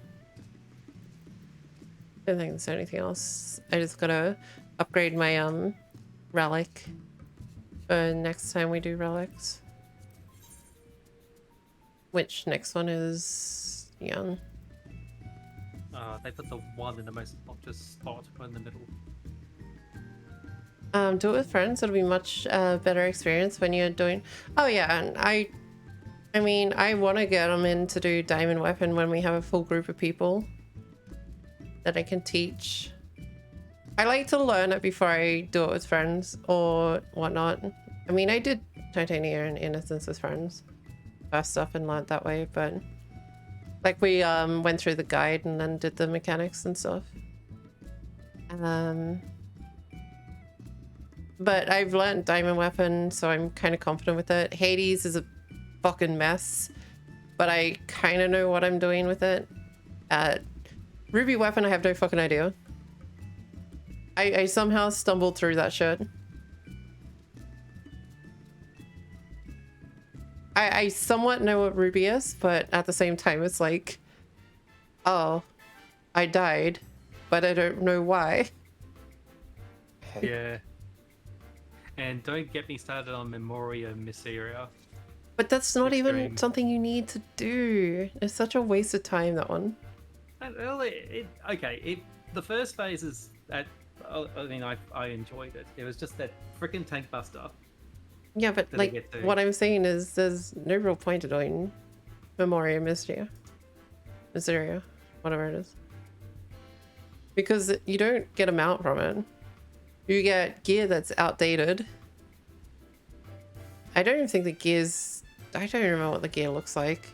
think there's anything else. I just gotta upgrade my relic for next time we do relics. Which next one is young. They put the one in the most obvious spot in the middle. Do it with friends. It'll be much better experience when you're doing. Oh yeah, and I mean, I want to get them in to do diamond weapon when we have a full group of people that I can teach. I like to learn it before I do it with friends or whatnot. I mean, I did Titania and Innocence with friends first off and learned that way, but like we went through the guide and then did the mechanics and stuff. But I've learned diamond weapon, so I'm kind of confident with it. Hades is a fucking mess, but I kind of know what I'm doing with it. Ruby weapon, I have no fucking idea. I somehow stumbled through that shit. I somewhat know what Ruby is, but at the same time it's like, oh, I died, but I don't know why. Yeah. And don't get me started on Memoria Mysteria. But that's not even Extreme. something you need to do. It's such a waste of time, that one. And the first phase is I mean, I enjoyed it. It was just that freaking tank buster. Yeah, but That I like, get to. what I'm saying is there's no real point to doing Memoria Mysteria, whatever it is. Because you don't get a mount from it. You get gear that's outdated. I don't even think the gear's... I don't remember what the gear looks like.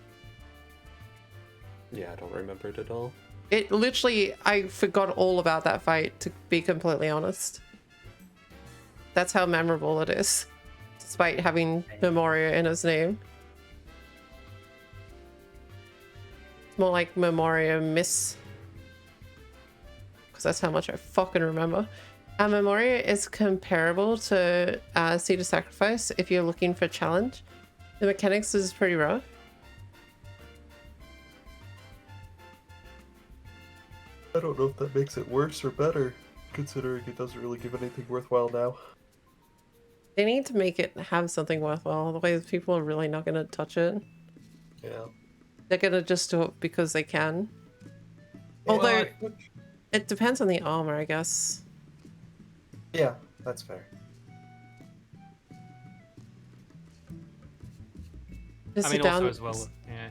Yeah, I don't remember it at all. It literally... I forgot all about that fight, to be completely honest. That's how memorable it is. Despite having Memoria in his name. It's more like Memoria Miss. Because that's how much I fucking remember. Memoria is comparable to Seed of Sacrifice if you're looking for a challenge. The mechanics is pretty rough. I don't know if that makes it worse or better, considering it doesn't really give anything worthwhile now. They need to make it have something worthwhile, otherwise people are really not going to touch it. Yeah. They're going to just do it because they can. Yeah. Although, it depends on the armor, I guess. Yeah, that's fair. Just I mean, a also as well, yeah.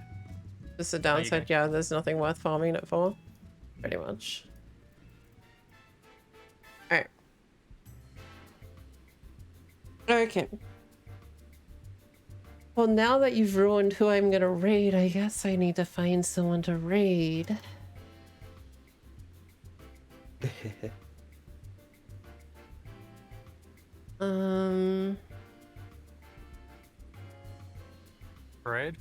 Just a downside, yeah, there's nothing worth farming it for. Pretty much. Alright. Okay. Well, now that you've ruined who I'm gonna raid, I guess I need to find someone to raid. Fred?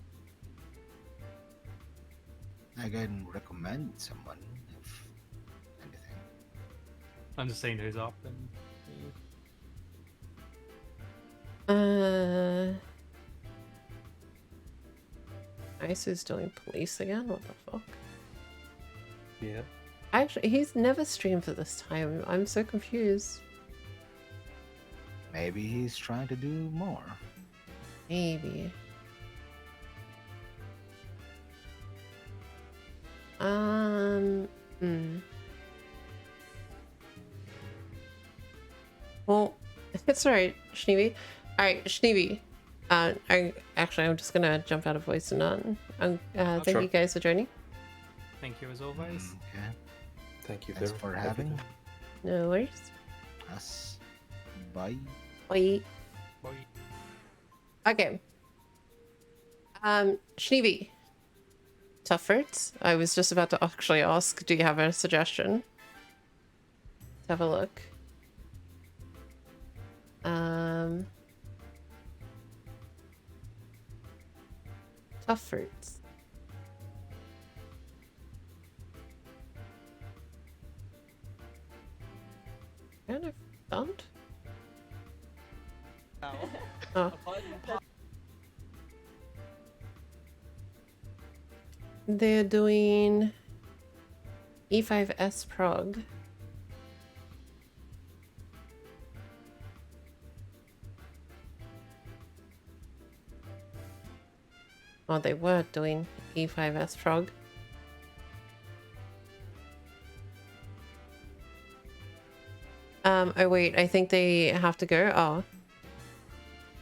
I can recommend someone if anything. I'm just seeing who's up and. Ice is doing police again? What the fuck? Yeah. Actually, he's never streamed for this time. I'm so confused. Maybe he's trying to do more. Maybe. Well, it's alright, Schneeby. Alright, Schneeby. I'm just gonna jump out of voice and none. Thank Sure. you guys for joining. Thank you as always. Okay. Thank you Thanks very for much. having No worries. us. Bye. Bye. Bye. Okay. Schneeby. Tuffert. I was just about to actually ask, do you have a suggestion? Let's have a look. Tuffert. Kind of don't. Oh. They're doing E5S prog. Oh, they were doing E5S prog. Oh wait, I think they have to go. Oh.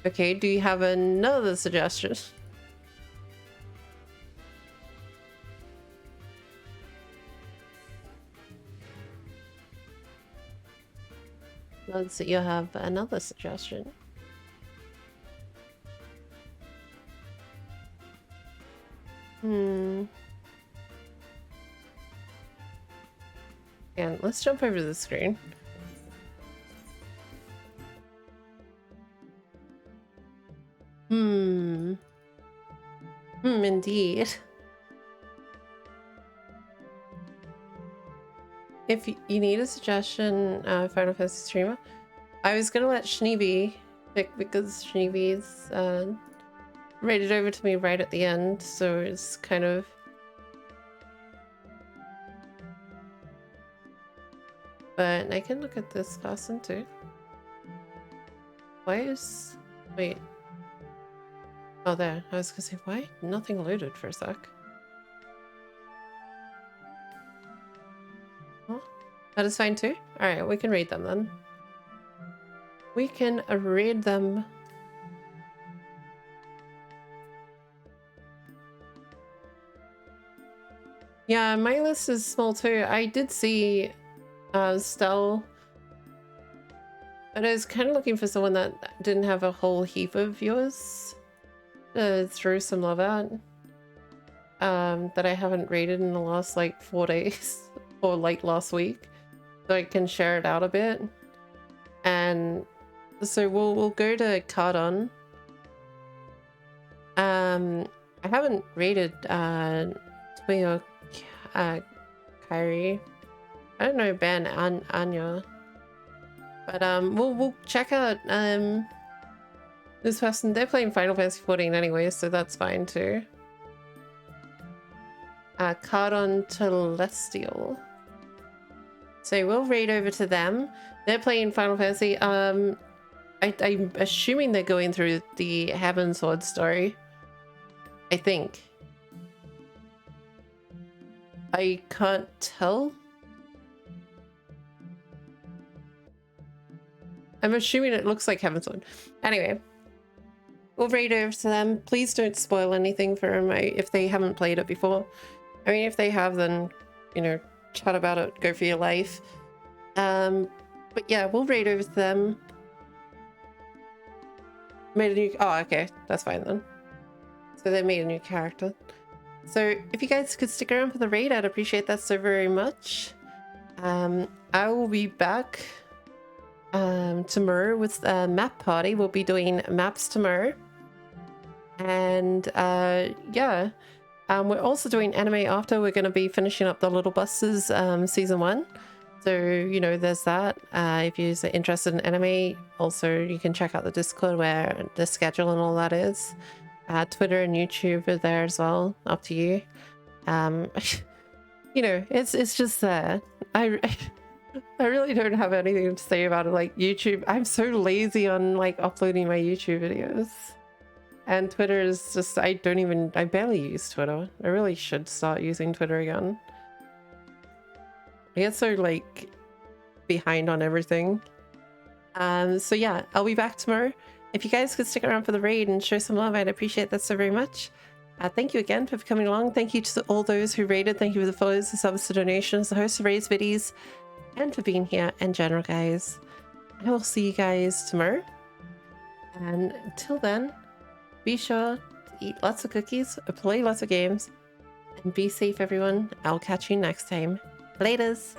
Okay, do you have another suggestion? Let's see, you have another suggestion. And let's jump over the screen. Indeed. If you need a suggestion, Final Fantasy streamer, I was gonna let Shneeby pick because Shneeby's rated over to me right at the end, so it's kind of... But I can look at this person too. Why is... Wait. Oh, there. I was gonna say, why? Nothing loaded for a sec. Oh, that is fine too? Alright, we can read them then. We can read them. Yeah, my list is small too. I did see Stell, but I was kind of looking for someone that didn't have a whole heap of viewers to throw some love at. That I haven't rated in the last like 4 days or like last week, so I can share it out a bit. And so we'll go to Cardon. I haven't rated Toyo Kairi. I don't know Ben and Anya, but we'll check out this person. They're playing Final Fantasy 14 anyway, so that's fine too. Cardon Celestial. So we'll raid over to them. They're playing Final Fantasy. I'm assuming they're going through the Heaven Sword story. I think. I can't tell. I'm assuming it looks like Heaven's Sword. Anyway, we'll raid over to them. Please don't spoil anything for them if they haven't played it before. I mean, if they have, then, you know, chat about it, go for your life. But yeah, we'll raid over to them. Made a new... Oh, okay. That's fine then. So they made a new character. So if you guys could stick around for the raid, I'd appreciate that so very much. I will be back tomorrow with a map party. We'll be doing maps tomorrow. And yeah, we're also doing anime after. We're going to be finishing up the Little Busters season 1. So, you know, there's that. If you're interested in anime, also you can check out the Discord where the schedule and all that is. Twitter and YouTube are there as well, up to you. You know, it's just there. I really don't have anything to say about it. Like YouTube, I'm so lazy on like uploading my YouTube videos. And Twitter is just, I barely use Twitter. I really should start using Twitter again. I get so like behind on everything. So yeah, I'll be back tomorrow. If you guys could stick around for the raid and show some love, I'd appreciate that so very much. Thank you again for coming along. Thank you to all those who raided. Thank you for the follows, the subs, the donations, the hosts, the raids, biddies, and for being here in general, guys. I will see you guys tomorrow. And until then, be sure to eat lots of cookies, play lots of games, and be safe, everyone. I'll catch you next time. Laters!